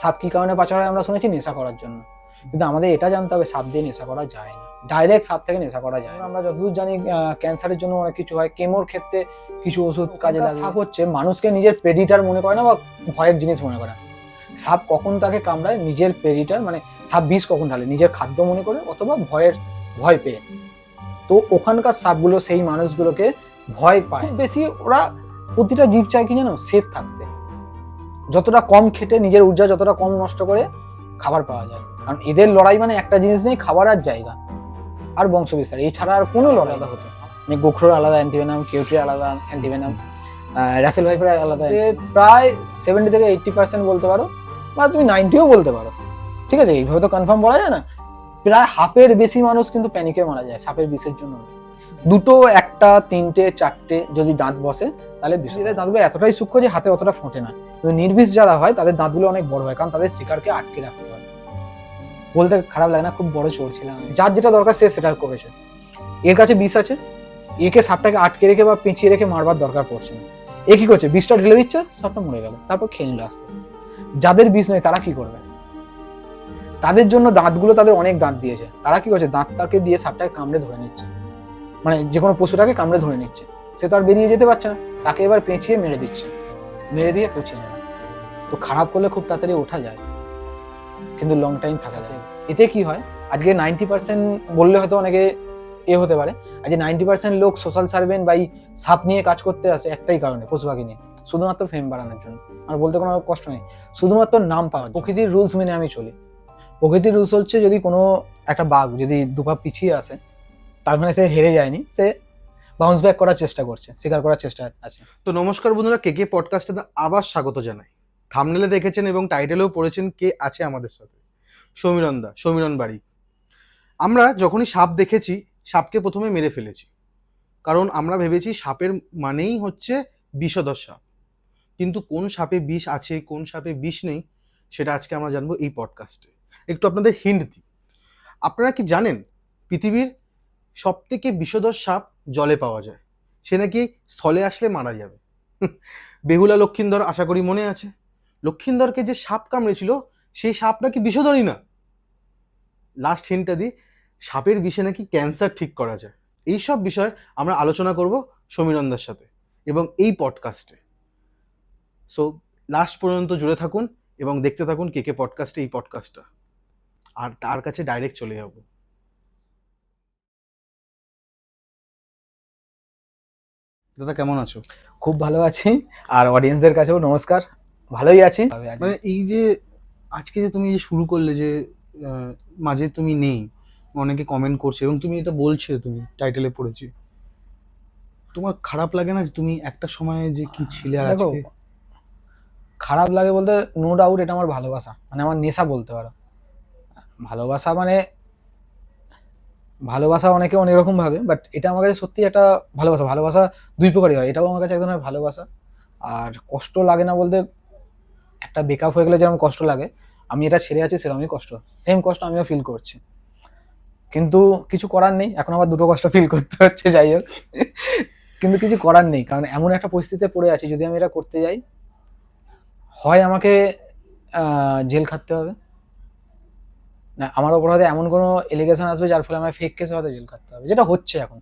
সাপ কি কারণে পাচার হয় আমরা শুনেছি নেশা করার জন্য, কিন্তু আমাদের এটা জানতে হবে সাপ দিয়ে নেশা করা যায় না, ডাইরেক্ট সাপ থেকে নেশা করা যায় না। আমরা যতদূর জানি ক্যান্সারের জন্য অনেক কিছু হয়, কেমোর ক্ষেত্রে কিছু ওষুধ কাজে লাগে। সাপ হচ্ছে মানুষকে নিজের প্রেডিটার মনে করে না বা ভয়ের জিনিস মনে করে না। সাপ কখন তাকে কামড়ায় নিজের প্রেডিটার মানে সাপ বিষ কখন ঢালে নিজের খাদ্য মনে করে অথবা ভয় পেয়ে। তো ওখানকার সাপগুলো সেই মানুষগুলোকে ভয় পায় বেশি। ওরা প্রতিটা জীব চায় কি জানো, সেফ থাকতে, যতটা কম খেটে নিজের ঊর্জা যতটা কম নষ্ট করে খাবার পাওয়া যায়। কারণ এদের লড়াই মানে একটা জিনিস নেই, খাবার আর জায়গা আর বংশবিস্তার, এছাড়া আর কোনো লড়াই হতো না। গোখরোর আলাদা অ্যান্টিভেনাম, কেউট্রির আলাদা অ্যান্টিভেনাম, রাসেল ভাইফার আলাদা। প্রায় 70 থেকে 80% বলতে পারো, বা তুমি 90ও বলতে পারো, ঠিক আছে, এইভাবে তো কনফার্ম বলা যায় না। প্রায় হাফের বেশি মানুষ কিন্তু প্যানিকে মারা যায় সাপের বিষের জন্য। দুটো, একটা, তিনটে, চারটে যদি দাঁত বসে তাহলে বিষের দাঁতগুলো এতটাই সূক্ষ্ম যে হাতে অতটা ফোটে না। কিন্তু নির্বিষ যারা হয় তাদের দাঁতগুলো অনেক বড় হয়, কারণ তাদের শিকারকে আটকে রাখতে হয়। বলতে খারাপ লাগে না, খুব বড় চোর ছিলাম, যার যেটা দরকার সে সেটা করেছে। এর কাছে বিষ আছে, একে সাপটাকে আটকে রেখে বা পেঁচিয়ে রেখে মারবার দরকার পড়ছে না। এ কি করছে, বিষটা ঢেলে দিচ্ছে, সাপটা মরে গেল, তারপর খেয়ে নিল আস্তে আস্তে। যাদের বিষ নেই তারা কি করবে, তাদের জন্য দাঁতগুলো, তাদের অনেক দাঁত দিয়েছে, তারা কি করছে, দাঁতটাকে দিয়ে সাপটাকে কামড়ে ধরে নিচ্ছে, মানে যে কোনো পশুটাকে কামড়ে ধরে নিচ্ছে। সে তো আর বেরিয়ে যেতে পারছে না, তাকে এবার পেঁচিয়ে মেরে দিচ্ছে, মেরে দিয়ে পচিয়ে নেবে। তো খারাপ করলে খুব তাড়াতাড়ি ওঠা যায়, কিন্তু লং টাইম থাকা যায়। এতে কি হয়, আজকে 90% বললে হয়তো অনেকে হতে পারে, আজকে 90% লোক সোশ্যাল সার্ভেন্ট বা সাপ নিয়ে কাজ করতে আসে একটাই কারণে, পশু পাখি নিয়ে, শুধুমাত্র ফেম বাড়ানোর জন্য। আর বলতে কোনো কষ্ট নেই, শুধুমাত্র নাম পাওয়া। প্রকৃতির রুলস মেনে আমি চলি। প্রকৃতির রুলস হচ্ছে, যদি কোনো একটা বাঘ যদি দুপা পিছিয়ে আসে, তার মানে সে হেরে যায়নি, সে বাউন্স ব্যাক করার চেষ্টা করছে, স্বীকার করার চেষ্টা আছে। তো নমস্কার বন্ধুরা, কেকে পডকাস্টে আবার স্বাগত জানাই। থাম্বনেলে দেখেছেন এবং টাইটেলেও পড়েছেন কে আছে আমাদের সাথে, সমীরণ বাড়ি। আমরা যখনই সাপ দেখেছি, সাপকে প্রথমে মেরে ফেলেছি, কারণ আমরা ভেবেছি সাপের মানেই হচ্ছে বিষধর সাপ। কিন্তু কোন সাপে বিষ আছে, কোন সাপে বিষ নেই, সেটা আজকে আমরা জানবো এই পডকাস্টে। একটু আপনাদের হিন্ট দিই। আপনারা কি জানেন পৃথিবীর সবথেকে বিষধর সাপ জলে পাওয়া যায়, সে নাকি স্থলে আসলে মারা যাবে। বেহুলা লক্ষিন্দর, আশা করি মনে আছে। লক্ষিন্দরকে যে সাপ কামড়েছিল সেই সাপ নাকি বিষধরই না। লাস্ট হিন্টটা দিই, সাপের বিষে নাকি ক্যান্সার ঠিক করা যায়। এইসব বিষয় আমরা আলোচনা করব সমীরণদার সাথে এবং এই পডকাস্টে। সো লাস্ট পর্যন্ত জুড়ে থাকুন এবং দেখতে থাকুন কেকে পডকাস্টে এই পডকাস্টটা। আর তার কাছে ডাইরেক্ট চলে যাব। দাদা কেমন আছো? খুব ভালো আছি, আর অডিয়েন্সদের কাছেও নমস্কার, ভালোই আছি। মানে এই যে আজকে যে তুমি যে শুরু করলে যে মাঝে তুমি নেই, অনেকে কমেন্ট করছে এবং তুমি এটা বলছো, তুমি টাইটেলে পড়েছি, তোমার খারাপ লাগে না যে তুমি একটা সময়ে যে কি ছিলে আর দেখো, আজকে? খারাপ লাগে বলতে নো ডাউট এটা আমার ভালোবাসা, মানে আমার নেশা বলতে পারো। ভালোবাসা মানে ভালোবাসা অনেকে অনেক রকম ভাবে, বাট এটা আমার কাছে সত্যি একটা ভালোবাসা। ভালোবাসা দুই প্রকারই হয়, এটাও আমার কাছে এক ধরনের ভালোবাসা। আর কষ্ট লাগে না বলতে, একটা ব্রেকআপ হয়ে গেলে যেরকম কষ্ট লাগে, আমি এটা ছেড়ে আছি সেরকমই কষ্ট, সেম কষ্ট আমিও ফিল করছি। কিন্তু কিছু করার নেই, এখন আবার দুটো কষ্ট ফিল করতে হচ্ছে, যাই হোক। কিন্তু কিছু করার নেই, কারণ এমন একটা পরিস্থিতিতে পড়ে আছি, যদি আমি এটা করতে যাই হয় আমাকে জেল খাটতে হবে, না আমার অপরাধে এমন কোনো এলিগেশন আসবে যার ফলে আমার ফেক কেসে হয়তো জেল খাটতে হবে, যেটা হচ্ছে এখন।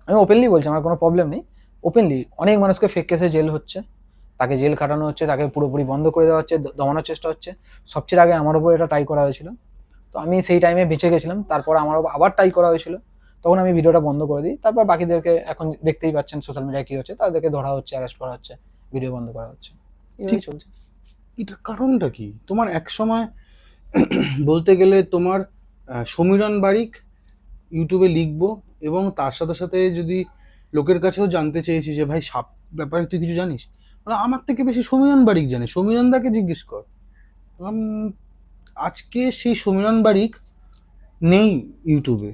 আমি ওপেনলি বলছি, আমার কোনো প্রবলেম নেই, ওপেনলি অনেক মানুষকে ফেক কেসে জেল হচ্ছে, তাকে জেল খাটানো হচ্ছে, তাকে পুরোপুরি বন্ধ করে দেওয়া হচ্ছে, দমানোর চেষ্টা হচ্ছে। সবচেয়ে আগে আমার উপর এটা ট্রাই করা হয়েছিল, তো আমি সেই টাইমে বেঁচে গেছিলাম। তারপর আমার আবার ট্রাই করা হয়েছিল, তখন আমি ভিডিওটা বন্ধ করে দিই। তারপর বাকিদেরকে এখন দেখতেই পাচ্ছেন সোশ্যাল মিডিয়ায় কি হচ্ছে, তাদেরকে ধরা হচ্ছে, অ্যারেস্ট করা হচ্ছে, ভিডিও বন্ধ করা হচ্ছে, এভাবেই চলছে। এটার কারণটা কি? তোমার এক সময় বলতে গেলে তোমার সমীরণ বারিক ইউটিউবে লিখবো এবং তার সাথে সাথে যদি লোকের কাছেও জানতে চেয়েছি যে ভাই সাপ ব্যাপারে তুই কিছু জানিস, মানে আমার থেকে বেশি সমীরণ বারিক জানে, সমীরণ দাকে জিজ্ঞেস কর। আজকে সেই সমীরণ বারিক নেই ইউটিউবে,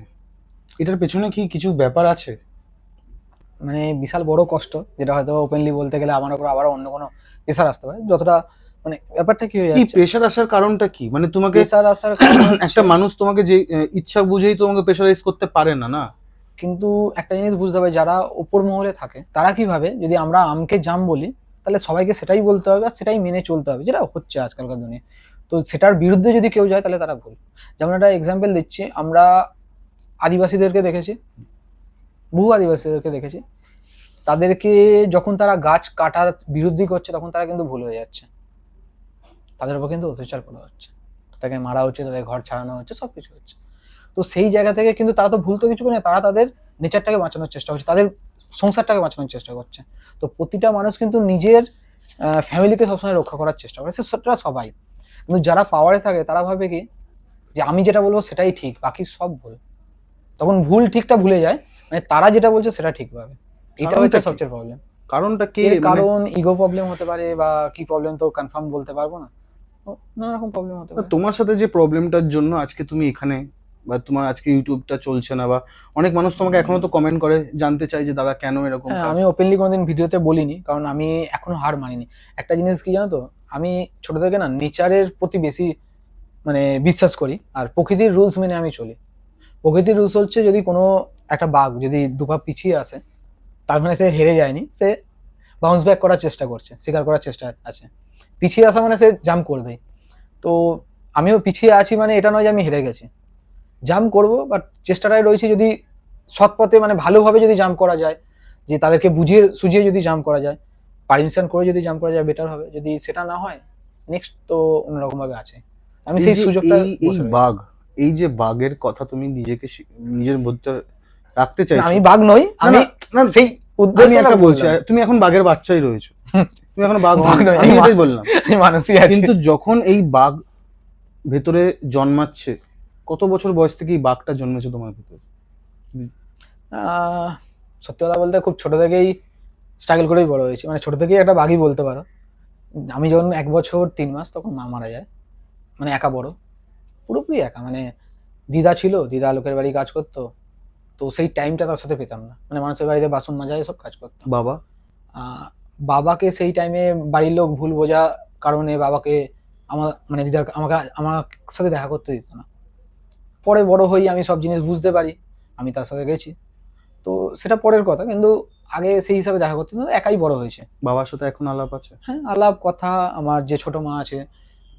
এটার পেছনে কি কিছু ব্যাপার আছে? মানে বিশাল বড় কষ্ট, যেটা হয়তো ওপেনলি বলতে গেলে আমার উপর আবার অন্য কোনো প্রেশার আসতে পারে। যতটা মানে ব্যাপারটা কি হয়ে এই যাচ্ছে, প্রেশার আসার কারণটা কি? মানে তোমাকে প্রেশার আসার কারণ একটা মানুষ তোমাকে যে ইচ্ছা বুঝেই তোমাকে প্রেশারাইজ করতে পারে না, না? কিন্তু একটা জিনিস বুঝতে হবে, যারা উপর মহলে থাকে তারা কি ভাবে, যদি আমরা আমকে জাম বলি তাহলে সবাইকে সেটাই বলতে হবে আর সেটাই মেনে চলতে হবে, যেটা হচ্ছে আজকালকার দুনিয়া। তো সেটার বিরুদ্ধে যদি কেউ যায় তাহলে তারা ভুল। যেমন একটা এক্সাম্পল দিচ্ছি, আমরা আদিবাসীদেরকে দেখেছি, বহু আদিবাসীদেরকে দেখেছি, তাদেরকে যখন তারা গাছ কাটার বিরোধী করছে তখন তারা কিন্তু ভুল হয়ে যাচ্ছে, তাদের উপর কিন্তু অত্যাচার করা হচ্ছে, তাদেরকে মারা হচ্ছে, তাদের ঘর ছাড়ানো হচ্ছে, সবকিছু হচ্ছে। তো সেই জায়গা থেকে কিন্তু তারা তো ভুল তো কিছু করে না, তারা তাদের নেচারটাকে বাঁচানোর চেষ্টা করছে, তাদের সংসারটাকে বাঁচানোর চেষ্টা করছে। তো প্রতিটা মানুষ কিন্তু নিজের ফ্যামিলিকে সবসময় রক্ষা করার চেষ্টা করে, সেটা সবাই। কিন্তু যারা পাওয়ারে থাকে তারা ভাবে কি যে আমি যেটা বলবো সেটাই ঠিক, বাকি সব ভুল। তখন ভুল ঠিকটা ভুলে যায়, মানে তারা যেটা বলছে সেটা ঠিক ভাবে। এটা হচ্ছে কারণটা কি? সবচেয়ে প্রবলেম। কারণটা কি? এর কারণ ইগো প্রবলেম হতে পারে, বা কি প্রবলেম তো কনফার্ম বলতে পারবো না, নানা রকম প্রবলেম হতে পারে। তোমার সাথে যে প্রবলেমটার জন্য আজকে তুমি এখানে, বা তোমার আজকে ইউটিউবটা চলছে না, বা অনেক মানুষ তোমাকে এখনো তো কমেন্ট করে, জানতে চাই যে দাদা কেন এরকম হ্যাঁ, আমি ওপেনলি কোনোদিন ভিডিওতে বলিনি, কারণ আমি এখনো হার মানিনি। একটা জিনিস কি জানো তো, আমি ছোট থেকে না নেচারের প্রতি বেশি মানে বিশ্বাস করি, আর প্রকৃতির রুলস মেনে আমি চলি। প্রকৃতির রুলস হচ্ছে, যদি কোনো একটা বাঘ যদি দুপা পিছিয়ে আসে, তার মানে সে হেরে যায়নি, সে বাউন্স ব্যাক করার চেষ্টা করছে, স্বীকার করার চেষ্টা আছে। পিছিয়ে আসা মানে সে জাম্প করবেই। তো আমিও পিছিয়ে আছি, মানে এটা নয় যে আমি হেরে গেছি, জাম্প করবো, বাট চেষ্টাটাই রয়েছে যদি সৎ পথে মানে ভালোভাবে যদি জাম্প করা যায়, যে তাদেরকে বুঝিয়ে সুঝিয়ে যদি জাম্প করা যায়, পারমিশন করে যদি জাম্প করা যায়, বেটার হবে। যদি সেটা না হয়, নেক্সট তো অন্যরকম ভাবে আছে, আমি সেই সুযোগটা এই বাঘ, এই যে বাঘের কথা তুমি নিজেকে নিজের মধ্যে রাখতে চাইছো, আমি বাঘ নই, আমি না সেই আমি উদ্দেশ্যটা একটা বলছি, বললাম। তুমি এখন বাঘের বাচ্চাই রয়েছো, তুমি এখন বাঘ বাঘ নই, আমি এটাই বললাম। আমি মানুষই আছি। কিন্তু যখন এই বাঘ ভেতরে জন্মাচ্ছে, কত বছর বয়স থেকে এই বাঘটা জন্মেছে তোমার ভেতরে? সত্যি কথা বলতে খুব ছোট থেকেই স্ট্রাগল করেই বড় হয়েছি, মানে ছোট থেকেই একটা বাঘই বলতে পারো। আমি যখন 1 বছর 3 মাস, তখন মা মারা যায়, মানে একা বড়, পুরোপুরি একা। মানে দিদা ছিল, দিদা লোকের বাড়ি কাজ করতো, তো সেই টাইমটা তার সাথে পেতাম না, মানে মানুষের বাড়িতে বাসন মাজা এসব কাজ করতাম। বাবা? বাবাকে সেই টাইমে বাড়ির লোক ভুল বোঝা কারণে বাবাকে আমার মানে দিদার আমাকে আমার সাথে দেখা করতে দিত না। পরে বড় হই, আমি সব জিনিস বুঝতে পারি, আমি তার সাথে গেছি, তো সেটা পরের কথা। কিন্তু আগে সেই হিসাবে দেখা করতে না, একাই বড় হয়েছে। বাবার সাথে এখন আলাপ আছে? হ্যাঁ, আলাপ কথা। আমার যে ছোট মা আছে,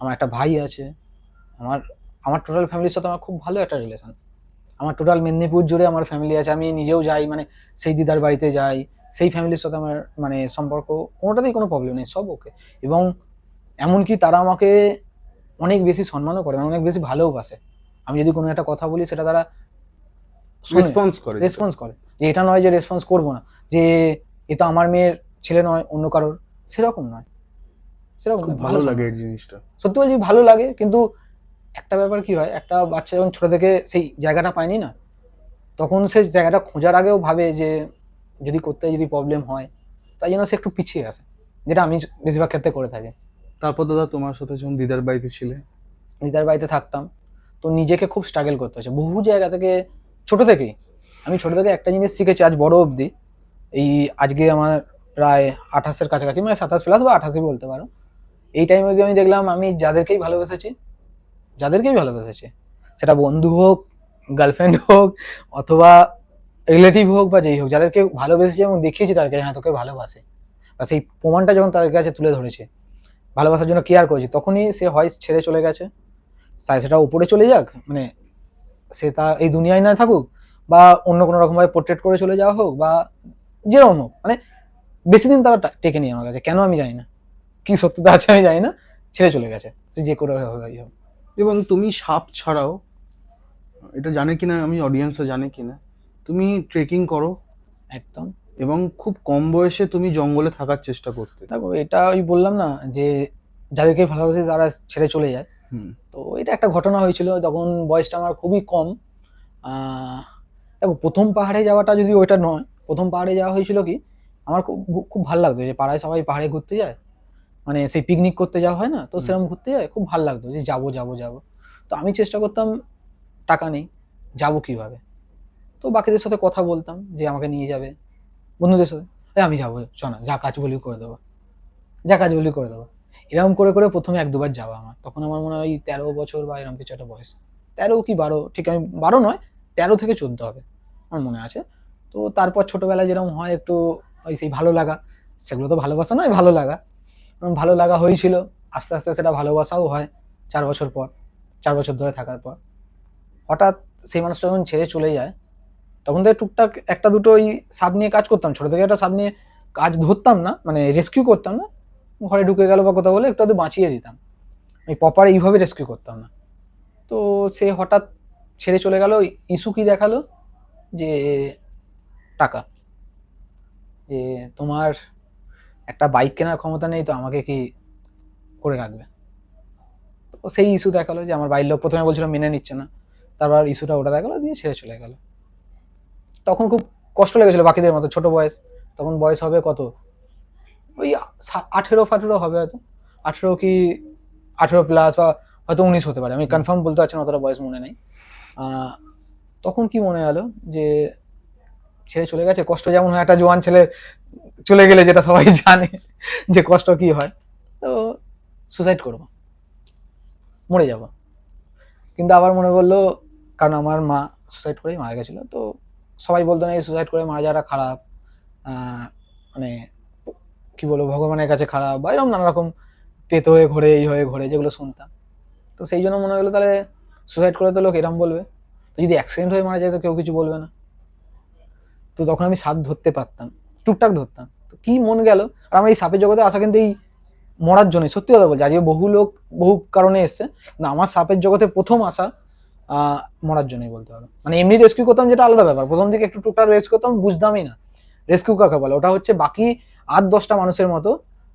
আমার একটা ভাই আছে, আমার আমার টোটাল ফ্যামিলির সাথে আমার খুব ভালো একটা রিলেশন। আমার টোটাল মেদিনীপুর জুড়ে আমার ফ্যামিলি আছে, আমি নিজেও যাই, মানে সেই দিদার বাড়িতে যাই, সেই ফ্যামিলির সাথে আমার মানে সম্পর্ক কোনোটাতেই কোনো প্রবলেম নেই, সব ওকে। এবং এমনকি তারা আমাকে অনেক বেশি সম্মানও করে, মানে অনেক বেশি ভালোবাসে। আমি যদি কোনো একটা কথা বলি সেটা তারা রেসপন্স করে? রেসপন্স করে, যে এটা নয় যে রেসপন্স করবো না, যে এ তো আমার মেয়ের ছেলে নয়, অন্য কারোর, সেরকম নয়, সেরকম খুব নয়, ভালো সম্মান। লাগে এই জিনিসটা। সত্যি বলছি ভালো লাগে, কিন্তু একটা ব্যাপার কি হয়, একটা বাচ্চা যখন ছোট থেকে সেই জায়গাটা পায়নি না, তখন সে জায়গাটা খোঁজার আগেও ভাবে যে যদি করতে যদি প্রবলেম হয়, তাই জন্য সে একটু পিছিয়ে আসে, যেটা আমি বেশিরভাগ ক্ষেত্রে করে থাকি। তারপর দাদা তোমার সাথে যখন দিদার বাড়িতে ছিলে, দিদার বাড়িতে থাকতাম, তো নিজেকে খুব স্ট্রাগল করতে হচ্ছে বহু জায়গা থেকে। ছোট থেকেই আমি ছোট থেকে একটা জিনিস শিখেছি আজ বড় অবধি, এই আজকে আমার প্রায় 28-এর কাছাকাছি, মানে 27+ বা 28 বলতে পারো। এই টাইমে অবধি আমি দেখলাম আমি যাদেরকেই ভালোবেসেছি, সেটা বন্ধু হোক, গার্লফ্রেন্ড হোক, অথবা রিলেটিভ হোক, বা যেই হোক, যাদেরকে ভালোবেসেছি এবং দেখিয়েছি তাদেরকে হ্যাঁ তোকে ভালোবাসে, বা সেই প্রমাণটা যখন তাদের কাছে তুলে ধরেছে, ভালোবাসার জন্য কেয়ার করেছি, তখনই সে হয় ছেড়ে চলে গেছে, তাই সেটা উপরে চলে যাক, মানে সে তা এই দুনিয়ায় না থাকুক, বা অন্য কোনো রকম ভাবে পোর্ট্রেট করে চলে যাওয়া হোক, বা যেরকম হোক, মানে বেশি দিন তারা টেকে নিয়ে আমার কাছে, কেন আমি জানি না, কি সত্যতা আছে আমি জানি না, ছেড়ে চলে গেছে, সে যে করে হোক। এবং তুমি সাপ ছাড়াও, এটা জানে কিনা আমি অডিয়েন্সে জানে কিনা, তুমি ট্রেকিং করো, একদম। এবং খুব কম বয়সে তুমি জঙ্গলে থাকার চেষ্টা করতে। দেখো, এটা ওই বললাম না যে যাদেরকে ভালোবাসি তারা ছেড়ে চলে যায়, তো এটা একটা ঘটনা হয়েছিল, তখন বয়সটা আমার খুবই কম। দেখো, প্রথম পাহাড়ে যাওয়াটা যদি ওইটা নয়, প্রথম পাহাড়ে যাওয়া হয়েছিল কি, আমার খুব খুব ভালো লাগতো, যে পাড়ায় সবাই পাহাড়ে ঘুরতে যায়, মানে সেই পিকনিক করতে যাওয়া হয় না, তো সেরকম ঘুরতে যায়, খুব ভালো লাগতো যে যাবো যাবো যাবো। তো আমি চেষ্টা করতাম, টাকা নেই, যাবো কিভাবে, তো বাকিদের সাথে কথা বলতাম যে আমাকে নিয়ে যাবে, বন্ধুদের সাথে, আমি যাবো, চ না, যা কাজ বলি করে দেবো, এরকম করে করে প্রথমে 1-2 বার যাওয়া আমার, তখন আমার মনে হয় 13 বছর বা এরকম কিছু একটা বয়স, 13 কি 12, ঠিক আমি 12 নয়, 13 থেকে 14 হবে আমার মনে আছে। তো তারপর ছোটবেলায় যেরকম হয় একটু ওই সেই ভালো লাগা, সেগুলো তো ভালোবাসা নয়, ভালো লাগা হয়েছিল, আস্তে আস্তে সেটা ভালোবাসাও হয়, 4 বছর পর, 4 বছর ধরে থাকার পর হঠাৎ সেই মানুষটা যখন ছেড়ে চলে যায়, তখন থেকে টুকটাক একটা দুটো ওই সাপ নিয়ে কাজ করতাম। ছোট থেকে একটা সাপ নিয়ে কাজ ধরতাম না, মানে রেস্কিউ করতাম না, ঘরে ঢুকে গেল বা কথা বলে একটু আধটু বাঁচিয়ে দিতাম, আমি প্রপার এইভাবে রেস্কিউ করতাম না। তো সে হঠাৎ ছেড়ে চলে গেল, ইস্যু কি দেখালো যে টাকা, যে তোমার একটা বাইক কেনার ক্ষমতা নেই তো আমাকে কি করে রাখবে। তো সেই ইস্যু দেখালো যে আমার বাড়ির লোক প্রথমে বলছিল মেনে নিচ্ছে না, তারপর ইস্যুটা ওটা দেখালো, দিয়ে ছেড়ে চলে গেল। তখন খুব কষ্ট লেগেছিল বাকিদের মতো, ছোট বয়স, তখন বয়স হবে কত, ওই 18 হবে হয়তো, 18 কি 18+ বা হয়তো 19 হতে পারে, আমি কনফার্ম বলতে পারছি না, অতটা বয়স মনে নেই। তখন কি মনে হলো যে ছেড়ে চলে গেছে, কষ্ট যেমন হয় একটা জোয়ান ছেলে চলে গেলে, যেটা সবাই জানে যে কষ্ট কি হয়, তো সুসাইড করব, মরে যাব। কিন্তু আবার মনে বললো, কারণ আমার মা সুসাইড করেই মারা গেছিল, তো সবাই বলতো না এই সুসাইড করে মারা যাওয়াটা খারাপ, মানে কি বলবো ভগবানের কাছে খারাপ, বা এরকম নানা রকম পেত হয়ে ঘোরে, এই হয়ে ঘোরে, যেগুলো শুনতাম। তো সেই জন্য মনে হলো তাহলে সুসাইড করে তো লোক এরকম বলবে, তো যদি অ্যাক্সিডেন্ট হয়ে মারা যায় তো কেউ কিছু বলবে না। তো তখন আমি সাপ ধরতে পারতাম, টুকটাক ধরতাম। তো কি মন গেল, আর আমার এই সাপের জগতে আসা কিন্তু এই মরার জন্যই, সত্যি কথা বলছি, আজকে বহু লোক বহু কারণে এসছে, কিন্তু আমার সাপের জগতে প্রথম আসা মরার জন্যই বলতে হবে। মানে এমনি রেস্কিউ করতাম যেটা আলাদা ব্যাপার, প্রথম দিকে একটু টুকটাক রেস্কিউ করতাম, বুঝতামই না রেস্কিউ কাকে বলে। ওটা হচ্ছে বাকি 8-10টা মানুষের মতো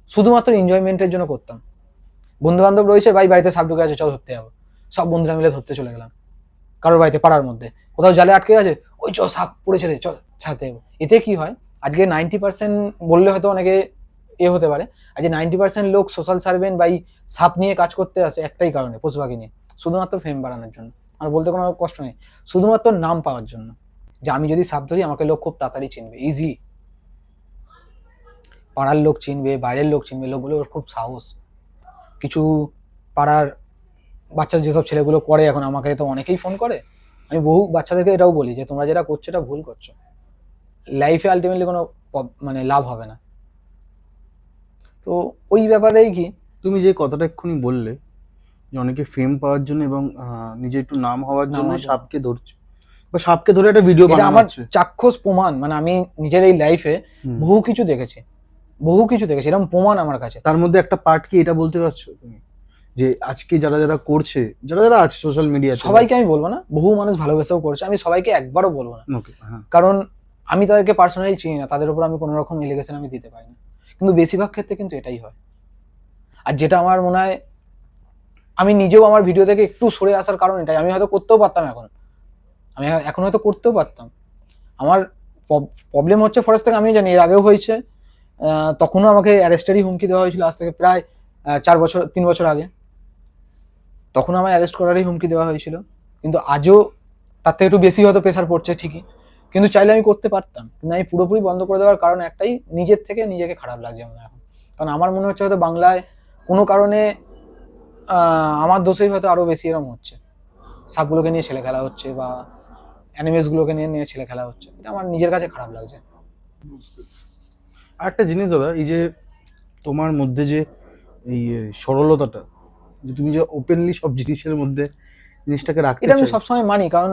শুধুমাত্র এনজয়মেন্টের জন্য করতাম। বন্ধু বান্ধব রয়েছে, ভাই বাড়িতে সাপ ঢুকে আছে, চল ধরতে যাবো, সব বন্ধুরা মিলে ধরতে চলে গেলাম। কারোর বাড়িতে পাড়ার মধ্যে কোথাও জালে আটকে আছে, ওই চল সাপ পড়েছে রে, চল ছাড়তে যাবো। এতে কি হয়, আজকে 90% বললে হয়তো অনেকে হতে পারে, আজকে 90% লোক সোশ্যাল সার্ভেন্ট বা সাপ নিয়ে কাজ করতে আসে একটাই কারণে, পশু পাখি নিয়ে, শুধুমাত্র ফেম বাড়ানোর জন্য। আর বলতে কোনো কষ্ট নেই, শুধুমাত্র নাম পাওয়ার জন্য, যে আমি যদি সাপ ধরি আমাকে লোক খুব তাড়াতাড়ি চিনবে, ইজি, পাড়ার লোক চিনবে, বাইরের লোক চিনবে, লোকগুলো খুব সাহস। কিছু পাড়ার বাচ্চা যেসব ছেলেগুলো করে এখন, আমাকে তো অনেকেই ফোন করে, আমি বহু বাচ্চাদেরকে এটাও বলি যে তোমরা যেটা করছো এটা ভুল করছো, লাইফে আলটিমেটলি কোনো মানে লাভ হবে না। তো ওই ব্যাপারেই কি, তুমি যে কথাটা এক্ষুনি বললে যে অনেকে ফেম পাওয়ার জন্য এবং নিজে একটু নাম হওয়ার জন্য হওয়ার জন্য। সাপকে ধরছে বা সাপকে ধরে একটা ভিডিও এটা বানানো আমার হচ্ছে। চাক্ষুষ প্রমাণ, মানে আমি নিজের এই লাইফে বহু কিছু দেখেছি, এরকম প্রমাণ আমার কাছে। তার মধ্যে একটা পার্ট কি এটা বলতে পারছো তুমি, যে আজকে যারা যারা করছে, যারা যারা আছে সোশ্যাল মিডিয়াতে, সবাইকে আমি বলবো না, বহু মানুষ ভালোবেসেও করছে, আমি সবাইকে একবারও বলবো না, হ্যাঁ, কারণ আমি তাদেরকে পার্সোনালি চিনি না, তাদের উপর আমি কোনো রকম এলিগেশন আমি দিতে পারি না, কিন্তু বেশিরভাগ ক্ষেত্রে কিন্তু এটাই হয়। আর যেটা আমার মনে হয়, আমি নিজেও আমার ভিডিও থেকে একটু সরে আসার কারণ এটাই, আমি হয়তো করতেও পারতাম এখন হয়তো করতেও পারতাম। আমার প্রবলেম হচ্ছে ফরেস্ট থেকে, আমি জানি এর আগেও হয়েছে, তখনও আমাকে অ্যারেস্টেরই হুমকি দেওয়া হয়েছিল, আজ থেকে প্রায় 3 বছর আগে, তখন আমার অ্যারেস্ট করারই হুমকি দেওয়া হয়েছিল। কিন্তু আজও তার থেকে একটু বেশি হয়তো প্রেশার পড়ছে ঠিকই, কিন্তু চাইলে আমি করতে পারতাম, কিন্তু আমি পুরোপুরি বন্ধ করে দেওয়ার কারণ একটাই, নিজের থেকে নিজেকে খারাপ লাগছে মনে এখন। কারণ আমার মনে হচ্ছে হয়তো বাংলায় কোনো কারণে আমার দোষেই হয়তো আরো বেশি এরকম হচ্ছে, সাপগুলোকে নিয়ে ছেলে খেলা হচ্ছে বা অ্যানিমেলস গুলোকে নিয়ে ছেলে খেলা হচ্ছে, এটা আমার নিজের কাছে খারাপ লাগছে। আর একটা জিনিস দাদা, এই যে তোমার মধ্যে যে এই সরলতাটা, যে তুমি যে ওপেনলি সব জিনিসের মধ্যে জিনিসটাকে রাখতে এটা আমি চাই, সবসময় মানি, কারণ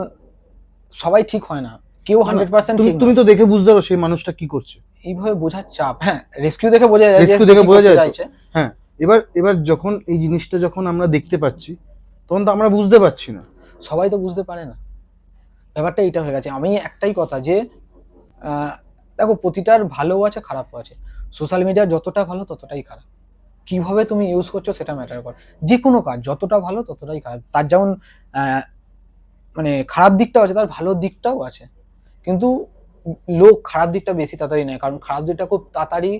সবাই ঠিক হয় না, কেউ 100% ঠিক তুমি নয়। তো দেখে বুঝতে পারো সেই মানুষটা কি করছে, এইভাবে বোঝার চাপ, হ্যাঁ রেস্কিউ দেখে বোঝা যায়, রেস্কিউ দেখে বোঝা যায় তো। চাইছে। হ্যাঁ, এবার যখন এই জিনিসটা যখন আমরা দেখতে পাচ্ছি, তখন তো আমরা বুঝতে পারছি না, সবাই তো বুঝতে পারে না, ব্যাপারটা এইটা হয়ে গেছে। আমি একটাই কথা যে দেখো, প্রতিটার ভালো আছে খারাপও আছে, সোশ্যাল মিডিয়া যতটা ভালো ততটাই খারাপ, কিভাবে তুমি ইউজ করছো সেটা ম্যাটার করে। যে কোনো কাজ যতটা ভালো ততটাই খারাপ, তার যেমন মানে খারাপ দিকটাও আছে, তার ভালো দিকটাও আছে, কিন্তু লোক খারাপ দিকটা বেশি তাড়াতাড়ি নেয়, কারণ খারাপ দিকটা খুব তাড়াতাড়ি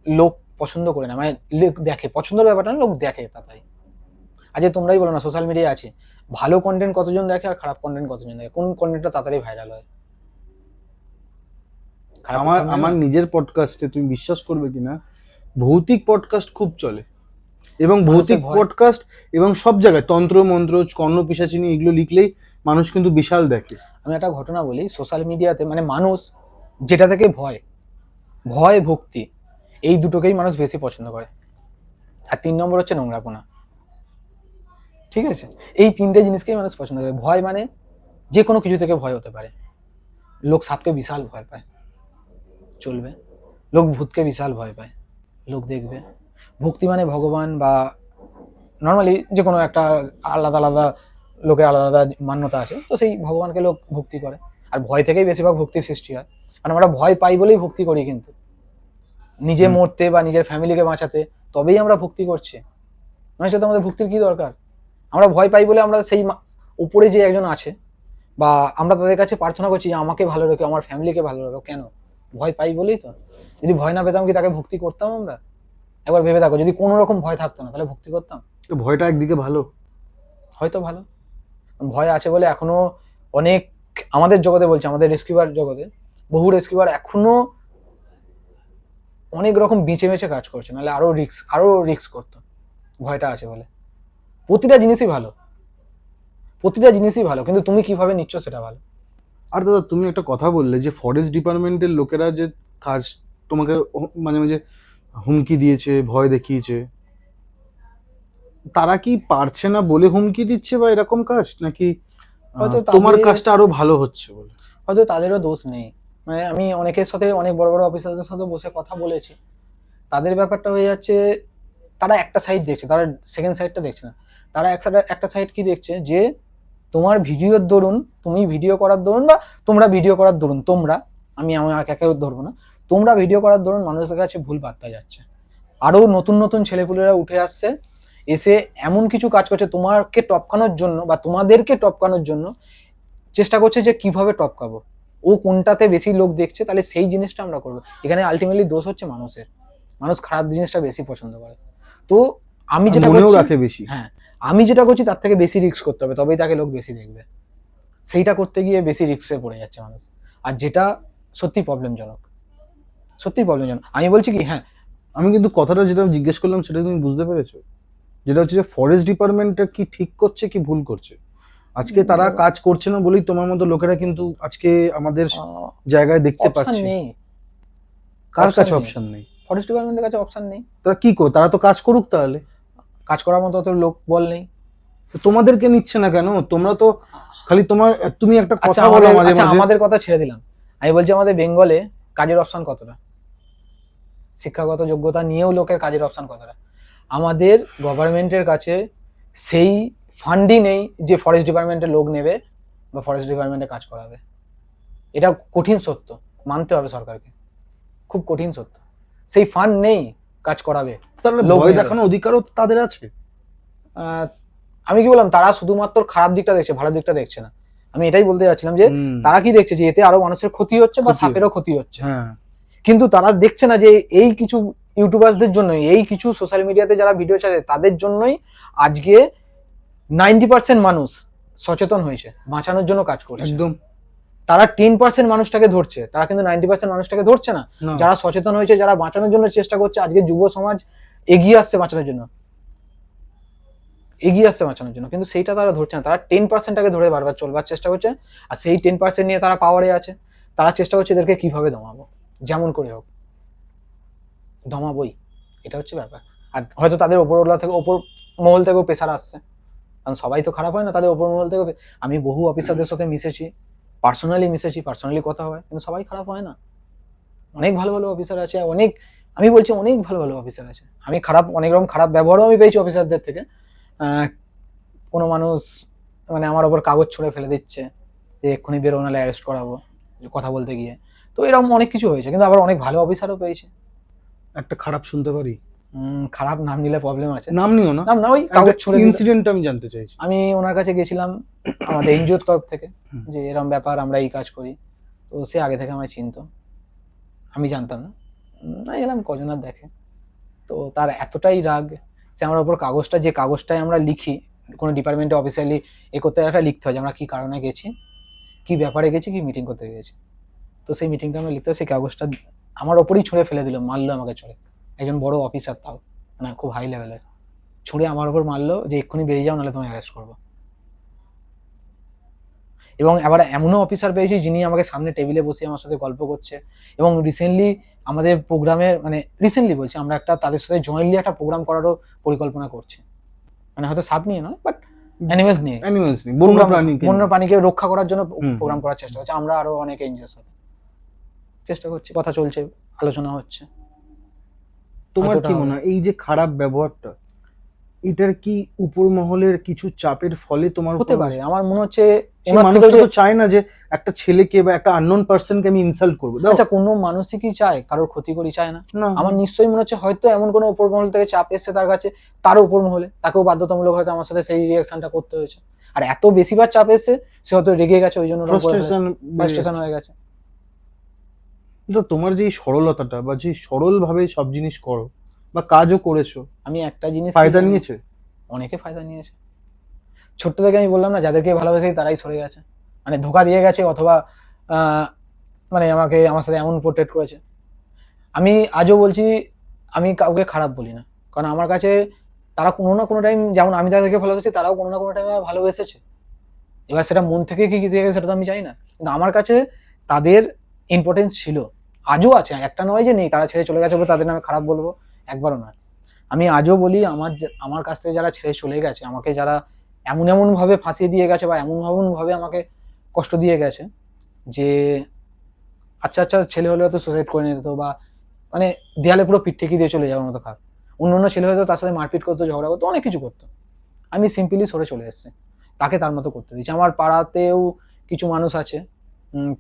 লোক পছন্দ করে না, মানে লোক দেখে, পছন্দের ব্যাপারটা না, লোক দেখে তাড়াতাড়ি। আজকে তোমরাই বলো না, সোশ্যাল মিডিয়া আছে, ভালো কন্টেন্ট কতজন দেখে আর খারাপ কন্টেন্ট কতজন দেখে, কোন কন্টেন্টটা তাড়াতাড়ি ভাইরাল হয়? আমার নিজের পডকাস্টে তুমি বিশ্বাস করবে কিনা, ভৌতিক পডকাস্ট খুব চলে, এবং ভৌতিক পডকাস্ট এবং সব জায়গায় তন্ত্র মন্ত্র কর্ণ পিশাচিনী এগুলো লিখলেই মানুষ কিন্তু বিশাল দেখে। আমি একটা ঘটনা বলি, সোশ্যাল মিডিয়াতে মানে মানুষ যেটা থেকে ভয় ভক্তি, এই দুটোকেই মানুষ বেশি পছন্দ করে। আর 3 নম্বর হচ্ছে নোংরাপনা। ঠিক আছে, এই তিনটে জিনিসকেই মানুষ পছন্দ করে। ভয় মানে যে কোনো কিছু থেকে ভয় হতে পারে। লোক সাপকে বিশাল ভয় পায়, চলবে। লোক ভূতকে বিশাল ভয় পায়, লোক দেখবে। ভক্তি মানে ভগবান বা নর্মালি যে কোনো একটা আলাদা আলাদা লোকের আলাদা আলাদা মান্যতা আছে, তো সেই ভগবানকে লোক ভক্তি করে। আর ভয় থেকেই বেশিরভাগ ভক্তির সৃষ্টি হয়, কারণ আমরা ভয় পাই বলেই ভক্তি করি। কিন্তু নিজে মরতে বা নিজের ফ্যামিলিকে বাঁচাতে তবেই আমরা ভক্তি করছি, নয় সাথে আমাদের ভক্তির কি দরকার? আমরা ভয় পাই বলে আমরা সেই উপরে যে একজন আছে বা আমরা তাদের কাছে প্রার্থনা করছি যে আমাকে ভালো রেখো, আমার ফ্যামিলিকে ভালো রেখো। কেন? ভয় পাই বলেই তো। যদি ভয় না পেতাম কি তাকে ভক্তি করতাম আমরা? একবার ভেবে দেখো, যদি কোনো রকম ভয় থাকতো না তাহলে ভক্তি করতাম? তো ভয়টা একদিকে ভালো। হয়তো ভালো। ভয় আছে বলে এখনো অনেক, আমাদের জগতে বলছে, আমাদের রেস্কিউবার জগতে বহু রেস্কিউবার এখনো অনেক রকম বেঁচে বেঁচে কাজ করছে, নাহলে আরো রিস্ক করতো। ভয়টা আছে বলে। প্রতিটা জিনিসই ভালো, প্রতিটা জিনিসই ভালো, কিন্তু তুমি কিভাবে নিচ্ছ সেটা ভালো। আর দাদা তুমি একটা কথা বললে যে ফরেস্ট ডিপার্টমেন্টের লোকেরা যে কাজ তোমাকে মাঝে মাঝে হুমকি দিয়েছে, ভয় দেখিয়েছে, তারা কি পারছে না বলে হুমকি দিচ্ছে বা এরকম কাজ, নাকি হয়তো তোমার কাজটা আরো ভালো হচ্ছে বলে? হয়তো তাদেরও দোষ নেই। মানে আমি অনেকের সাথে, অনেক বড় বড় অফিসারদের সাথে বসে কথা বলেছি, তাদের ব্যাপারটা হয়ে যাচ্ছে তারা একটা সাইড দেখছে, তারা সেকেন্ড সাইডটা দেখছে না। তারা একটা সাইড কি দেখছে, যে তোমার ভিডিওর দরুন, তুমি ভিডিও করার দরুন বা তোমরা ভিডিও করার দরুন, তোমরা, আমি আমার একে ধরবো না, তোমরা ভিডিও করার দরুন মানুষের কাছে ভুল বার্তা যাচ্ছে। আরো নতুন নতুন ছেলেপুলেরা উঠে আসছে, এসে এমন কিছু কাজ করছে তোমাকে টপকানোর জন্য বা তোমাদেরকে টপকানোর জন্য, চেষ্টা করছে যে কিভাবে টপকাবো, ও কোনটাতে বেশি লোক দেখছে তাহলে সেই জিনিসটা আমরা করবো। এখানে আলটিমেটলি দোষ হচ্ছে মানুষের। মানুষ খারাপ জিনিসটা বেশি পছন্দ করে। তো আমি যেটা রাখে বেশি। হ্যাঁ, আমি যেটা করছি তার থেকে বেশি রিস্ক করতে হবে, তবেই তাকে লোক বেশি দেখবে। সেইটা করতে গিয়ে বেশি রিস্কে পড়ে যাচ্ছে মানুষ, আর যেটা সত্যি প্রবলেমজনক, সত্যি প্রবলেমজনক। আমি বলছি কি, হ্যাঁ, আমি কিন্তু কথাটা যেটা জিজ্ঞেস করলাম সেটা তুমি বুঝতে পেরেছো? যেটা হচ্ছে যে ফরেস্ট ডিপার্টমেন্টটা কি ঠিক করছে কি ভুল করছে? আজকে তারা কাজ করছে না বলেই তোমার মতো লোকেরা কিন্তু আজকে আমাদের জায়গায় দেখতে পাচ্ছি। নেই, কার কাছে অপশন নেই? ফরেস্ট ডিপার্টমেন্টের কাছে অপশন নেই। তারা কি করে? তারা তো কাজ করুক, তাহলে কাজ করার মতো তো লোক বল নেই। তোমাদেরকে নিচ্ছে না কেন? তোমরা তো খালি তুমি একটা আচ্ছা, কথা বলো মাঝে মাঝে। আমাদের কথা ছেড়ে দিলাম, আমি বলছি আমাদের বেঙ্গলে কাজের অপশন কতটা, শিক্ষাগত যোগ্যতা নিয়েও লোকের কাজের অপশন কতটা? আমাদের গভর্নমেন্টের কাছে সেই ফান্ডই নেই যে ফরেস্ট ডিপার্টমেন্টের লোক নেবে বা ফরেস্ট ডিপার্টমেন্টে কাজ করাবে। এটা কঠিন সত্য, মানতে হবে সরকারকে, খুব কঠিন সত্য। সেই ফান্ড নেই কাজ করাবে। তাহলে ভয় দেখানোর অধিকারও তাদের আছে। আমি কি বললাম, তারা শুধুমাত্র খারাপ দিকটা দেখছে, ভালো দিকটা দেখছে না। আমি এটাই বলতে যাচ্ছিলাম যে তারা কি দেখছে, যে এতে আরো মানুষের ক্ষতি হচ্ছে বা সাপেরও ক্ষতি হচ্ছে, কিন্তু তারা দেখছে না যে এই কিছু ইউটিউবারদের জন্য, এই কিছু সোশ্যাল মিডিয়াতে যারা ভিডিও ছাড়ে তাদের জন্যই আজকে 90% মানুষ সচেতন হয়েছে, বাঁচানোর জন্য কাজ করছে। একদম। তারা 10% মানুষটাকে ধরছে, তারা কিন্তু 90% মানুষটাকে ধরছে না, যারা সচেতন হয়েছে, যারা বাঁচানোর জন্য চেষ্টা করছে। আজকে যুব সমাজ এগিয়ে আসছে বাঁচানোর জন্য, কিন্তু সেইটা তারা ধরছে না। তারা 10%টাকে ধরে বারবার চলবার চেষ্টা করছে, আর সেই 10% নিয়ে তারা পাওয়ারে আছে। তারা চেষ্টা করছে এদেরকে কিভাবে দমাবো, যেমন করে হোক দমাবই, এটা হচ্ছে ব্যাপার। আর হয়তো তাদের ওপর মহল থেকেও প্রেসার আসছে, কারণ সবাই তো খারাপ হয় না, তাদের ওপর মহল থেকে। আমি বহু অফিসারদের সাথে মিশেছি, পার্সোনালি কথা হয়, কিন্তু সবাই খারাপ হয় না। অনেক ভালো ভালো অফিসার আছে, আমি বলছি অনেক ভালো ভালো অফিসার আছে। আমি অনেক রকম খারাপ ব্যবহারও আমি পেয়েছি অফিসারদের থেকে। কোনো মানুষ মানে আমার ওপর কাগজ ছুঁড়ে ফেলে দিচ্ছে যে এক্ষুনি বেরো নাহলে অ্যারেস্ট করাবো, কথা বলতে গিয়ে। তো এরকম অনেক কিছু হয়েছে, কিন্তু আবার অনেক ভালো অফিসারও পেয়েছি। একটা খারাপ শুনতে পারি? খারাপ নাম নিলে প্রবলেম আছে। নাম নিও না। নাম না, ওই কাগজ ছুঁড়ে ইনসিডেন্ট আমি জানতে চাইছি। আমি ওনার কাছে গেছিলাম আমাদের এনজিওর তরফ থেকে, যে এরকম ব্যাপার, আমরা এই কাজ করি। তো সে আগে থেকে আমায় চিনতো, আমি জানতাম না। এলাম কজন আর দেখে, তো তার এতটাই রাগ, সে আমার ওপর যে কাগজটায় আমরা লিখি কোনো ডিপার্টমেন্টে অফিসিয়ালি করতে একটা লিখতে হয় যে আমরা কি কারণে গেছি, কি ব্যাপারে গেছি, কি মিটিং করতে গেছি। তো সেই মিটিংটা আমরা লিখতে হয়, সেই কাগজটা আমার ওপরই ছুঁড়ে ফেলে দিল, মারলো আমাকে ছুঁড়ে। একজন বড় অফিসার, তাও মানে খুব হাই লেভেলের, ছুঁড়ে আমার ওপর মারলো যে এক্ষুনি বেরিয়ে যাও নাহলে তোমায় অ্যারেস্ট করবো। এবং আবার এমনও অফিসার পেয়েছি যিনি আমাকে সামনে টেবিলে বসে আমার সাথে গল্প করছে। এবং রিসেন্টলি আমাদের প্রোগ্রামের, মানে রিসেন্টলি বলছি, আমরা তাদের সাথে জয়েন্টলি একটা প্রোগ্রাম করারও পরিকল্পনা করছি। মানে হয়তো সাপ নিয়ে নয়, বাট অ্যানিমেলস নিয়ে বন্য প্রাণী বন্য প্রাণীকে রক্ষা করার জন্য হুম। প্রোগ্রাম করার চেষ্টা করছে। আমরা আরো অনেক এনজিওর সাথে চেষ্টা করছি, কথা চলছে, আলোচনা হচ্ছে। তোমার এতটা কি হবে। মনে হয় এই যে খারাপ ব্যবহারটা, এটার কি উপর মহলের কিছু চাপের ফলে তোমার হতে উপর পারে, আমার মনে হচ্ছে সেই ওনার থেকেও মানুষটা যে তো চায় না যে একটা ছেলেকে বা একটা আননোন পার্সনকে আমি ইনসাল্ট করবো, দাও আচ্ছা কোনো মানুষই কি চায় কারোর ক্ষতি করি? চায় না। না। আমার নিশ্চয়ই মনে হচ্ছে হয়তো এমন কোনো উপর মহল থেকে চাপ এসছে তার কাছে, তারও উপর মহলে তাকেও বাধ্যতামূলক হয়তো আমার সাথে সেই রিয়াকশনটা করতে হয়েছে। আর এত বেশিবার চাপ এসছে, সে হয়তো রেগে গেছে, ওই জন্য ফ্রাস্ট্রেশন হয়ে গেছে। তো তোমার যে এই সরলতাটা বা যে সরল ভাবে সব জিনিস করো বা কাজও করেছো, আমি একটা জিনিস ফায়দা নিয়েছে? অনেকে ফায়দা নিয়েছে। ছোট্ট থেকে আমি বললাম না, যাদেরকে ভালোবেসে তারাই সরে গেছে, মানে ধোকা দিয়ে গেছে, অথবা মানে আমাকে আমার সাথে এমন পোর্ট্রেট করেছে। আমি আজও বলছি, আমি কাউকে খারাপ বলি না, কারণ আমার কাছে তারা কোনো না কোনো টাইম, যেমন আমি তাদেরকে ভালোবেসেছি, তারাও কোনো না কোনো টাইমে ভালোবেসেছে। এবার সেটা মন থেকে কি থেকে সেটা তো আমি জানি না, কিন্তু আমার কাছে তাদের ইম্পর্টেন্স ছিল, আজও আছে। একটা নয় যে নেই, তারা ছেড়ে চলে গেছে বলে তাদের নামে খারাপ বলবো, একবারও নয়। আমি আজও বলি, আমার কাছ থেকে যারা ছেড়ে চলে গেছে, আমাকে যারা এমন এমন ভাবে ফাঁসিয়ে দিয়ে গেছে বা এমন ভাবে আমাকে কষ্ট দিয়ে গেছে, যে আচ্ছা আচ্ছা ছেলে হলে হয়তো সুসাইড করে নিত, বা মানে দেয়ালে পুরো পিঠ ঠেকিয়ে দিয়ে চলে যাওয়ার মতো খারাপ। অন্য ছেলে হয়তো তার সাথে মারপিট করতো, ঝগড়া করতো, অনেক কিছু করতো। আমি সিম্পলি সরে চলে এসেছি, তাকে তার মতো করতে দিয়েছি। আমার পাড়াতেও কিছু মানুষ আছে,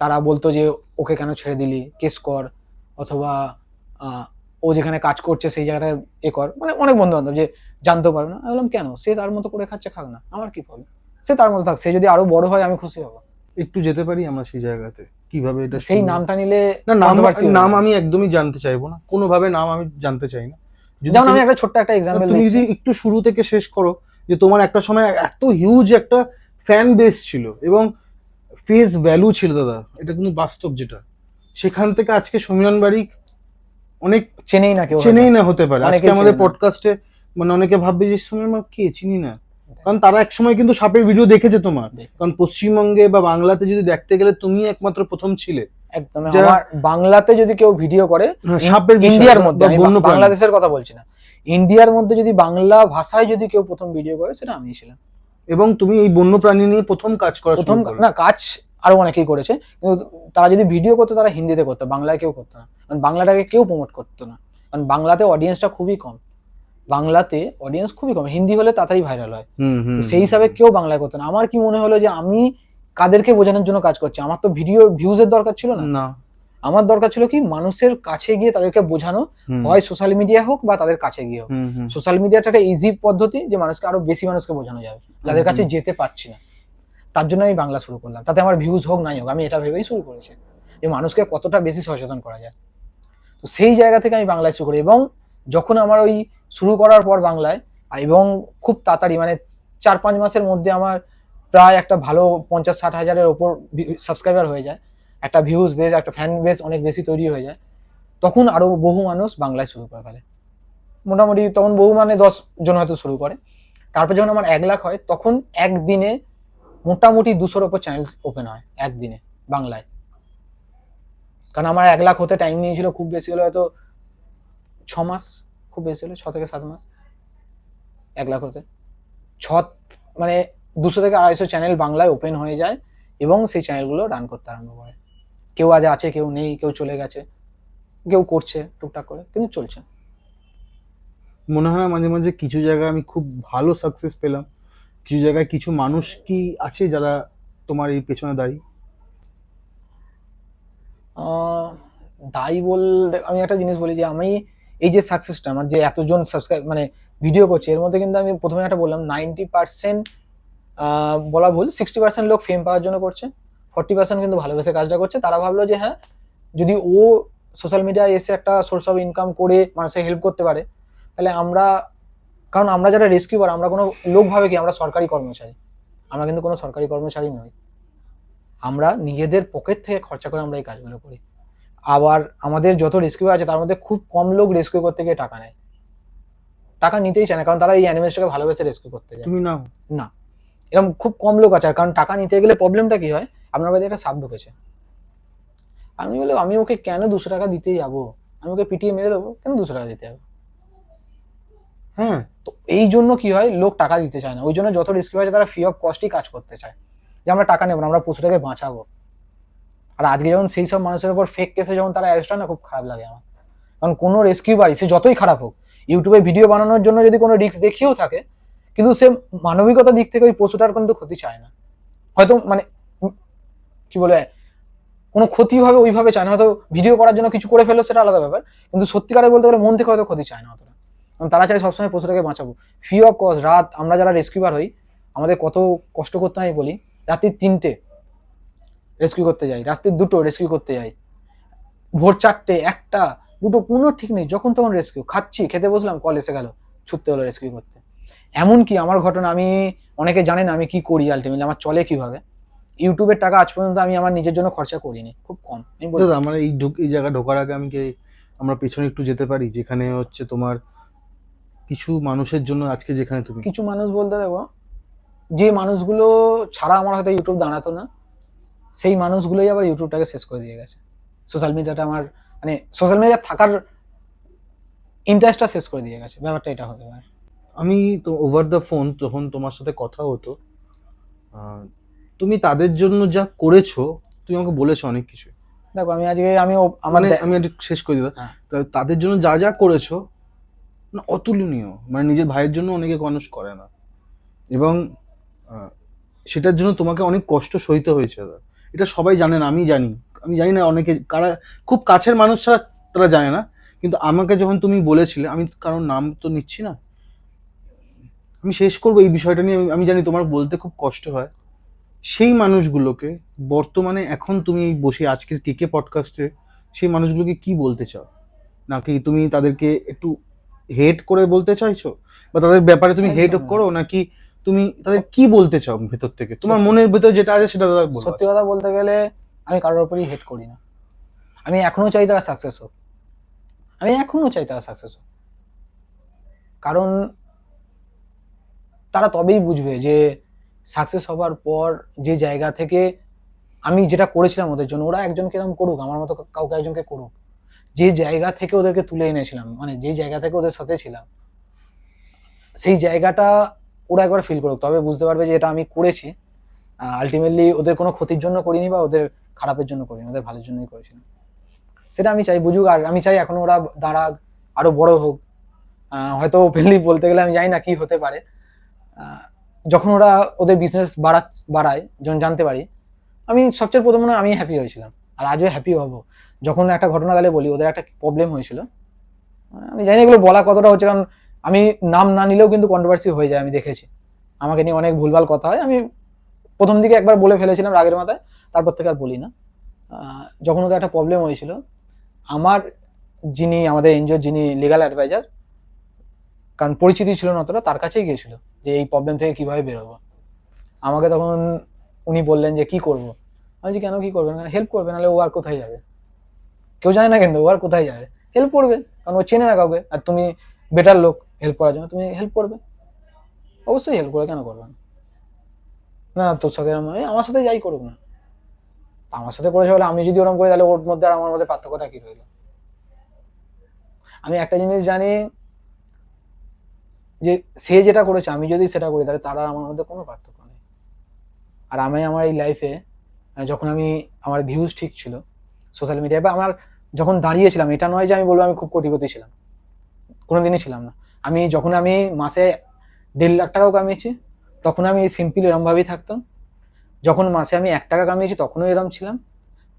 তারা বলতো যে ওকে কেন ছেড়ে দিলি, কেস কর, অথবা ও যেখানে কাজ করছে সেই জায়গাটায় এ কর, মানে অনেক বন্ধু বান্ধব যে জানতে পারবে না। আমি বললাম কেন, সে তার মতো করে খাচ্ছে, খাক না, আমার কি প্রবলেম, সে তার মতো থাক, সে যদি আরো বড় হয় আমি খুশি হব। একটু যেতে পারি আমরা সেই জায়গাতে, কিভাবে এটা সেই শুরু? নামটা নিলে না, নাম controversy হয়ে নাম যাবে। আমি একদমই জানতে চাইবো না, কোনোভাবে নাম আমি জানতে চাই না। যদি যেমন আমি তুমি- একটা ছোট্ট একটা এক্সাম্পল তুমি দিচ্ছি। যদি একটু শুরু থেকে শেষ করো, যে তোমার একটা সময় এত হিউজ একটা ফ্যান বেস ছিল এবং ফেস ভ্যালু ছিল দাদা, এটা কিন্তু বাস্তব যেটা, সেখান থেকে আজকে সমীরণ বারিক অনেক চেনেই না কেউ, চেনেই না হতে পারে। আজকে অনেকেই আমাদের চেনে না। পডকাস্টে মানে অনেকে ভাববে যে সমীরণ বারিক কে, চিনি না, কারণ তারা এক সময় কিন্তু সাপের ভিডিও দেখেছে তোমার। কারণ পশ্চিমবঙ্গে বা বাংলাতে যদি দেখতে গেলে তুমি একমাত্র প্রথম ছিলে একদম। যারা- আমার বাংলাতে যদি কেউ ভিডিও করে, সাপের বিষয়ে ইন্ডিয়ার মধ্যে, বা আমি বন্যপ্রাণী। বাংলাদেশের কথা বলছি না, ইন্ডিয়ার মধ্যে যদি বাংলা ভাষায় যদি কেউ প্রথম ভিডিও করে, সেটা আমিই ছিলাম। এবং তুমি এই বন্যপ্রাণী নিয়ে প্রথম কাজ করা শুরু প্রথম করো। না, কাজ আরো অনেকেই করেছে, কিন্তু তারা যদি ভিডিও করতো তারা হিন্দিতে করতো, বাংলায় কেউ করতো না, কারণ বাংলাটাকে কেউ প্রমোট করতো না, কারণ বাংলাতে অডিয়েন্সটা খুবই কম। বাংলাতে অডিয়েন্স খুবই কম, হিন্দি হলে তাড়াতাড়ি ভাইরাল হয়। তো সেই হিসাবে কেউ বাংলায় করতো না। আমার কি মনে হলো যে আমি কাদেরকে বোঝানোর জন্য কাজ করছি, আমার তো ভিডিও ভিউজের দরকার ছিল না। না, আমার দরকার ছিল কি, মানুষের কাছে গিয়ে তাদেরকে বোঝানো, হয় সোশ্যাল মিডিয়া হোক বা তাদের কাছে গিয়ে হোক। সোশ্যাল মিডিয়াটা একটা ইজি পদ্ধতি, যে মানুষকে আরো বেশি মানুষকে বোঝানো যাবে, যাদের কাছে যেতে পারছি না। তার জন্য আমি বাংলা শুরু করলাম, তাতে আমার ভিউজ হোক নাই হোক, আমি এটা ভেবেই শুরু করেছি যে মানুষকে কতটা বেশি সচেতন করা যায়। তো সেই জায়গা থেকে আমি বাংলায় শুরু করি, এবং যখন আমার ওই শুরু করার পর বাংলায়, এবং খুব তাড়াতাড়ি মানে 4-5 মাসের মধ্যে আমার প্রায় একটা ভালো 50-60 হাজারের ওপর সাবস্ক্রাইবার হয়ে যায়, একটা ভিউজ বেস, একটা ফ্যান বেস অনেক বেশি তৈরি হয়ে যায়, তখন আরো বহু মানুষ বাংলায় শুরু করে ফেলে। মোটামুটি তখন বহু মানে 10 জন হয়তো শুরু করে। তারপর যখন আমার 1 লাখ হয়, তখন একদিনে মোটামুটি 200-র ওপর চ্যানেল ওপেন হয় একদিনে বাংলায়। কারণ আমার 1 লাখ হতে টাইম নিয়েছিল খুব বেশি হলে হয়তো 6 মাস, খুব বেশি হলে 6 থেকে 7 মাস 1 লাখ হতে। মানে 200 থেকে 250 চ্যানেল বাংলায় ওপেন হয়ে যায়, এবং সেই চ্যানেলগুলো রান করতে আরম্ভ করে। কেউ আজ আছে, কেউ নেই, কেউ চলে গেছে, কেউ করছে টুকটাক করে, কিন্তু চলছে। মনে হয় না মাঝে মাঝে কিছু জায়গায় আমি খুব ভালো সাকসেস পেলাম, কিছু জায়গায় কিছু মানুষ কি আছে যারা তোমার এই পেছনে দায়ী? দায়ী বলতে আমি একটা জিনিস বলি, যে আমি এই যে সাকসেসটা আমার, যে এতজন সাবস্ক্রাইব মানে ভিডিও করছে, এর মধ্যে কিন্তু আমি প্রথমে একটা বললাম 90% বলা ভুল, 60% লোক ফেম পাওয়ার জন্য করছে, 40% কিন্তু ভালোবেসে কাজটা করছে। তারা ভাবলো যে হ্যাঁ, যদি ও সোশ্যাল মিডিয়ায় এসে একটা সোর্স অফ ইনকাম করে মানুষের হেল্প করতে পারে, তাহলে আমরা, কারণ আমরা যারা রেস্কিউয়ার, আমরা কোনো লোক ভাবে কি আমরা সরকারি কর্মচারী, আমরা কিন্তু কোনো সরকারি কর্মচারী নই, আমরা নিজেদের পকেট থেকে খরচা করে আমরা এই কাজগুলো করি। আবার আমাদের যত রেস্কিউ আছে তার মধ্যে খুব কম লোক রেস্কিউ করতে গিয়ে টাকা নেয়, টাকা নিতেই চায় না, কারণ তারা এই অ্যানিমেলসটাকে ভালোবেসে রেস্কিউ করতে যায়। তুমি নাও না, এরকম খুব কম লোক আছে। আর কারণ টাকা নিতে গেলে প্রবলেমটা কি হয়, আপনার বাড়িতে একটা সাপ ঢুকেছে, আমি বলে আমি ওকে কেন 200 টাকা দিতে যাবো, আমি ওকে পিটিয়ে মেরে দেবো, কেন 200 টাকা দিতে যাবো? হ্যাঁ, তো এই জন্য কি হয়, লোক টাকা দিতে চায় না, ওই জন্য যত রেস্কিউ আছে তারা ফ্রি অফ কস্টই কাজ করতে চায়, যে আমরা টাকা নেবো না, আমরা পশুটাকে বাঁচাবো। আর আজকে যেমন সেই সব মানুষের উপর ফেক কেসে যখন তারা অ্যারেস্ট হয় না, খুব খারাপ লাগে আমার। কারণ কোনো রেস্কিউ বাড়ি সে যতই খারাপ হোক, ইউটিউবে ভিডিও বানানোর জন্য যদি কোনো রিস্ক দেখিয়েও থাকে, কিন্তু সে মানবিকতার দিক থেকে ওই পশুটার কিন্তু ক্ষতি চায় না। হয়তো মানে কি বলে, কোনো ক্ষতি ভাবে ওইভাবে চায় না, হয়তো ভিডিও করার জন্য কিছু করে ফেলো সেটা আলাদা ব্যাপার, কিন্তু সত্যিকারে বলতে গেলে মন থেকে হয়তো ক্ষতি চায় না অতটা। কারণ তারা চায় সবসময় পশুটাকে বাঁচাবো, ফ্রি অফ কস্ট। রাত আমরা যারা রেস্কিউবার হই, আমাদের কত কষ্ট করতে হয় বলি, রাত্রি 3টে রেস্কিউ করতে যাই, রাত্রি 2টো রেস্কিউ করতে যাই, ভোর 4টে, 1টা, 2টো, কোনো ঠিক নেই, যখন তখন রেস্কিউ। খাচ্ছি, খেতে বসলাম, কল এসে গেল, ছুটতে হলো রেস্কিউ করতে। এমনকি আমার ঘটনা, আমি অনেকে জানে না আমি কি করি, আলটিমেটলি আমার চলে কিভাবে। ইউটিউবের টাকা আজ পর্যন্ত আমি আমার নিজের জন্য খরচা করিনি, খুব কম। আমি বলি, দাদা আমার এই জায়গা ঢোকার আগে আমি কি আমরা পেছনে একটু যেতে পারি, যেখানে হচ্ছে তোমার কিছু মানুষের জন্য আজকে যেখানে তুমি কিছু মানুষ বলতে দেখো, যে মানুষগুলো ছাড়া আমার হয়তো ইউটিউব দাঁড়াতো না, সেই মানুষগুলোই আবার ইউটিউবটাকে শেষ করে দিয়ে গেছে। সোশ্যাল মিডিয়াটা আমার, মানে সোশ্যাল মিডিয়া থাকার ইন্টারেস্টটা শেষ করে দিয়ে গেছে, ব্যাপারটা এটা হতে পারে। আমি তো ওভার দ্য ফোন যখন তোমার সাথে কথা হতো, তুমি তাদের জন্য যা করেছো, তুমি আমাকে বলেছো অনেক কিছু। দেখো আমি আজকে আমার মানে আমি একটু শেষ করে দিলাম। হ্যাঁ। তাদের জন্য যা যা করেছো না অতুলনীয়, মানে নিজের ভাইয়ের জন্য অনেকে মানুষ করে না, এবং আহ, সেটার জন্য তোমাকে অনেক কষ্ট সইতে হয়েছে দাদা। এটা সবাই জানে না, আমি জানি। আমি জানি না অনেকে কারা খুব কাছের মানুষ ছাড়া তারা জানে না, কিন্তু আমাকে যখন তুমি বলেছিলে, আমি কারোর নাম তো নিচ্ছি না, আমি শেষ করবো এই বিষয়টা নিয়ে। আমি জানি তোমার বলতে খুব কষ্ট হয়। সেই মানুষগুলোকে বর্তমানে এখন তুমি বসে আজকের কেকে পডকাস্টে সেই মানুষগুলোকে কি বলতে চাও? নাকি তুমি তাদেরকে একটু হেট করে বলতে চাইছো, বা তাদের ব্যাপারে তুমি হেট একদম না। করো, নাকি তুমি তাদের কি বলতে চাও ভেতর থেকে, তোমার সত্যি। মনের ভেতর যেটা আছে সেটা দাদা বলো। সত্যি কথা বলতে গেলে, আমি কারোর উপরই হেট করি না। আমি এখনো চাই তারা সাকসেস হোক, আমি এখনো চাই তারা সাকসেস হোক। কারণ তারা তবেই বুঝবে যে সাকসেস হবার পর যে জায়গা থেকে আমি যেটা করেছিলাম ওদের জন্য, ওরা একজনকে এরকম করুক, আমার মতো কাউকে একজনকে করুক, যে জায়গা থেকে ওদেরকে তুলে এনেছিলাম, মানে যে জায়গা থেকে ওদের সাথে ছিলাম, সেই জায়গাটা ওরা একবার ফিল করুক, তবে বুঝতে পারবে যে এটা আমি করেছি আলটিমেটলি ওদের কোনো ক্ষতির জন্য করিনি, বা ওদের খারাপের জন্য করিনি, ওদের ভালোর জন্যই করেছিলাম। সেটা আমি চাই বুঝুক, আর আমি চাই এখন ওরা দাঁড়াক, আরো বড় হোক। হয়তো ওপেনলি বলতে গেলে আমি জানি না কি হতে পারে। যখন ওরা ওদের বিজনেস বাড়ায়, যখন জানতে পারি, আমি সবচেয়ে প্রথম মনে হয় আমি হ্যাপি হয়েছিলাম, আর আজও হ্যাপি হব। যখন একটা ঘটনা তাহলে বলি, ওদের একটা প্রবলেম হয়েছিল, আমি জানি এগুলো বলা কতটা হচ্ছে, কারণ আমি নাম না নিলেও কিন্তু কন্ট্রোভার্সি হয়ে যায়, আমি দেখেছি আমাকে নিয়ে অনেক ভুলভাল কথা হয়। আমি প্রথম দিকে একবার বলে ফেলেছিলাম রাগের মাথায়, তারপর থেকে আর বলি না। যখন ওদের একটা প্রবলেম হয়েছিল, আমার আমাদের এনজিওর যিনি লিগাল অ্যাডভাইজার, কারণ পরিচিতি ছিল না অতটা, তার কাছেই গিয়েছিল যে এই প্রবলেম থেকে কিভাবে বেরোবো। আমাকে তখন উনি বললেন যে কি করবো। আমি বলছি কেন কি করবেন, হেল্প করবে, নাহলে ও আর কোথায় যাবে, কেউ জানে না কিন্তু ও আর কোথায় যাবে, হেল্প করবে, কারণ ও চেনে না কাউকে, আর তুমি বেটার লোক হেল্প করার জন্য, তুমি হেল্প করবে, অবশ্যই হেল্প করবে, কেন করবে না। তোর সাথে আমার সাথে যাই করুক না, আমার সাথে করেছে বলে আমি যদি ওরকম করি, তাহলে ওর মধ্যে আর আমার মধ্যে পার্থক্যটা কি রইল। আমি একটা জিনিস জানি, যে সে যেটা করেছে আমি যদি সেটা করি, তাহলে তার আর আমার মধ্যে কোনো পার্থক্য নেই। আর আমি আমার এই লাইফে, যখন আমার ভিউজ ঠিক ছিল সোশ্যাল মিডিয়ায়, বা আমার যখন দাঁড়িয়েছিলাম, এটা নয় যে আমি বলবো আমি খুব কোটিপতি ছিলাম, কোনোদিনই ছিলাম না। যখন আমি মাসে 1.5 লাখ টাকাও কামিয়েছি, তখন আমি সিম্পল এরম ভাবেই থাকতাম। যখন মাসে আমি 1 টাকা কামিয়েছি, তখনও এরম ছিলাম।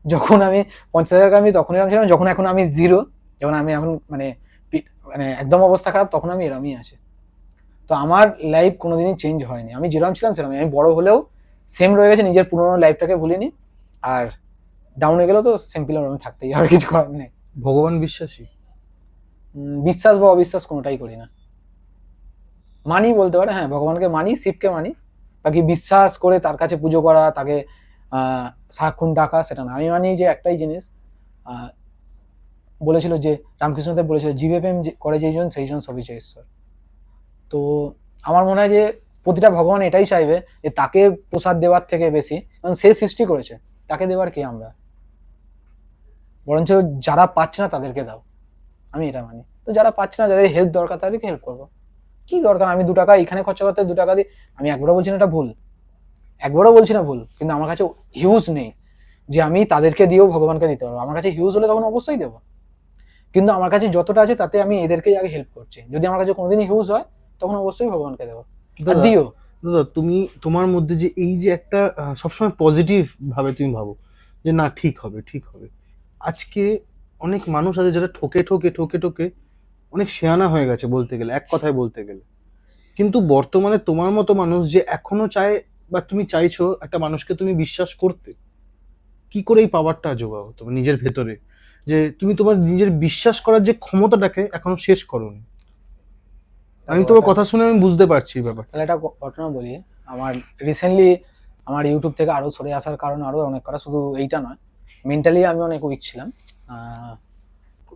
যখন আমি 50,000 কামিয়েছি, তখন এরম ছিলাম। যখন এখন আমি জিরো, যখন আমি এখন মানে একদম অবস্থা খারাপ, তখন আমি এরমই আছি। তো আমার লাইফ কোনোদিনই চেঞ্জ হয়নি, আমি যেরকম ছিলাম সেরকম। আমি বড় হলেও সেম রয়ে গেছে, নিজের পুরোনো লাইফটাকে ভুলিনি। আর ডাউনে গেলেও তো সিম্পল আমি থাকতেই হবে, কিছু করার নেই। ভগবান বিশ্বাসী? বিশ্বাস বা অবিশ্বাস কোনোটাই করি না। মানি বলতে পারে, হ্যাঁ ভগবানকে মানি, শিবকে মানি, বাকি বিশ্বাস করে তার কাছে পুজো করা, তাকে সারাক্ষণ ডাকা, সেটা না। আমি মানি যে একটাই জিনিস, বলেছিল যে রামকৃষ্ণদেব বলেছিল, জীবে প্রেম করে যেইজন সেইজন সবই চাই ঈশ্বর। তো আমার মনে হয় যে প্রতিটা ভগবান এটাই চাইবে, যে তাকে প্রসাদ দেওয়ার থেকে বেশি, কারণ সে সৃষ্টি করেছে, তাকে দেওয়ার কি আমরা, বরঞ্চ যারা পাচ্ছে না তাদেরকে দাও, আমি এটা মানি। তো যারা পাচ্ছে না, যাদের হেল্প দরকার, তাদেরকে হেল্প করবো, কি দরকার আমি 2 টাকা এখানে খরচা করতে, 2 টাকা দিয়ে, আমি একবারও বলছি না এটা ভুল, একবারও বলছি না ভুল, কিন্তু আমার কাছে হিউজ নেই যে আমি তাদেরকে দিয়েও ভগবানকে দিতে পারবো। আমার কাছে হিউজ হলে তখন অবশ্যই দেবো, কিন্তু আমার কাছে যতটা আছে তাতে আমি এদেরকেই আগে হেল্প করছি। যদি আমার কাছে কোনোদিনই হিউজ হয় তখন অবশ্যই ভগবানকে দেবো, আর দাদা দিও। দাদা তুমি তোমার মধ্যে যে এই যে একটা সবসময় পজিটিভ ভাবে তুমি ভাবো যে না ঠিক হবে ঠিক হবে, আজকে অনেক মানুষ আছে যারা ঠকে ঠকে ঠকে ঠকে অনেক শেয়ানা হয়ে গেছে বলতে গেলে, এক কথায় বলতে গেলে। কিন্তু বর্তমানে তোমার মতো মানুষ যে এখনো চায় বা তুমি চাইছো একটা মানুষকে তুমি বিশ্বাস করতে, কি করে এই পাওয়ারটা জোগাও তুমি নিজের ভেতরে, যে তুমি তোমার নিজের বিশ্বাস করার যে ক্ষমতাটাকে এখনো শেষ করোনি? আমি তোমার কথা শুনে আমি বুঝতে পারছি ব্যাপার। তাহলে একটা ঘটনা বলি। আমার রিসেন্টলি আমার ইউটিউব থেকে আরো সরে আসার কারণ আরো অনেক করা, শুধু এইটা নয়, মেন্টালি আমি অনেক উইক ছিলাম।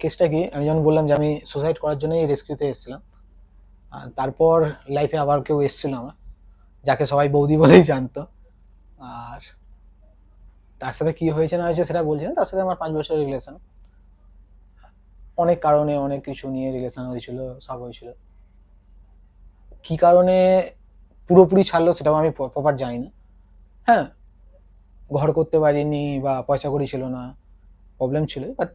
কেসটা কি, আমি যখন বললাম যে আমি সুসাইড করার জন্যই রেস্কিউতে এসেছিলাম, তারপর লাইফে আবার কেউ এসেছিল আমার, যাকে সবাই বৌদি বলেই জানতো। আর তার সাথে কি হয়েছে না হয়েছে সেটা বলছি না, তার সাথে আমার 5 বছরের রিলেশন, অনেক কারণে অনেক কিছু নিয়ে রিলেশন হয়েছিল, সব হয়েছিল। কি কারণে পুরোপুরি ছাড়লো সেটাও আমি প্রপার জানি না। হ্যাঁ, ঘর করতে পারিনি বা পয়সা কড়ি ছিল না, প্রবলেম ছিল, বাট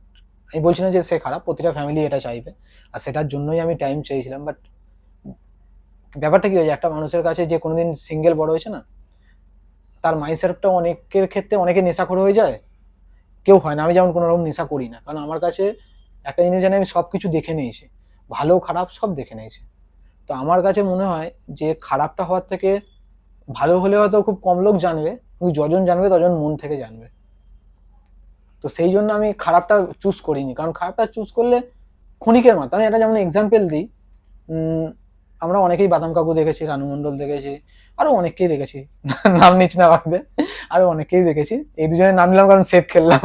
আমি বলছি না যে সে খারাপ, প্রতিটা ফ্যামিলি এটা চাইবে, আর সেটার জন্যই আমি টাইম চেয়েছিলাম। বাট ব্যাপারটা কি হয়েছে, একটা মানুষের কাছে যে কোনোদিন সিঙ্গেল বড় হয়েছে না, তার মাইন্ডসেটটা অনেকের ক্ষেত্রে অনেকে নেশাখোর হয়ে যায়, কেউ হয় না। আমি যেমন কোনো রকম নেশা করি না, কারণ আমার কাছে একটা জিনিস জানি, আমি সব কিছু দেখে নিয়েছি, ভালো খারাপ সব দেখে নিয়েছি। তো আমার কাছে মনে হয় যে খারাপটা হওয়ার থেকে ভালো হলে হয়তো খুব কম লোক জানবে, কিন্তু যজন জানবে তজন মন থেকে জানবে। তো সেই জন্য আমি খারাপটা চুজ করিনি, কারণ খারাপটা চুজ করলে ক্ষণিকের মাত্র। আমি একটা যেমন এক্সাম্পল দিই, আমরা অনেকেই বাদাম কাকু দেখেছি, রানু মণ্ডল দেখেছি, আরো অনেককেই দেখেছি, নাম নিচ্ছি না বাকিদের, আরো অনেককেই দেখেছি। এই দুজনের নাম নিলাম কারণ সেফ খেললাম,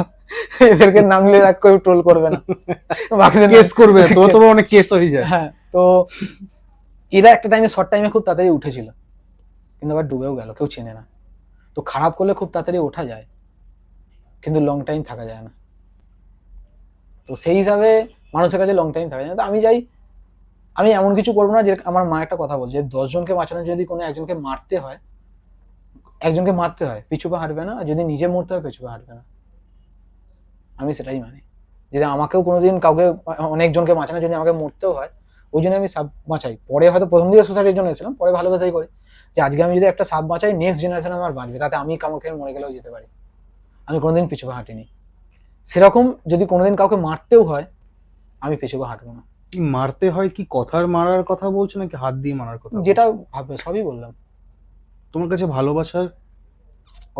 এদেরকে নাম নিলে রাখ কেউ ট্রোল করবে না, বাকিদের কেস করবে তো, তোমার অনেক কেস হয়ে যায়। হ্যাঁ, তো এরা একটা টাইমে শর্ট টাইমে খুব তাড়াতাড়ি উঠেছিল, কিন্তু আবার ডুবেও গেল, কেউ চেনে না। তো খারাপ করলে খুব তাড়াতাড়ি ওঠা যায়, কিন্তু লং টাইম থাকা যায় না। তো সেই হিসাবে মানুষের কাছে লং টাইম থাকা যায় না। তো আমি যাই, আমি এমন কিছু করবো না, যে আমার মা একটা কথা বলছে, 10 জনকে বাঁচানোর যদি কোনো একজনকে মারতে হয়, পিছু পা হাঁটবে না, আর যদি নিজে মরতে হয় পিছু পা হাঁটবে না। আমি সেটাই মানি। যদি আমাকেও কোনোদিন কাউকে, অনেকজনকে বাঁচানো যদি আমাকে মরতেও হয়, ওই জন্য আমি সাপ বাঁচাই। পরে হয়তো প্রথম দিকে সোসাইটির জন্য এসেছিলাম, পরে ভালোবাসাই করি, যে আজকে আমি যদি একটা সাপ বাঁচাই, নেক্সট জেনারেশন আমার বাঁচবে, তাতে আমি কামড় খেয়ে মরে গেলেও যেতে পারি। আমি কোনোদিন পিছু পা হাঁটিনি। সেরকম যদি কোনোদিন কাউকে মারতেও হয়, আমি পিছু পা হাঁটবো না। কি মারতে হয়, কি কথার মারার কথা বলছো নাকি হাত দিয়ে মারার কথা বলছো? যেটা ভাববে সবই বললাম। তোমার কাছে ভালোবাসার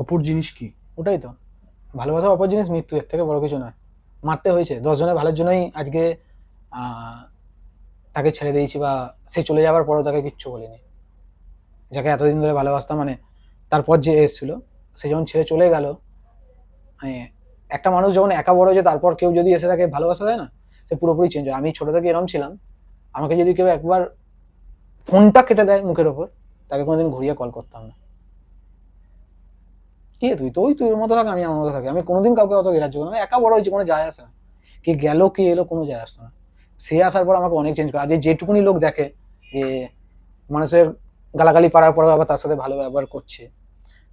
অপর জিনিস কি? ওটাই তো, ভালোবাসার অপর জিনিস মৃত্যু, এর থেকে বড় কিছু নয়। মারতে হয়েছে 10 জনের ভালোর জন্যই আজকে তাকে ছেড়ে দিয়েছি, বা সে চলে যাওয়ার পরও তাকে কিচ্ছু বলিনি। যাকে এতদিন ধরে ভালোবাসতাম, মানে তারপর যে এসেছিল, সে যখন ছেড়ে চলে গেল, মানে একটা মানুষ যখন একা বড় হয়েছে, তারপর কেউ যদি এসে তাকে ভালোবাসা দেয় না, সে পুরোপুরি চেঞ্জ হয়। আমি ছোট থেকে এরকম ছিলাম, আমাকে যদি কেউ একবার ফোনটা কেটে দেয় মুখের ওপর, তাকে কোনোদিন ঘুরিয়ে কল করতাম না। কি তুই তো ওই তুই মতো থাক, আমি আমার মতো থাকি, আমি কোনোদিন কাউকে অত গ্রাহ্য করতাম না। একা বড় হয়েছে, কোনো যায় আসে না, কে গেল কে এলো কোনো যায় আসতো না। সে আসার পর আমাকে অনেক চেঞ্জ করে। আজ যেটুকুনি লোক দেখে যে মানুষের গালাগালি পাড়ার পরেও আবার তার সাথে ভালো ব্যবহার করছে,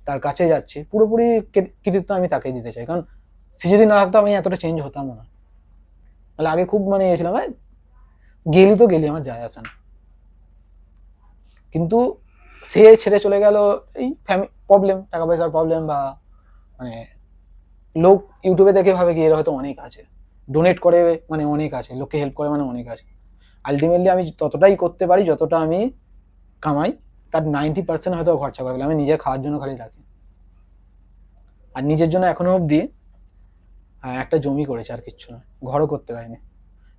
তার কাছে যাচ্ছে, পুরোপুরি কৃতিত্ব আমি তাকেই দিতে চাই। কারণ সে যদি না থাকতো আমি এতটা চেঞ্জ হতাম না। তাহলে আগে খুব মানে এসেছিলাম, গেলি তো গেলি, আমার যায় আসে না। কিন্তু সে ছেড়ে চলে গেল, এই প্রবলেম, টাকা পয়সার প্রবলেম, বা মানে লোক ইউটিউবে দেখে ভাবে কি এর হয়তো অনেক আছে, ডোনেট করে মানে অনেক আছে, লোককে হেল্প করে মানে অনেক আছে। আলটিমেটলি আমি ততটাই করতে পারি যতটা আমি কামাই, তার 90% হয়তো খরচা করে ফেলে, আমি নিজের খাওয়ার জন্য খালি রাখি। আর নিজের জন্য এখনো অবধি একটা জমি করেছে, আর কিচ্ছু না, ঘরও করতে পারিনি।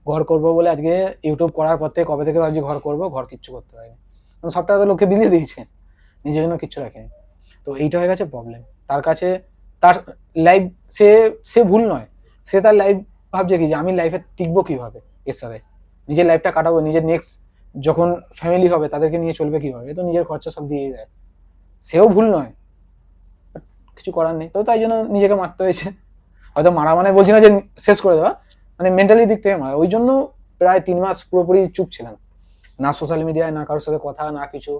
ঘর করবো বলে আজকে ইউটিউব করার পর থেকে কবে থেকে ভাবছি ঘর করবো, ঘর কিচ্ছু করতে পারিনি, কারণ সবটা তো লোককে বিলিয়ে দিয়েছে, নিজের জন্য কিচ্ছু রাখেনি। তো এইটা হয়ে গেছে প্রবলেম। তার কাছে তার লাইফ, সে সে ভুল নয়, সে তার লাইফ ভাবছে কি যে আমি লাইফে টিকবো কিভাবে, এর সাথে নিজের লাইফটা কাটাবো, নিজের নেক্সট যখন ফ্যামিলি হবে তাদেরকে নিয়ে চলবে কিভাবে, তো নিজের খরচা সব দিয়ে দেয়। সেও ভুল নয়, কিছু করার নেই। তো তাই জন্য নিজেকে মারতে হয়েছে। হয়তো মারা মানে বলছি না যে শেষ করে দেওয়া, মানে মেন্টালি দিক থেকে মারা। ওই জন্য প্রায় 3 মাস পুরোপুরি চুপ ছিলাম, না সোশ্যাল মিডিয়ায়, না কারোর সাথে কথা, না কিছু।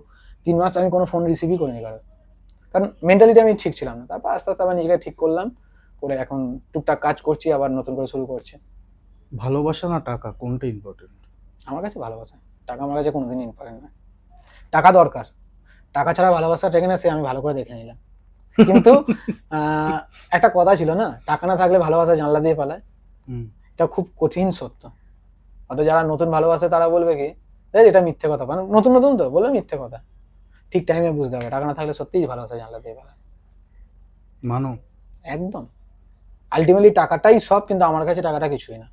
3 মাস আমি কোনো ফোন রিসিভই করিনি কারো, কারণ মেন্টালিটি আমি ঠিক ছিলাম না। তারপর আস্তে আস্তে আবার নিজেকে ঠিক করলাম, করে এখন টুকটাক কাজ করছি, আবার নতুন করে শুরু করছি। ভালোবাসা না টাকা, কোনটা ইম্পর্টেন্ট? আমার কাছে ভালোবাসা, টাকা আমার কাছে কোনোদিন ইম্পর্টেন্ট না। টাকা দরকার, টাকা ছাড়া ভালোবাসা টেকে না, সে আমি ভালো করে দেখে নিলাম। কিন্তু একটা কথা ছিল না, টাকা না থাকলে ভালোবাসা জানলা দিয়ে পালায়। এটা খুব কঠিন সত্য। হয়তো যারা নতুন ভালোবাসে তারা বলবে কি এটা মিথ্যে কথা, মানে নতুন নতুন তো বলবে মিথ্যে কথা। ঠিক টাইমে বুঝতে হবে টাকা না থাকলে সত্যিই ভালোবাসা জানলা দিয়ে পালায়। মানো? একদম। আলটিমেটলি টাকাটাই সব, কিন্তু আমার কাছে টাকাটা কিছুই না।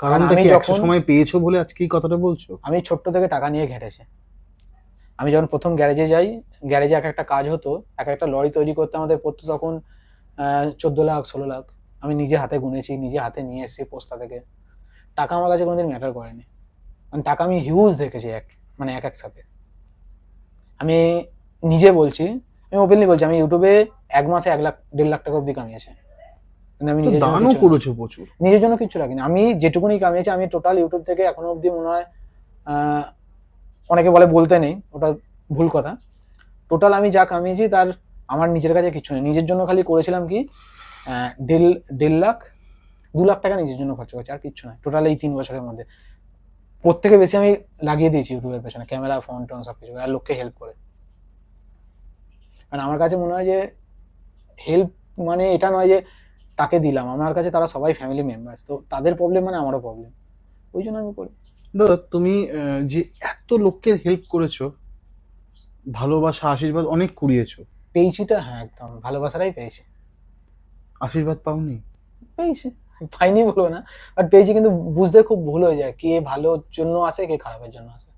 কারণটা আমি কি একটা যখন সময় পেয়েছো বলে আজকে এই কথাটা বলছো? আমি ছোট্ট থেকে টাকা নিয়ে ঘেটেছি। আমি যখন প্রথম গ্যারেজে যাই, গ্যারেজে এক একটা কাজ হতো, এক একটা লরি তৈরি করতে আমাদের পড়তো তখন 14 লাখ 16 লাখ। আমি নিজে হাতে গুনেছি, নিজে হাতে নিয়ে এসেছি পোস্তা থেকে। টাকা আমার কাছে কোনোদিন ম্যাটার করেনি, মানে টাকা আমি হিউজ দেখেছি মানে এক এক সাথে। আমি নিজে বলছি, আমি ওপেনলি বলছি, আমি ইউটিউবে 1 মাসে 1 লাখ 1.5 লাখ টাকা অব্দি কামিয়েছি, কিন্তু আমি তো নিজের জন্য দানও কিছু করেছো প্রচুর। নিজের জন্য কিছু রাখিনি। আমি যেটুকুনি কামিয়েছি, আমি টোটাল ইউটিউব থেকে এখনো অব্দি মনে হয়, অনেকে বলে বলতে নেই, ওটা ভুল কথা। টোটাল আমি যা কামিয়েছি তার আমার নিজের কাছে কিছু নেই। নিজের জন্য খালি করেছিলাম কি 1.5 লাখ 2 লাখ টাকা নিজের জন্য খরচ করেছি, আর কিচ্ছু নয় টোটাল এই 3 বছরের মধ্যে। প্রত্যেকে বেশি আমি লাগিয়ে দিয়েছি ইউটিউবের পেছনে, ক্যামেরা, ফোন টোন সবকিছু, আর লোককে হেল্প করে। মানে আমার কাছে মনে হয় যে হেল্প মানে এটা নয় যে তাকে দিলাম, আমার কাছে তারা সবাই ফ্যামিলি মেম্বার্স, তো তাদের প্রবলেম মানে আমারও প্রবলেম, ওই জন্য আমি করি। দাদা তুমি যে এত লোকের হেল্প করেছো, ভালোবাসা আশীর্বাদ অনেক কুড়িয়েছো, পেয়েছিটা, হ্যাঁ একদম ভালোবাসাটাই পেয়েছি। আশীর্বাদ পাওনি? পেয়েছি, পাইনি বলবো না, বাট পেয়েছি। কিন্তু বুঝতে খুব ভুল হয়ে যায়, কে ভালোর জন্য আসে, কে খারাপের জন্য আসে।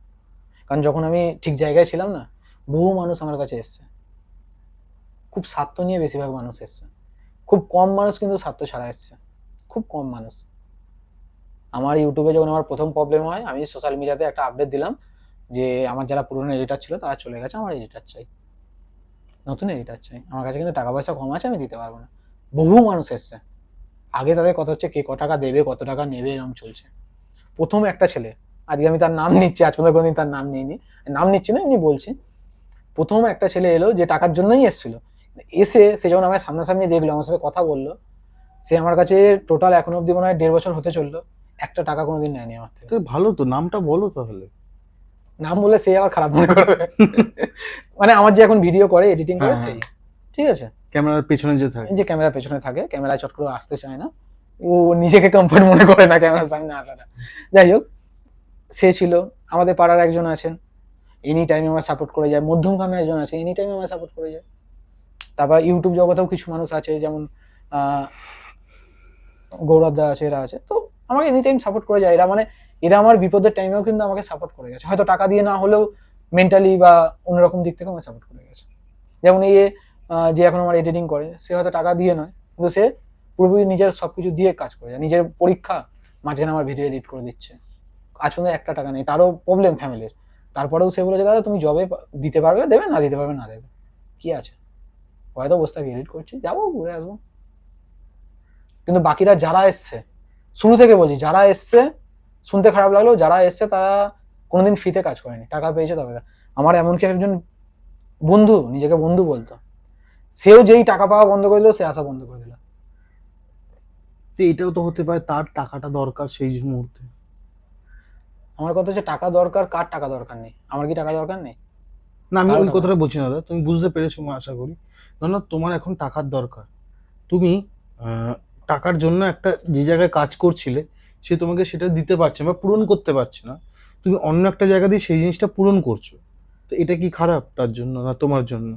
কারণ যখন আমি ঠিক জায়গায় ছিলাম না, বহু মানুষ আমার কাছে এসছে, খুব স্বার্থ নিয়ে বেশিরভাগ মানুষ এসছে। খুব কম মানুষ কিন্তু স্বার্থ ছাড়া এসছে, খুব কম মানুষ। আমার ইউটিউবে যখন আমার প্রথম প্রবলেম হয়, আমি সোশ্যাল মিডিয়াতে একটা আপডেট দিলাম যে আমার যারা পুরনো এডিটার ছিল তারা চলে গেছে, আমার এডিটার চাই, নতুন এডিটার চাই। আমার কাছে কিন্তু টাকা পয়সা কম আছে, আমি দিতে পারবো না। বহু মানুষ এসছে, আগে তাদের কথা হচ্ছে কে টাকা দেবে, কত টাকা নেবে, এরকম চলছে। প্রথম একটা ছেলে, আজকে আমি তার নাম নিচ্ছি, আজ পর্যন্ত কোনোদিন তার নাম নিইনি, নাম নিচ্ছি না, এমনি বলছি। প্রথম একটা ছেলে এলো যে টাকার জন্যই এসেছিল, এসে সে যখন আমার সামনাসামনি দেখলো, আমার সাথে কথা বললো, সে আমার কাছে টোটাল এখন অব্দি মনে হয় 1.5 বছর হতে চললো, একটা টাকা কোনোদিন নেয়নি আমার থেকে। তো ভালো তো, নামটা বলো তাহলে। নাম বলে সে আবার খারাপ মনে করবে। মানে আমার যে এখন ভিডিও করে, এডিটিং করে, হ্যাঁ, সেই, ঠিক আছে, ক্যামেরার পেছনে যে থাকে। যে ক্যামেরার পেছনে থাকে, ক্যামেরায় চট করে আসতে চায় না, ও নিজেকে কমফোর্ট মনে করে না ক্যামেরার সামনে আসাটা। যাই হোক, সে ছিল। আমাদের পাড়ার একজন আছেন, এনি টাইম আমার সাপোর্ট করে যায়। মধ্যমগ্রামে একজন আছে, এনি টাইম আমার সাপোর্ট করে যায়। তারপর ইউটিউব জগতেও কিছু মানুষ আছে, যেমন গৌরব দা আছে, এরা আছে, তো আমাকে এনি টাইম সাপোর্ট করে যায়। এরা আমার বিপদের টাইমেও কিন্তু আমাকে সাপোর্ট করে গেছে, হয়তো টাকা দিয়ে না হলেও মেন্টালি বা অন্যরকম দিক থেকে আমাকে সাপোর্ট করে গেছে। যেমন এই যে এখন আমার এডিটিং করে, সে হয়তো টাকা দিয়ে নয়, কিন্তু সে পুরোপুরি নিজের সবকিছু দিয়ে কাজ করে যায়। নিজের পরীক্ষা মাঝখানে আমার ভিডিও এডিট করে দিচ্ছে, আজ পর্যন্ত একটা টাকা নেই, তারও প্রবলেম ফ্যামিলির। তারপরেও সে বলেছে দাদা তুমি জবে দিতে পারবে দেবে, না দিতে পারবে না দেবে, কি আছে, হয়তো বসে থাকি এডিট করছি, যাবো ঘুরে আসবো। কিন্তু বাকিরা যারা এসছে, শুরু থেকে বলছি, যারা এসছে, শুনতে খারাপ লাগলেও যারা এসছে তারা কোনোদিন ফ্রিতে কাজ করেনি, টাকা পেয়েছে তবে। আমার এমনকি একজন বন্ধু, নিজেকে বন্ধু বলতো, সেও যেই টাকা পাওয়া বন্ধ করে দিল, সে আসা বন্ধ করে দিল। তো এটাও তো হতে পারে তার টাকাটা দরকার সেই মুহূর্তে। আমার কথা হচ্ছে টাকা দরকার, কার টাকা দরকার নেই? আমার কি টাকা দরকার নেই? না, আমি তারও ওই টাকা কথাটা বলছি না দাদা, তুমি বুঝতে পেরেছো আমি আশা করি। ধরো তোমার এখন টাকার দরকার, তুমি টাকার জন্য একটা যে জায়গায় কাজ করছিলে, সে তোমাকে সেটা দিতে পারছে না বা পূরণ করতে পারছে না, তুমি অন্য একটা জায়গা দিয়ে সেই জিনিসটা পূরণ করছো। তো এটা কি খারাপ তার জন্য না তোমার জন্য?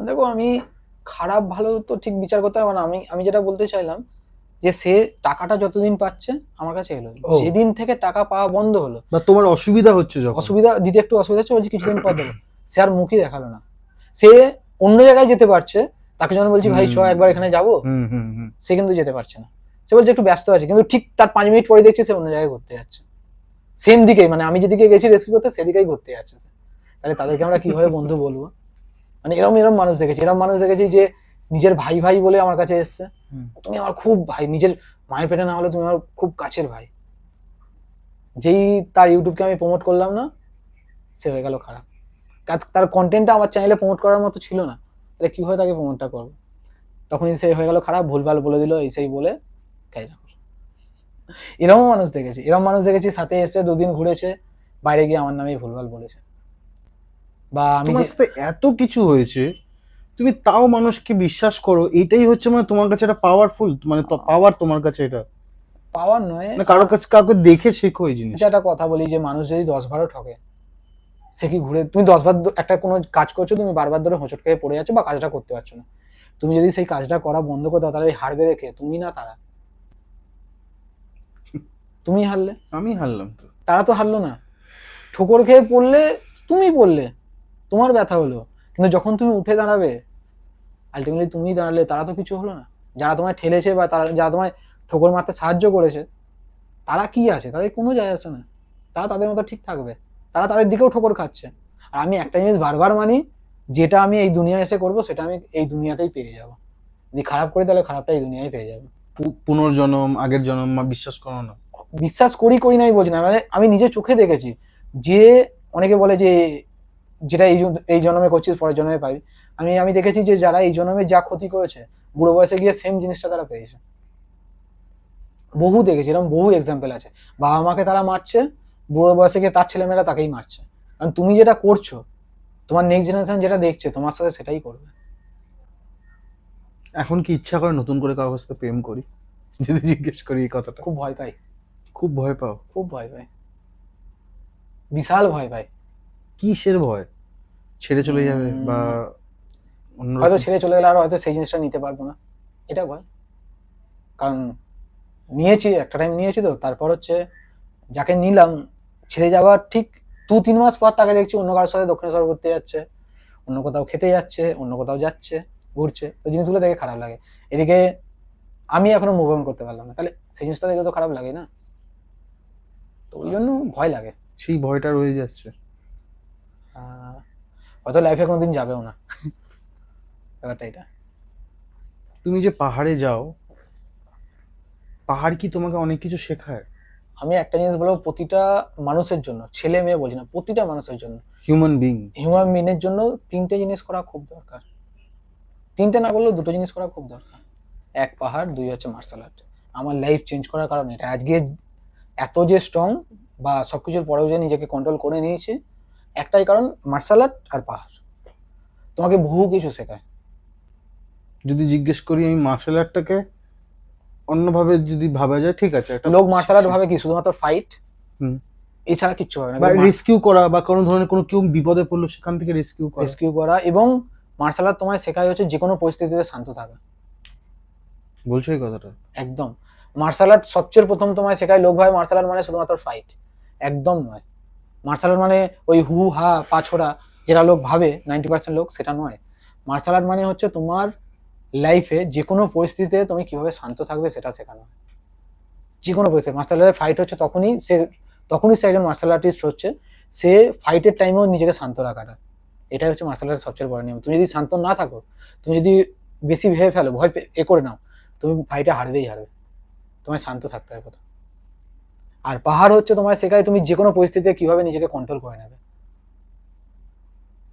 দেখো, আমি খারাপ ভালো তো ঠিক বিচার করতে হবে না। আমি যেটা বলতে চাইলাম যে সে টাকাটা যতদিন পাচ্ছে আমার কাছে এলো, ও। যেদিন থেকে টাকা পাওয়া বন্ধ হলো, বা তোমার অসুবিধা হচ্ছে যখন। অসুবিধা দিতে একটু অসুবিধা হচ্ছে, বলছি কিছুদিন পর দেবো, সে আর মুখই দেখালো না। সে অন্য জায়গায় যেতে পারছে, তাকে যখন বলছি ভাই চ একবার এখানে যাবো, সে কিন্তু যেতে পারছে না। সে বলছে একটু ব্যস্ত আছে, কিন্তু ঠিক তার 5 মিনিট পরে দেখছি সে অন্য জায়গায় ঘুরতে যাচ্ছে, সেম দিকেই, মানে আমি যেদিকে গেছি রেস্কিউ করতে সেদিকেই ঘুরতে যাচ্ছে সে। তাহলে তাদেরকে আমরা কিভাবে বন্ধু বলবো? মানে এরম এরম মানুষ দেখেছি, যে নিজের ভাই ভাই বলে আমার কাছে এসছে, তুমি আমার খুব ভাই, নিজের মায়ের পেটে না হলে তুমি আমার খুব কাছের ভাই। যেই তার ইউটিউবকে আমি প্রমোট করলাম না, সে হয়ে গেল খারাপ। তার কন্টেন্টটা আমার চ্যানেলে প্রমোট করার মতো ছিল না, তাহলে কি হয় তাকে প্রমোটটা করবো? তখনই সে হয়ে গেল খারাপ, ভুলভাল বলে দিল, এই সেই বলে কাজটা করলো। এরকম মানুষ দেখেছি সাথে এসে 2 দিন ঘুরেছে, বাইরে গিয়ে আমার নামেই ভুলভাল বলেছে। বা আমি তোমার যে সাথে এত কিছু হয়েছে, তুমি তাও মানুষকে বিশ্বাস করো, এটাই হচ্ছে মানে তোমার কাছে এটা পাওয়ারফুল, মানে পাওয়ার তোমার কাছে এটা, পাওয়ার নয়, মানে কারোর কাছে কাউকে দেখে শেখো এই জিনিস। একটা কথা বলি যে মানুষ যদি 10 বারও ঠকে, সে কি ঘুরে, তুমি 10 বার একটা কোনো কাজ করছো, তুমি বারবার ধরে হোঁচট খেয়ে পড়ে যাচ্ছ বা কাজটা করতে পারছো না, তুমি যদি সেই কাজটা করা বন্ধ করে দাও, তাহলে হারবে দেখে তুমি না তারা? তুমি হারলে, আমি হারলাম তো। তারা তো হারলো না। ঠোকর খেয়ে পড়লে, তুমি পড়লে, তোমার ব্যথা হলো, কিন্তু যখন তুমি উঠে দাঁড়াবে, আলটিমেটলি তুমি দাঁড়ালে, তারা তো কিছু হলো না। যারা তোমায় ঠেলেছে বা যারা তোমায় ঠোকর মারতে সাহায্য করেছে, তারা কি আছে, তাদের কোনো যায় আসে না, তারা তাদের মতো ঠিক থাকবে, তারা তাদের দিকেও ঠোকর খাচ্ছে। আর আমি একটা জিনিস বারবার মানি, যেটা আমি এই দুনিয়া এসে করবো সেটা আমি এই দুনিয়াতেই পেয়ে যাবো। যদি খারাপ করি তাহলে খারাপটা এই দুনিয়ায় পেয়ে যাবো। পুনর্জন্ম, আগের জন্ম বিশ্বাস করো না? বিশ্বাস করি না আমি বলছি না, মানে আমি নিজে চোখে দেখেছি যে অনেকে বলে যে যেটা এই জন্মে করছিস পরের জন্মে পাবি। আমি দেখেছি যে যারা এই জন্মে যা ক্ষতি করেছে, বুড়ো বয়সে গিয়ে সেম জিনিসটা তারা পেয়েছে। বহু দেখেছি, এরকম বহু এক্সাম্পল আছে। বাবা মাকে তারা মারছে, বুড়ো বয়সে গিয়ে তার ছেলেমেয়েরা তাকেই মারছে। কারণ তুমি যেটা করছো, তোমার নেক্সট জেনারেশন যেটা দেখছে তোমার সাথে, সেটাই করবে। এখন কি ইচ্ছা করে নতুন করে কারোর সাথে প্রেম করি, যদি জিজ্ঞেস করি এই কথাটা? খুব ভয় পাই, খুব ভয় পাও? খুব ভয় পাই, বিশাল ভয় পাই। কিসের ভয়? ছেড়ে চলে যাবে বা অন্য হয়তো ছেড়ে চলে গেলে আর হয়তো সেই জিনিসটা নিতে পারবো না, এটা ভয়। কারণ নিয়েছি, একটা টাইম নিয়েছি, তো তারপর হচ্ছে যাকে নিলাম, ছেড়ে যাওয়ার ঠিক 2-3 মাস পর তাকে দেখছি অন্য কারোর সাথে দক্ষিণেশ্বর ঘুরতে যাচ্ছে, অন্য কোথাও খেতে যাচ্ছে, অন্য কোথাও যাচ্ছে, ঘুরছে। তো জিনিসগুলো দেখে খারাপ লাগে। এদিকে আমি এখনো মুভ অন করতে পারলাম না, তাহলে সেই জিনিসটা দেখে তো খারাপ লাগে না? তো ওই জন্য ভয় লাগে। সেই ভয়টা রয়ে যাচ্ছে। হয়তো লাইফে কোনোদিন যাবেও না, ব্যাপারটা এটা। তুমি যে পাহাড়ে যাও, পাহাড় কি তোমাকে অনেক কিছু শেখায়? আমি একটা জিনিস বলবো, প্রতিটা মানুষের জন্য, ছেলে মেয়ে বলছি না, প্রতিটা মানুষের জন্য, হিউম্যান বিং, হিউম্যান বিনের জন্য 3টে জিনিস করা খুব দরকার। 3টে না করলেও 2টো জিনিস করা খুব দরকার। 1 পাহাড়, 2 হচ্ছে মার্শাল আর্ট। আমার লাইফ চেঞ্জ করার কারণ এটা। আজকে এত যে স্ট্রং বা সবকিছুর পরেও যে নিজেকে কন্ট্রোল করে নিয়েছি, একটাই কারণ, মার্শাল আর্ট আর পাহাড়। তোমাকে বহু কিছু শেখায়। যদি জিজ্ঞেস করি আমি মার্শাল আর্টটাকে অন্যভাবে যদি ভাবা যায়, ঠিক আছে, একটা লোক মার্শাল আর্ট ভাবে কি শুধুমাত্র ফাইট, হুম, এছাড়া কিচ্ছু হবে না। বা রেস্কিউ করা, বা কোনো ধরনের কোনো কেউ বিপদে পড়লো সেখান থেকে রেস্কিউ করা। রেস্কিউ করা, এবং মার্শাল আর্ট তোমায় শেখায় হচ্ছে যে কোনো পরিস্থিতিতে শান্ত থাকা। বলছো এই কথাটা? একদম। মার্শাল আর্ট সবচেয়ে প্রথম তোমায় শেখায়, লোক ভাবে মার্শাল আর্ট মানে শুধুমাত্র ফাইট, একদম নয়। মার্শাল আর্ট মানে ওই হু হা পাছোড়া, যেটা লোক ভাবে 90% লোক, সেটা নয়। মার্শাল আর্ট মানে হচ্ছে তোমার লাইফে যে কোনো পরিস্থিতিতে তুমি কিভাবে শান্ত থাকবে সেটা শেখানো হয়। যে কোনো পরিস্থিতি, মার্শাল আর্টের ফাইট হচ্ছে তখনই সে একজন মার্শাল আর্টিস্ট হচ্ছে, সে ফাইটের টাইমেও নিজেকে শান্ত রাখাটা, এটাই হচ্ছে মার্শাল আর্টের সবচেয়ে বড় নিয়ম। তুমি যদি শান্ত না থাকো, তুমি যদি বেশি ভেবে ফেলো, ভয় করে নাও, তুমি ফাইটে হারবেই হারবে। তোমায় শান্ত থাকতে হবে প্রথম। আর পাহাড় হচ্ছে তোমায় শেখায় তুমি যে কোনো পরিস্থিতিতে কিভাবে নিজেকে কন্ট্রোল করে নেবে।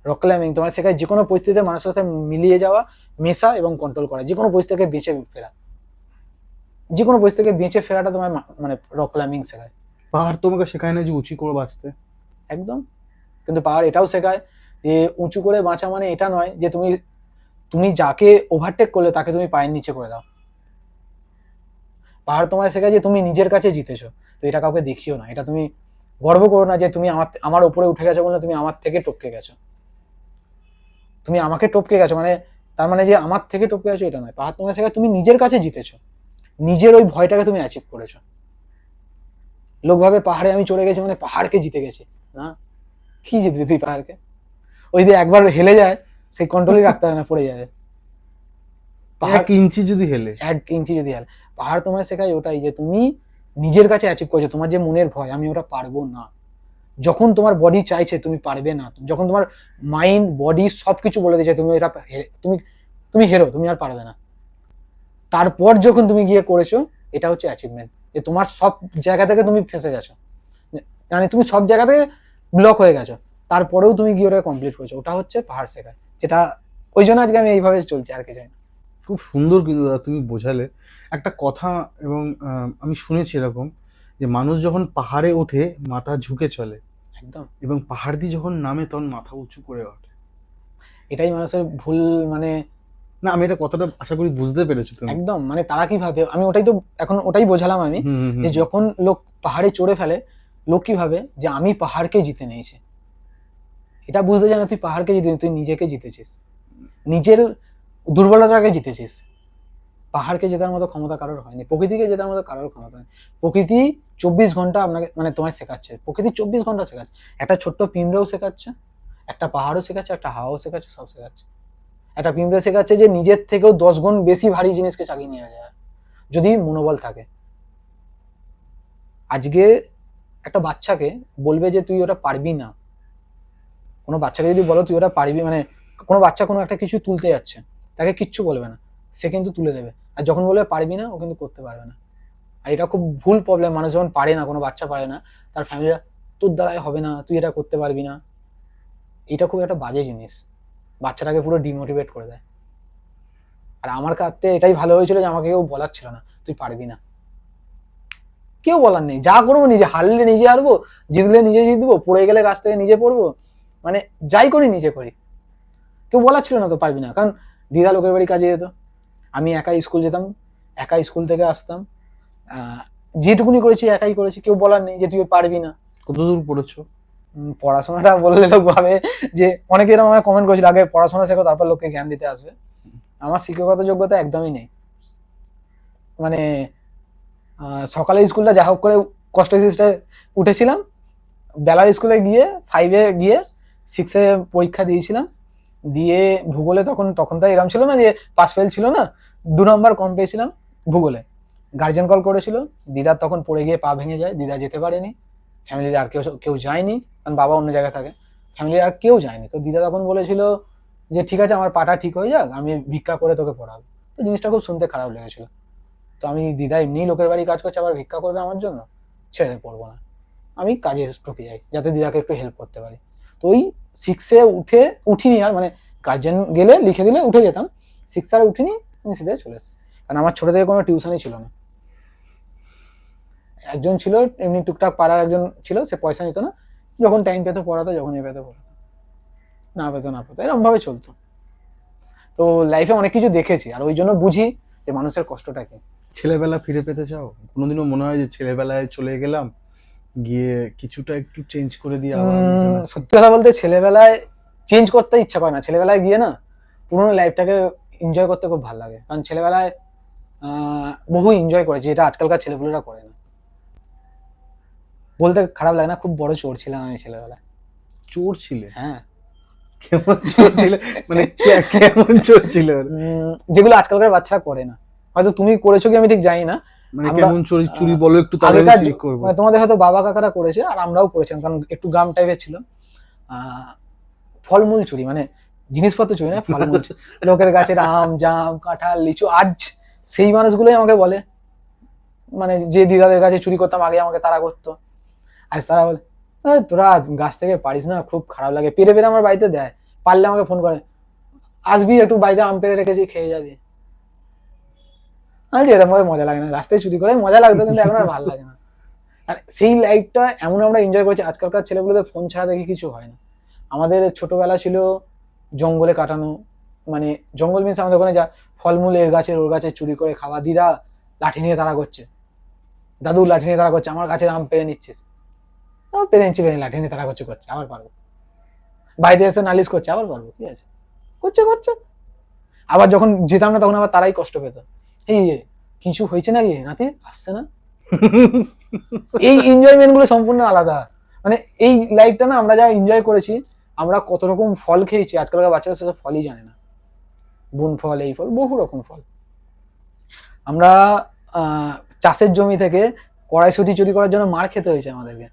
রক ক্লাইম্বিং তোমায় শেখায় যে কোনো পরিস্থিতিতে মানুষের সাথে মিলিয়ে যাওয়া, মেশা এবং কন্ট্রোল করা, যে কোনো পরিস্থিতি থেকে বেঁচে ফেরা, যে কোনো পরিস্থিতি থেকে বেঁচে ফেরাটা তোমায় মানে রক ক্লাইম্বিং শেখায়। পাহাড় তোমাকে শেখায় না যে উঁচু করে বাঁচতে? একদম। কিন্তু পাহাড় এটাও শেখায় যে উঁচু করে বাঁচা মানে এটা নয় যে তুমি যাকে ওভারটেক করলে তাকে তুমি পায়ের নিচে করে দাও। পাহাড় তোমায় শেখায় যে তুমি নিজের কাছে জিতেছো, তো এটা কাউকে দেখিও না, এটা তুমি গর্ব করো না যে তুমি আমার উপরে উঠে গেছো বলে তুমি আমার থেকে টপকে গেছো। তুমি আমাকে টপকে গেছো মানে, তার মানে যে আমার থেকে টপকে গেছো এটা নয়। পাহাড় তোমায় শেখায় তুমি নিজের কাছে জিতেছো, নিজের ওই ভয়টাকে তুমি অ্যাচিভ করেছো। লোক ভাবে পাহাড়ে আমি চড়ে গেছি মানে পাহাড়কে জিতে গেছি, না। কি জিতবি তুই পাহাড়কে? ওই যে একবার হেলে যায়, সেই কন্ট্রোলই রাখতে হয় না, পড়ে যাবে। 1 ইঞ্চি যদি হেলে, 1 ইঞ্চি যদি হেলে। পাহাড় তোমায় শেখায় ওটাই, যে তুমি নিজের কাছে অ্যাচিভ করছো, তোমার যে মনের ভয় আমি ওটা পারবো না, যখন তোমার বডি চাইছে তুমি পারবে না, যখন তোমার মাইন্ড বডি সবকিছু বলে দিয়েছে তুমি এটা তুমি হেরো, তুমি আর পারবে না, তারপর যখন তুমি গিয়ে করেছো, এটা হচ্ছে অ্যাচিভমেন্ট, যে তোমার সব জায়গা থেকে তুমি ফেসে গেছো, মানে তুমি সব জায়গাতে ব্লক হয়ে গেছো, তারপরেও তুমি গিয়ে ওটা কমপ্লিট করেছো, ওটা হচ্ছে পাহাড় শেখা। যেটা ওই জন্য আজকে আমি এইভাবে চলছি, আর কিছু না। খুব সুন্দর কিন্তু দাদা তুমি বোঝালে একটা কথা। এবং আমি শুনেছি এরকম যে মানুষ যখন পাহাড়ে ওঠে মাথা ঝুঁকে চলে, একদম এবং পাহাড় দিয়ে যখন নামে তখন মাথা উঁচু করে ওঠে। এটাই মানুষের ভুল, মানে না, আমি এটা কথাটা আশা করি বুঝতে পেরেছো তুমি। একদম, মানে তারা কি ভাবে, আমি ওটাই তো এখন ওটাই বোঝালাম আমি, হুম হুম হুম যে যখন লোক পাহাড়ে চড়ে ফেলে, লোক কি ভাবে যে আমি পাহাড়কে জিতে নিয়েছি। এটা বুঝতে জানো তুই পাহাড়কে জিতে, তুই নিজেকে জিতেছিস, নিজের দুর্বলতাকে জিতেছিস। পাহাড়কে জেতার মতো ক্ষমতা কারোর হয়নি, প্রকৃতিকে জেতার মতো কারোর ক্ষমতা নেই। প্রকৃতি 24 ঘন্টা আপনাকে, মানে তোমায় শেখাচ্ছে, প্রকৃতি 24 ঘন্টা শেখাচ্ছে। একটা ছোট্ট পিঁমড়েও শেখাচ্ছে, একটা পাহাড়ও শেখাচ্ছে, একটা হাওয়াও শেখাচ্ছে, সব শেখাচ্ছে। একটা পিঁমড়ে শেখাচ্ছে যে নিজের থেকেও 10 গুণ বেশি ভারী জিনিসকে চাগিয়ে নিয়ে যায়, যদি মনোবল থাকে। আজকে একটা বাচ্চাকে বলবে যে তুই ওটা পারবি না, কোনো বাচ্চাকে যদি বলো তুই ওটা পারবি, মানে কোনো বাচ্চা কোনো একটা কিছু তুলতে যাচ্ছে, তাকে কিচ্ছু বলবে না, সে কিন্তু তুলে দেবে। আর যখন বলবে পারবি না, ও কিন্তু করতে পারবে না। আর এটা খুব ভুল প্রবলেম, মানুষ যখন পারে না, কোনো বাচ্চা পারে না, তার ফ্যামিলিরা তোর দ্বারাই হবে না, তুই এটা করতে পারবি না। এটা খুব একটা বাজে জিনিস, বাচ্চাটাকে পুরো ডিমোটিভেট করে দেয়। আর আমার কাছে এটাই ভালো হয়েছিল যে আমাকে কেউ বলার ছিল না তুই পারবি না, কেউ বলার নেই, যা করবো নিজে, হারলে নিজে হারবো, জিতলে নিজে জিতবো, পড়ে গেলে গাছ থেকে নিজে পড়বো, মানে যাই করি নিজে করি। কেউ বলার ছিল না তো পারবি না, কারণ দিদা লোকের বাড়ি কাজে যেত, আমি একাই স্কুল যেতাম, একাই স্কুল থেকে আসতাম, যেটুকুনি করেছি একাই করেছি, কেউ বলার নেই যে তুই পারবি না। কতদূর পড়েছো? পড়াশোনাটা বললে লোক ভাবে যে, অনেকে এরকম আমায় কমেন্ট করেছিল আগে পড়াশোনা শেখো তারপর লোককে জ্ঞান দিতে আসবে। আমার শিক্ষকতা যোগ্যতা একদমই নেই। মানে সকালে স্কুলটা যা হোক করে কষ্ট সৃষ্টে উঠেছিলাম, বেলার স্কুলে গিয়ে 5-এ গিয়ে 6-এ পরীক্ষা দিয়েছিলাম, দিয়ে ভূগোলে তখন তখন তো এরকম ছিল না যে পাস ফেল ছিল না, 2 নম্বর কম পেয়েছিলাম ভূগোলে। গার্জেন কল করেছিল, দিদার তখন পড়ে গিয়ে পা ভেঙে যায়, দিদা যেতে পারেনি, ফ্যামিলির আর কেউ কেউ যায়নি, কারণ বাবা অন্য জায়গায় থাকে, ফ্যামিলির আর কেউ যায়নি। তো দিদা তখন বলেছিল যে ঠিক আছে আমার পাটা ঠিক হয়ে যাক, আমি ভিক্ষা করে তোকে পড়াবো। তো জিনিসটা খুব শুনতে খারাপ লেগেছিল। তো আমি, দিদা এমনি লোকের বাড়ি কাজ করছে, আবার ভিক্ষা করবে আমার জন্য, ছেড়ে পড়বো না, আমি কাজে ঢুকে যাই যাতে দিদাকে একটু হেল্প করতে পারি। তো ওই 6-এ উঠিনি আর, মানে গার্জেন গেলে লিখে দিলে উঠে যেতাম, 6 আর উঠিনি, আমি সিধে চলে এসেছি। কারণ আমার ছোট থেকে কোনো টিউশনই ছিল না। একজন ছিল এমনি টুকটাক পাড়ার একজন ছিল, সে পয়সা নিত না, যখন টাইম পেতো পড়াতো, যখন পেতো পড়াতো, না পেতো না পেতো, এরকম ভাবে চলতো। তো লাইফে অনেক কিছু দেখেছি, আর ওই জন্য বুঝি যে মানুষের কষ্টটা কি। ছেলেবেলা ফিরে পেতে চাও? কোনোদিনও মনে হয় যে ছেলেবেলায় চলে গেলাম, গিয়ে কিছুটা একটু চেঞ্জ করে দিয়ে আবার return আসি? সত্যি কথা বলতে ছেলেবেলায় চেঞ্জ করতে ইচ্ছা করে না, ছেলেবেলায় গিয়ে না পুরোনো লাইফটাকে এনজয় করতে খুব ভালো লাগে। কারণ ছেলেবেলায় বহু এনজয় করেছি, যেটা আজকালকার ছেলেপুলেরা করে না। বলতে খারাপ লাগে না, খুব বড় চোর ছিলাম আমি ছেলেবেলায়। চোর ছিলে? হ্যাঁ, কেমন চোর ছিলে? মানে কেমন চোর ছিল? যেগুলো আজকালকার বাচ্চারা করে না, হয়তো তুমি করেছো কি আমি ঠিক জানি না। মানে আমরা, কেমন চুরি চুরি বলো একটু, তাহলে আগেকার ঠিক করবো। মানে তোমাদের হয়তো বাবা কাকারা করেছে, আর আমরাও করেছিলাম, কারণ একটু গ্রাম টাইপের ছিল। ফলমূল চুরি, মানে জিনিসপত্র চুরি না, ফলমূল চুরি। লোকের গাছের আম, জাম, কাঁঠাল, লিচু, আজ সেই মানুষগুলোই আমাকে বলে, মানে যে দিদাদের কাছে চুরি করতাম আগে, আমাকে তারা করতো। আজ তারা বলে তোরা গাছ থেকে পারিস না, খুব খারাপ লাগে, পেরে পেরে আমার বাড়িতে দেয়, পারলে আমাকে ফোন করে, আসবি একটু বাড়িতে আম পেরে রেখেছি, খেয়ে যাবি। আমি এরকম ভাবে মজা লাগে না, গাছ থেকে চুরি করে মজা লাগতো, কিন্তু এখন আর ভালো লাগে না। আর সেই লাইফটা এমন আমরা এনজয় করেছি, আজকালকার ছেলেগুলোদের ফোন ছাড়া দেখি কিছু হয় না। আমাদের ছোটবেলা ছিল জঙ্গলে কাটানো, মানে জঙ্গল মিন্স আমাদের ওখানে যা ফলমূল এর গাছের ওর গাছে চুরি করে খাওয়া, দিদা লাঠি নিয়ে তাড়া করছে, দাদু লাঠি নিয়ে তাড়া করছে, আমার গাছের আম পেরে নিচ্ছিস, পেরে নিচ্ছি, পেরে লাঠি নিয়ে তাড়া করছে, করছে আবার পারবো, বাড়িতে এসে নালিশ করছে, আবার পারবো, ঠিক আছে, করছে করছে। আবার যখন যেতাম না তখন আবার তারাই কষ্ট পেত, এই কিছু হয়েছে নাকি নাতি, আসছে না। এই এনজয়মেন্ট গুলো সম্পূর্ণ আলাদা। মানে এই লাইফটা না আমরা যা এনজয় করেছি, আমরা কত রকম ফল খেয়েছি, আজকালকার বাচ্চারা সেসব ফলই জানে না, বুন ফল, এই ফল, বহু রকম ফল। আমরা চাষের জমি থেকে কড়াইশুঁটি চুরি করার জন্য মার খেতে হয়েছে আমাদেরকে।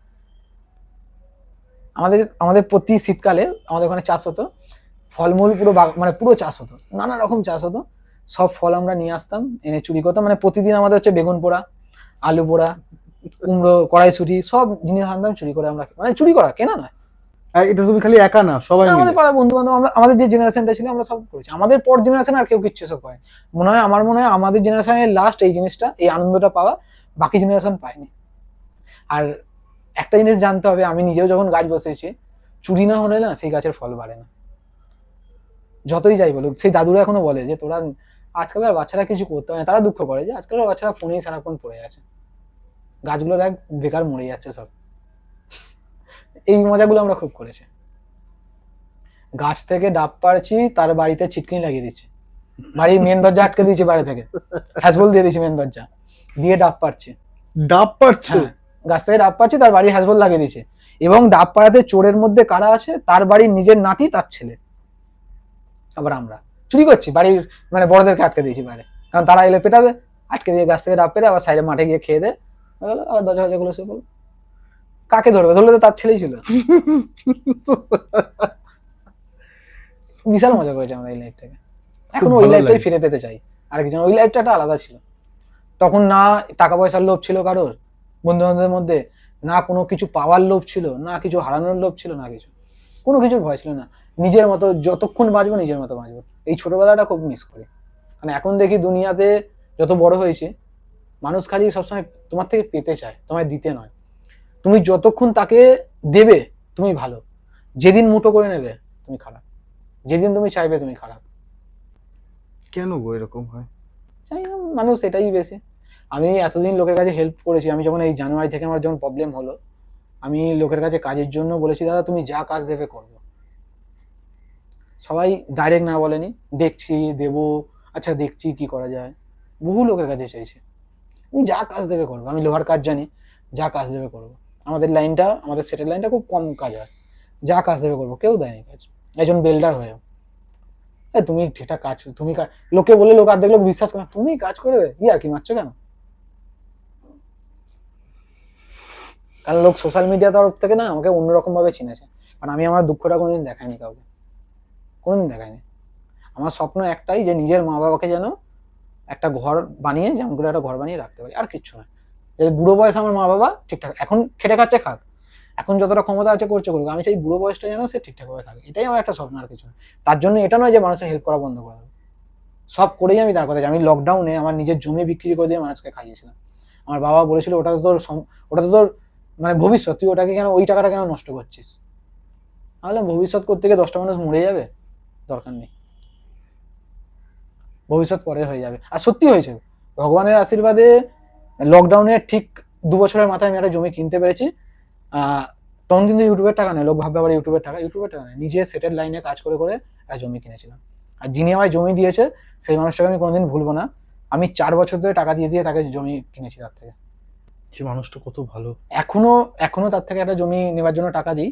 আমাদের আমাদের প্রতি শীতকালে আমাদের ওখানে চাষ হতো, ফলমূল পুরো মানে পুরো চাষ হতো, নানা রকম চাষ হতো, সব ফল আমরা নিয়ে আসতাম, এনে চুরি করতাম। মানে প্রতিদিন আমাদের হচ্ছে বেগুন পোড়া, আলু পোড়া, কুমড়ো, কড়াইশুঁটি সব জিনিস আনতাম চুরি করে আমরা, মানে চুরি করা, কেনা না। আর এটা তুমি খালি একা না, সবাই না, মিলে। আমাদের পাড়ার বন্ধু বান্ধব, আমরা আমাদের যে জেনারেশনটা ছিল আমরা সব করেছি। আমাদের পর জেনারেশন আর কেউ কিচ্ছু সব পায়নি। আমার মনে হয় আমাদের জেনারেশনের লাস্ট এই জিনিসটা, এই আনন্দটা পাওয়া, বাকি জেনারেশন পায়নি। আর একটা জিনিস জানতে হবে, আমি নিজেও যখন গাছ বসেছি, চুরি না হলে না সেই গাছের ফল বাড়ে না। যতই যাই বলুক, সেই দাদুরা এখনো বলে যে তোরা আজকালকার বাচ্চারা কিছু করতে হয় না, তারা দুঃখ করে যে আজকালকার বাচ্চারা ফোনেই সারাক্ষণ পড়ে আছে, গাছগুলো দেখ বেকার মরে যাচ্ছে সব। এই মজাগুলো আমরা খুব করেছি। গাছ থেকে ডাব পাড়ছি, তার বাড়িতে ছিটকিনি লাগিয়ে দিচ্ছি, বাড়ির মেন দরজা আটকে দিয়েছি, বাইরে থেকে হ্যাসবল দিয়ে দিয়েছি মেন দরজা দিয়ে, ডাব পাড়ছি। ডাব পারছো? হ্যাঁ, গাছ থেকে ডাব পাড়ছি, তার বাড়ির হ্যাসবল লাগিয়ে দিয়েছে। এবং ডাব পাড়াতে চোরের মধ্যে কারা আছে, তার বাড়ির নিজের নাতি, তার ছেলে। আবার আমরা চুরি করছি, বাড়ির মানে বড়দেরকে আটকে দিয়েছি বাইরে, কারণ তারা এলে পেটাবে, আটকে দিয়ে গাছ থেকে ডাব পেরে আবার সাইডে মাঠে গিয়ে খেয়ে দেয়, আবার দরজা ফরজা গুলো সে বলো। কাকে ধরবে, ধরলে তো তার ছেলেই ছিল। বিশাল মজা করেছি আমরা এই লাইফটাকে। এখন ওই ভালো লাইফটাই লাগে। ফিরে পেতে চাই আর কিছু না। ওই লাইফটা একটা আলাদা ছিল। তখন না টাকা পয়সার লোভ ছিল কারোর বন্ধু বান্ধবের মধ্যে, না কোনো কিছু পাওয়ার লোভ ছিল, না কিছু হারানোর লোভ ছিল, না কিছু, কোনো কিছুর ভয় ছিল না। নিজের মতো যতক্ষণ বাঁচবো নিজের মতো বাঁচবো, এই ছোটবেলাটা খুব মিস করি। মানে এখন দেখি দুনিয়াতে যত বড় হয়েছে, মানুষ খালি সবসময় তোমার থেকে পেতে চায়, তোমায় দিতে নয়। তুমি যতক্ষণ তাকে দেবে তুমি ভালো, যেদিন মুঠো করে নেবে তুমি খারাপ, যেদিন তুমি চাইবে তুমি খারাপ। কেন গো এরকম হয়? জানি না, মানুষ এটাই বেশি। আমি এতদিন লোকের কাছে হেল্প করেছি, আমি যখন এই জানুয়ারি থেকে আমার যখন প্রবলেম হলো, আমি লোকের কাছে কাজের জন্য বলেছি দাদা তুমি যা কাজ দেবে করবো। সবাই ডাইরেক্ট না বলেনি, দেখছি দেবো, আচ্ছা দেখছি কি করা যায়, বহু লোকের কাছে চাইছি। তুমি যা কাজ দেবে করবো, আমি লোহার কাজ জানি, যা কাজ দেবে করবো। আমাদের লাইনটা, আমাদের সেটের লাইনটা খুব কম কাজ হয়, যা কাজ দেবে করবো, কেউ দেয়নি কাজ। একজন বেল্ডার হয়েও তুমি ঠিকঠাক কাজ, তুমি লোকে বলে, লোক আর দেখলো বিশ্বাস করে, তুমি কাজ করবে, আর কি মারছো কেন? কারণ লোক সোশ্যাল মিডিয়া তরফ থেকে না আমাকে অন্যরকম ভাবে চিনেছে, কারণ আমি আমার দুঃখটা কোনোদিন দেখাইনি কাউকে, কোনোদিন দেখাইনি। আমার স্বপ্ন একটাই, যে নিজের মা বাবাকে যেন একটা ঘর বানিয়ে, যেমন করে একটা ঘর বানিয়ে রাখতে পারি, আর কিচ্ছু না। এই বুড়ো বয়স আমার মা বাবা ঠিকঠাক এখন খেটে খাচ্ছে, খাক, এখন যতটা ক্ষমতা আছে করছে করুক, আমি চাই বুড়ো বয়সটা যেন সে ঠিকঠাকভাবে থাকে, এটাই আমার একটা স্বপ্ন, আর কিছু না। তার জন্য এটা নয় যে মানুষের হেল্প করা বন্ধ করে দেবো, সব করেই আমি তার কথা। আমি লকডাউনে আমার নিজের জমি বিক্রি করে দিয়ে মানুষকে খাইয়েছিলাম। আমার বাবা বলেছিল ওটা তো তোর মানে ভবিষ্যৎ, তুই ওটাকে কেন, ওই টাকাটা কেন নষ্ট করছিস? তাহলে ভবিষ্যৎ করতে গিয়ে 10টা মানুষ মরে যাবে, দরকার নেই, ভবিষ্যৎ পরে হয়ে যাবে। আর সত্যি হয়েছে, ভগবানের আশীর্বাদে লকডাউনের ঠিক 2 বছরের মাথায় আমি একটা জমি কিনতে পেরেছি। তখন কিন্তু ইউটিউবের টাকা নেই, লোক ভাববে আবার ইউটিউবের টাকা নেই, নিজে সেটেল লাইনে কাজ করে করে একটা জমি কিনেছিলাম। আর যিনি আমায় জমি দিয়েছে সেই মানুষটাকে আমি কোনোদিন ভুলবো না। আমি 4 বছর ধরে টাকা দিয়ে দিয়ে তাকে জমি কিনেছি তার থেকে। সে মানুষটা কত ভালো। এখনো এখনো তার থেকে একটা জমি নেবার জন্য টাকা দিই,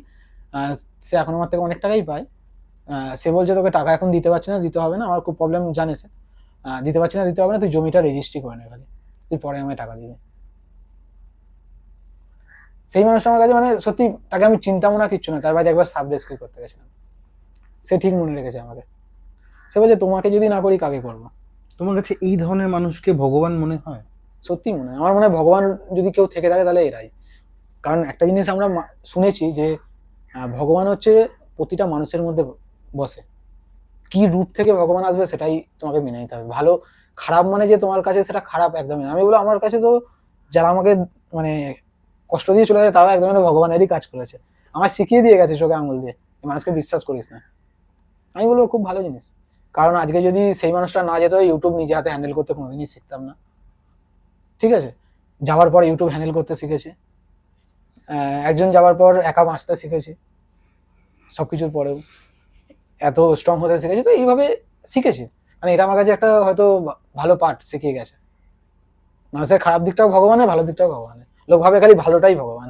সে এখন আমার থেকে অনেক টাকাই পায়। সে বলছে তোকে টাকা এখন দিতে পারছি না, দিতে হবে না, আমার খুব প্রবলেম জানিস, দিতে পারছি না, দিতে হবে না, তুই জমিটা রেজিস্ট্রি করে নে খালি, তুই পরে আমায় টাকা দিবি। সেই মানুষটা আমার কাছে মানে সত্যি, তাকে আমি চিন্তাম না কিচ্ছু না, তার বাড়িতে একবার সাব রেস্কিউ করতে গেছিলাম, সে ঠিক মনে রেখেছে আমাকে। সে বলছে তোমাকে যদি না করি কাকে করবো। তোমার কাছে এই ধরনের মানুষকে ভগবান মনে হয়? সত্যি মনে হয়, আমার মনে হয় ভগবান যদি কেউ থেকে থাকে তাহলে এরাই। কারণ একটা জিনিস আমরা শুনেছি যে ভগবান হচ্ছে প্রতিটা মানুষের মধ্যে বসে, কি রূপ থেকে ভগবান আসবে সেটাই তোমাকে মেনে নিতে হবে। ভালো খারাপ মানে যে তোমার কাছে সেটা খারাপ একদমই না। আমি বলবো আমার কাছে তো যারা আমাকে মানে কষ্ট দিয়ে চলে যায় তারা একদম ভগবানেরই কাজ করেছে, আমার শিখিয়ে দিয়ে গেছে চোখে আঙুল দিয়ে, মানুষকে বিশ্বাস করিস না। আমি বলবো খুব ভালো জিনিস, কারণ আজকে যদি সেই মানুষটা না যেত, ইউটিউব নিজে হাতে হ্যান্ডেল করতে কোনোদিনই শিখতাম না। ঠিক আছে, যাওয়ার পর ইউটিউব হ্যান্ডেল করতে শিখেছি, একজন যাওয়ার পর একা বাঁচতে শিখেছি, সবকিছুর পরেও এত স্ট্রং হতে শিখেছি। তো এইভাবে শিখেছি, মানে এটা আমার কাছে একটা হয়তো ভালো পার্ট শিখিয়ে গেছে। মানুষের খারাপ দিকটাও ভগবানের, ভালো দিকটাও ভগবানের। লোক ভাবে খালি ভালোটাই ভগবান,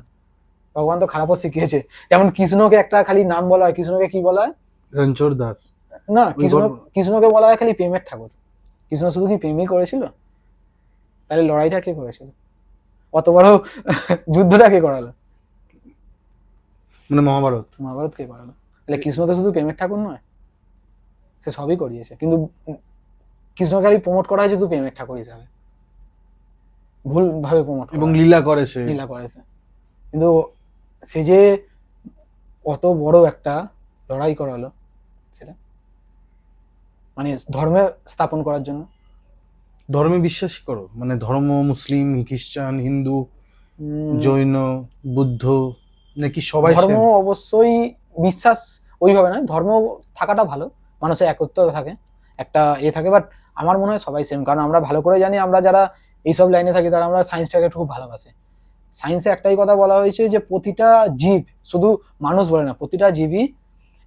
ভগবান তো খারাপও শিখিয়েছে। যেমন কৃষ্ণকে একটা খালি নাম বলা হয়, কৃষ্ণকে কি বলা হয়? রণছোড় দাস। না, কৃষ্ণকে বলা হয় খালি প্রেমের ঠাকুর। কৃষ্ণ শুধু কি প্রেমই করেছিল? তাহলে লড়াইটা কে করেছিল? অত বড় যুদ্ধটা কে করালো? মানে মহাভারত। মহাভারত কে করালো? তাহলে কৃষ্ণ তো শুধু প্রেমের ঠাকুর নয়, সে সবই করিয়েছে, কিন্তু কৃষ্ণকে খালি প্রমোট করা হয়েছে তুই প্রেমের ঠাকুর হিসাবে। ভুল ভাবে প্রমোট এবং লীলা করে সে। লীলা করেছে, কিন্তু সে যে অত বড় একটা লড়াই করালো সেটা মানে ধর্মে স্থাপন করার জন্য। ধর্মে বিশ্বাসী করো, মানে ধর্ম মুসলিম, খ্রিস্টান, হিন্দু, উম, জৈন, বুদ্ধ, নাকি সবাই ধর্ম same? অবশ্যই বিশ্বাস ওইভাবে না, ধর্ম থাকাটা ভালো, মানুষের একত্র থাকে, একটা থাকে, বাট আমার মনে হয় সবাই সেম। কারণ আমরা ভালো করে জানি, আমরা যারা এইসব লাইনে থাকি তারা আমরা সায়েন্সটাকে খুব ভালোবাসি। সায়েন্সে একটাই কথা বলা হয়েছে যে প্রতিটা জীব, শুধু মানুষ বলে না, প্রতিটা জীবই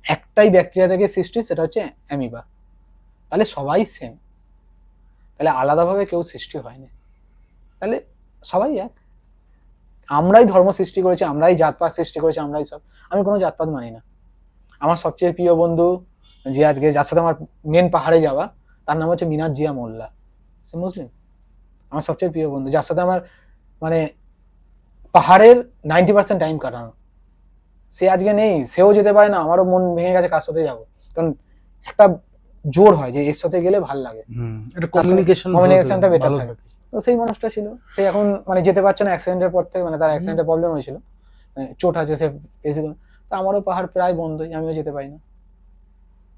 একটাই ব্যাকটেরিয়া থেকে সৃষ্টি, সেটা হচ্ছে অ্যামিবা। তাহলে সবাই সেম, তাহলে আলাদাভাবে কেউ সৃষ্টি হয়নি, তাহলে সবাই এক। আমরাই ধর্ম সৃষ্টি করেছি, আমরাই জাতপাত সৃষ্টি করেছি, আমরাই সব। আমি কোনো জাতপাত মানি না। আমার সবচেয়ে প্রিয় বন্ধু যে আজকে যার সাথে আমার মেন পাহাড়ে যাওয়া, তার নাম হচ্ছে মিনাজ জিয়া মোল্লা, সে মুসলিম। আমার সবচেয়ে প্রিয় বন্ধু, যার সাথে আমার মানে পাহাড়ের 90% টাইম কাটানো, সে আজকে নেই, সেও যেতে পারে না, আমারও মন ভেঙে গেছে কার সাথে যাবো, কারণ একটা জোর হয় যে এর সাথে গেলে ভাল লাগে, এটা কমিউনিকেশনটা বেটার থাকে। তো সেই মানুষটা ছিল, সে এখন মানে যেতে পারছে না অ্যাক্সিডেন্টের পর থেকে, মানে তার অ্যাক্সিডেন্টের প্রবলেম হয়েছিল, চোট আছে, সে এসে, তা আমারও পাহাড় প্রায় বন্ধই, আমিও যেতে পারি না,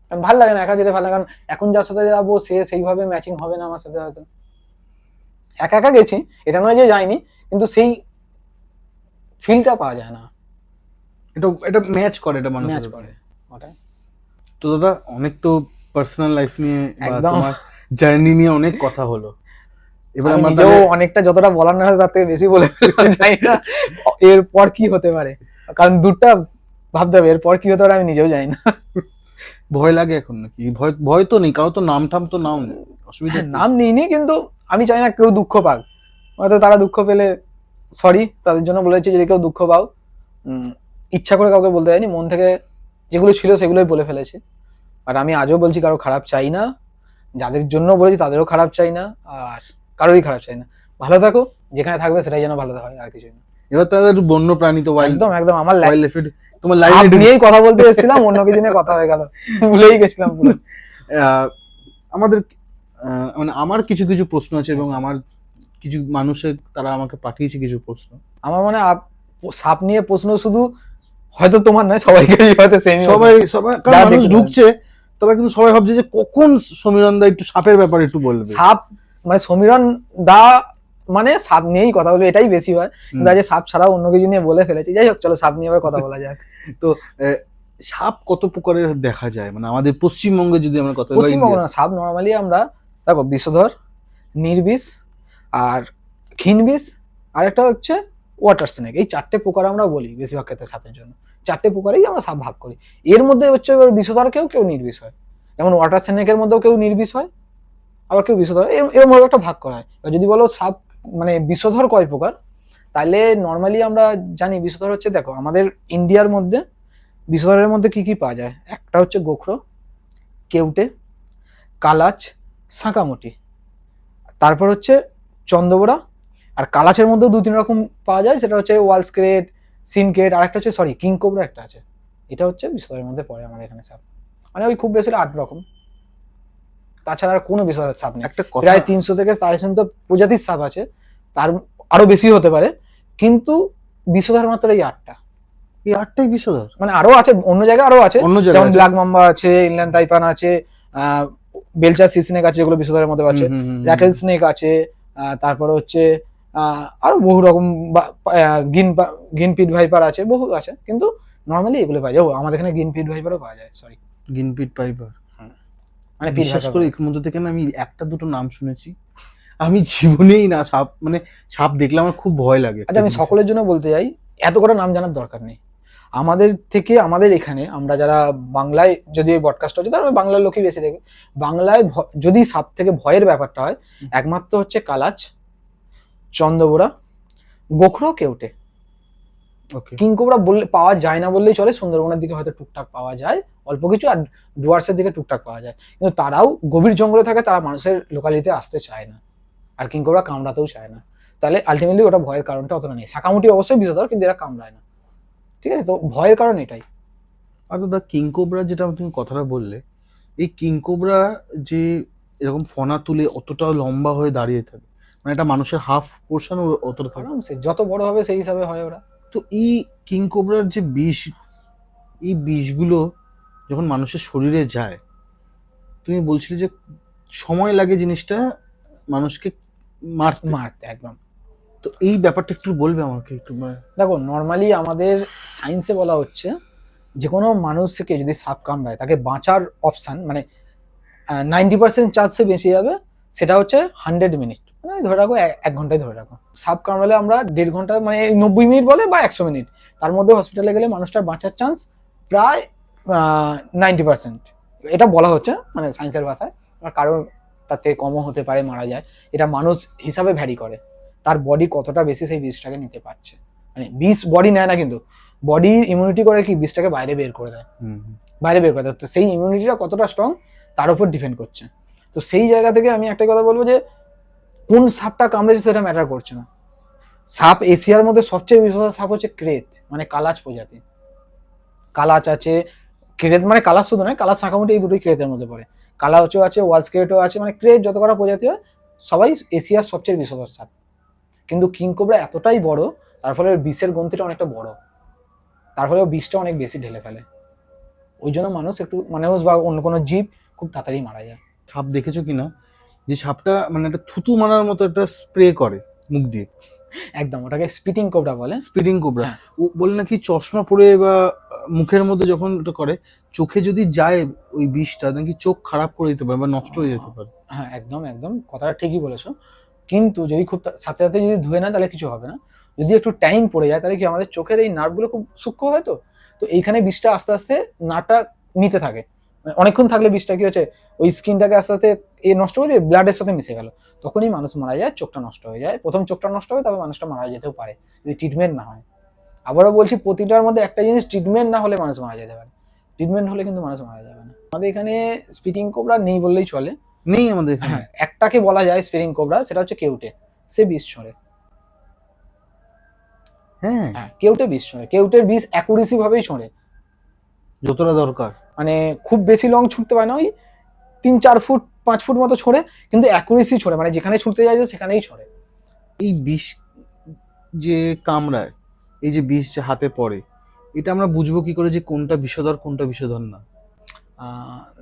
কারণ ভাল লাগে না, একা যেতে ভালো লাগে। কারণ এখন যার সাথে যাবো সে সেইভাবে ম্যাচিং হবে না আমার সাথে, হয়তো একা একা গেছি, এটা নয় যে যাইনি, কিন্তু সেই ফিলটা পাওয়া যায় না, এটা ম্যাচ করে, এটা মানুষ ম্যাচ করে ওটাই। তো দাদা, অনেক তো পার্সোনাল লাইফ নিয়ে বা একদম। তোমার জার্নি নিয়ে অনেক কথা হলো। এবার আমি আমরা নিজেও অনেকটা যতটা বলার না হয় তার থেকে বেশি বলে যাই না, এরপর কি হতে পারে, কারণ দুটা ভাবতে হবে এরপর কি হতে পারে, আমি নিজেও জানি না। ভয় লাগে এখন নাকি? ভয় ভয় তো নেই, কারো তো নাম ঠাম তো নাও নেই, অসুবিধা কি? নাম নিইনি, কিন্তু আমি চাই না কেউ দুঃখ পাক, হয়তো তারা দুঃখ পেলে সরি, তাদের জন্য বলেছি, যদি কেউ দুঃখ পাও, ইচ্ছা করে কাউকে বলতে যাইনি, মন থেকে যেগুলো ছিল সেগুলোই বলে ফেলেছি। আর আমি আজও বলছি, কারো খারাপ চাই না, যাদের জন্য বলেছি তাদেরও খারাপ চাই না, আর কারোরই খারাপ চাই না। ভালো থাকো, যেখানে থাকবে সেটাই যেন ভালো হয়, আর কিছুই না। এবার তাদের বন্য প্রাণী তো একদম একদম, আমার ওয়াইল্ড লাইফে তোমার সাপ লাইফে নিয়েই কথা বলতে এসেছিলাম, অন্য কিছু নিয়ে কথা হয়ে গেল, ভুলেই গেছিলাম পুরো। আমাদের মানে আমার কিছু কিছু প্রশ্ন আছে, এবং আমার কিছু মানুষের তারা আমাকে পাঠিয়েছে কিছু প্রশ্ন। আমার মনে হয় সাপ নিয়ে প্রশ্ন শুধু হয়তো তোমার নয়, সবাইকে হয়তো সেমই, সবাই কারণ মানুষ ঢুকছে, তবে কিন্তু সবাই ভাবছে যে কখন সমীরণ দা একটু সাপের ব্যাপারে একটু বলবে। সাপ মানে সমীরণ দা মানে সাপ নিয়েই কথা বলবে, এটাই বেশি হয়, কিন্তু আজ সাপ ছাড়াও অন্য কিছু নিয়ে বলে ফেলেছি। যাই হোক, চলো সাপ নিয়ে আবার কথা বলা যাক। তো সাপ কত প্রকারের দেখা যায়, মানে আমাদের পশ্চিমবঙ্গে যদি আমরা কথা বলি? পশ্চিমবঙ্গ না, সাপ নর্মালি আমরা দেখো বিষধর, নির্বিষ, আর ক্ষীণবিষ, আর একটা হচ্ছে ওয়াটার স্নেক, এই চারটে প্রকার আমরা বলি বেশিরভাগ ক্ষেত্রে সাপের জন্য। চারটে প্রকারেই আমরা সাপ ভাগ করি। এর মধ্যে হচ্ছে বিষধর কেউ কেউ নির্বিষ হয়, যেমন ওয়াটার স্নেকের মধ্যেও কেউ নির্বিষ হয়, আবার কেউ বিষধর, এর মধ্যে একটা ভাগ করা হয়। যদি বলো সাপ মানে বিষধর কয় প্রকার, তাহলে নর্মালি আমরা জানি বিষধর হচ্ছে, দেখো আমাদের ইন্ডিয়ার মধ্যে বিষধরের মধ্যে কি কি পাওয়া যায়, একটা হচ্ছে গোখরো, কেউটে, কালাচ, সাঁকামুটি, তারপর হচ্ছে চন্দ্রবোড়া, আর কালাচের মধ্যেও 2-3 রকম পাওয়া যায়, সেটা হচ্ছে ওয়াল স্ক্রেট, সিনকেট, আর একটা হচ্ছে সরি কিং কোবরা একটা আছে, এটা হচ্ছে বিষধরের মধ্যে পড়ে আমাদের এখানে সাপ, মানে ওই খুব বেশি 8 রকম, তাছাড়া আর কোনো বিষধর সাপ নেই। একটা কথা, প্রায় 300 থেকে 350 প্রজাতির সাপ আছে, তার আরো বেশি হতে পারে, কিন্তু বিষধর মাত্র এই 8টা, এই 8টাই বিষধর? মানে আরো আছে, অন্য জায়গায় আরো আছে, অন্য যেমন জায়গায় ব্ল্যাক মাম্বা আছে, ইনল্যান্ড তাইপান আছে, বেলচার সি স্নেক আছে, যেগুলো বিষধরের মধ্যে আছে, র্যাটেল স্নেক আছে, তারপরে হচ্ছে আরো বহু রকম গ্রিন পিট ভাইপার আছে, বহু আছে, কিন্তু নর্মালি এগুলো পাওয়া যায়। আমাদের এখানে গ্রিন পিট ভাইপারও পাওয়া যায়, সরি গিনপিট পাইপার, মানে বিশ্বাস করে এর মধ্যে থেকে না আমি একটা দুটো নাম শুনেছি, আমি জীবনেই না সাপ, মানে সাপ দেখলে আমার খুব ভয় লাগে। আচ্ছা, আমি সকলের জন্য বলতে চাই, এত করে নাম জানার দরকার নেই। আমাদের থেকে, আমাদের এখানে আমরা যারা বাংলায়, যদি এই পডকাস্ট হচ্ছে তাহলে বাংলার লোকই বেশি দেখবে, বাংলায় যদি সাপ থেকে ভয়ের ব্যাপারটা হয়, একমাত্র হচ্ছে কালাচ, চন্দ্রবোড়া, গোখরো, কেউটে। কিংকোবরা বললে পাওয়া যায় না বললেই চলে, সুন্দরবনের দিকে হয়তো টুকটাক পাওয়া যায় অল্প কিছু, আর ডুয়ার্সের দিকে টুকটাক পাওয়া যায়, কিন্তু তারাও গভীর জঙ্গলে থাকে, তারা মানুষের লোকালিতে আসতে চায় না, আর কিংকোবরা কামড়াতেও চায় না, তাহলে আলটিমেটলি ওটা ভয়ের কারণটা অতটা নেই। সাকামুটি অবশ্যই বিষধর, কিন্তু এরা কামড়ায় না, ঠিক আছে, তো ভয়ের কারণ এটাই। আর দাদা কিংকোবরা যেটা তুমি কথাটা বললে, এই কিংকোবরা যে এরকম ফনা তুলে অতটা লম্বা হয়ে দাঁড়িয়ে থাকে, মানে এটা মানুষের হাফ পোর্শন অতটা থাকে। আরামসে যত বড় হবে সেই হিসাবে হয় ওরা। তো এই কিং কোবরার যে বিষ, এই বিষগুলো যখন মানুষের শরীরে যায়, তুমি বলছিলে যে সময় লাগে জিনিসটা মানুষকে মারতে। মারতে একদম। তো এই ব্যাপারটা একটু বলবে আমাকে একটু? দেখো নর্মালি আমাদের সায়েন্সে বলা হচ্ছে যে কোনো মানুষকে যদি সাপ কামড়ায় তাকে বাঁচার অপশান মানে 90% চান্সে বেঁচে যাবে, সেটা হচ্ছে 100 মিনিট, মানে ধরে রাখো 1 ঘন্টায় ধরে রাখো। সাপ কামড়ালে আমরা 1.5 ঘন্টা মানে 90 মিনিট বলে বা 100 মিনিট, তার মধ্যে হসপিটালে গেলে মানুষটার বাঁচার চান্স প্রায় 90%। এটা বলা হচ্ছে মানে সায়েন্সের ভাষায়, আর কারণ তার থেকে কমও হতে পারে, মারা যায়। এটা মানুষ হিসাবে ভ্যারি করে তার বডি কতটা বেশি সেই বিষটাকে নিতে পারছে। মানে বিষ বডি নেয় না, কিন্তু বডি ইমিউনিটি করে কি বিষটাকে বাইরে বের করে দেয়, বাইরে বের করে দেয়। তো সেই ইমিউনিটিটা কতটা স্ট্রং তার উপর ডিপেন্ড করছে। তো সেই জায়গা থেকে আমি একটা কথা বলবো যে কোন সাপটা কামড়েছে সেটা ম্যাটার করছে না। সাপ এশিয়ার মধ্যে সবচেয়ে বিষধর সাপ হচ্ছে ক্রেত, মানে কালাচ প্রজাতি। কালাচ আছে, ক্রেত মানে কালাচ শুধু নয়, কালাচ শাঁখামুটি এই দুটোই ক্রেতের মধ্যে পড়ে। কালাচও আছে, ওয়াল স্কেটও আছে, মানে ক্রেত যত কটা প্রজাতি হয় সবাই এশিয়ার সবচেয়ে বিষধর সাপ। কিন্তু কিং কোবরা এতটাই বড়, তার ফলে বিষের গন্তিটা অনেকটা বড়, তার ফলে বিষটা অনেক বেশি ঢেলে ফেলে। ওই জন্য মানুষ বা অন্য কোনো জীব খুব তাড়াতাড়ি মারা যায়। সাপ দেখেছো কিনা যে সাপটা মানে একটা থুতু মারার মতো একটা স্প্রে করে মুখ দিয়ে? একদম, ওটাকে স্পিটিং কোবরা বলে। Speeding cobra. হ্যাঁ। ও বলে নাকি চশমা পরে বা মুখের মধ্যে যখন এটা করে, চোখে যদি যায় ওই বিষটা নাকি চোখ খারাপ করে দিতে পারে বা নষ্ট হয়ে যেতে পারে। হ্যাঁ একদম একদম, কথাটা ঠিকই বলেছো। কিন্তু যদি খুব সাথে সাথে যদি ধুয়ে না তাহলে কিছু হবে না। যদি একটু টাইম পড়ে যায় তাহলে কি আমাদের চোখের এই নার্ভগুলো খুব সূক্ষ্ম হয়, তো এইখানে বিষটা আস্তে আস্তে নাটা নিতে থাকে। মানে অনেকক্ষণ থাকলে বিষটা কি হচ্ছে ওই স্কিনটাকে আস্তে আস্তে নষ্ট করে দিয়ে ব্লাডের সাথে মিশে গেল, তখনই মানুষ মারা যায়, চোখটা নষ্ট হয়ে যায়। প্রথম চোখটা নষ্ট হবে, তবে মানুষটা মারা যেতেও পারে যদি ট্রিটমেন্ট না হয়। আবারও বলছি, প্রতিটার মধ্যে একটা জিনিস, ট্রিটমেন্ট না হলে মানুষ মারা যেতে পারে, ট্রিটমেন্ট হলে কিন্তু মানুষ মারা যাবে না। আমাদের এখানে স্পিটিং কোবরা নেই বললেই চলে। নেই আমাদের এখানে। হ্যাঁ, একটাকে বলা যায় স্পিটিং কোবরা, সেটা হচ্ছে কেউটে। সে বিষ ছড়ে। হ্যাঁ, হ্যাঁ, কেউটে বিষ ছড়ে। কেউটের বিষ অ্যাকুরেসি ভাবেই ছড়ে, যতটা দরকার। মানে খুব বেশি লং ছুটতে পারে না, ওই 3-4 ফুট 5 ফুট মতো ছড়ে, কিন্তু অ্যাকুরেসি ছড়ে, মানে যেখানে ছুটতে যায় সেখানেই ছড়ে। এই বিষ যে কামড়ায়, এই যে বিষ যে হাতে পড়ে, এটা আমরা বুঝবো কি করে যে কোনটা বিষধর কোনটা বিষধর না?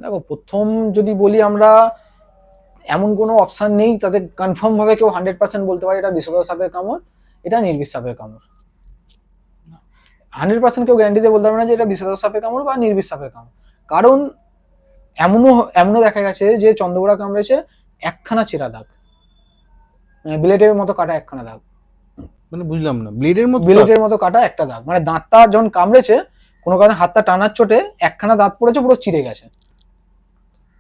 দেখো, প্রথম যদি বলি আমরা, এমন কোনো অপশন নেই তাতে কনফার্ম ভাবে কেউ 100% বলতে পারে এটা বিষধর সাপের কামড়, এটা নির্বিষ সাপের কামড়। 100% কেউ গ্যারান্টি দিয়ে বলতে পারবে না যে এটা বিষধর সাপের কামড় বা নির্বিষ সাপের কামড়। কারণ এমনও দেখা গেছে যে চন্দ্রবোড়া কামড়েছে একখানা চেরা দাগ, ব্লেডের মতো কাটা একখানা দাগ, মানে বুঝলাম না, ব্লেডের মতো? ব্লেডের মতো কাটা একটা দাগ, মানে দাঁতটা যখন কামড়েছে কোনো কারণে হাতটা টানার চোটে একখানা দাঁত পড়েছে, পুরো চিড়ে গেছে।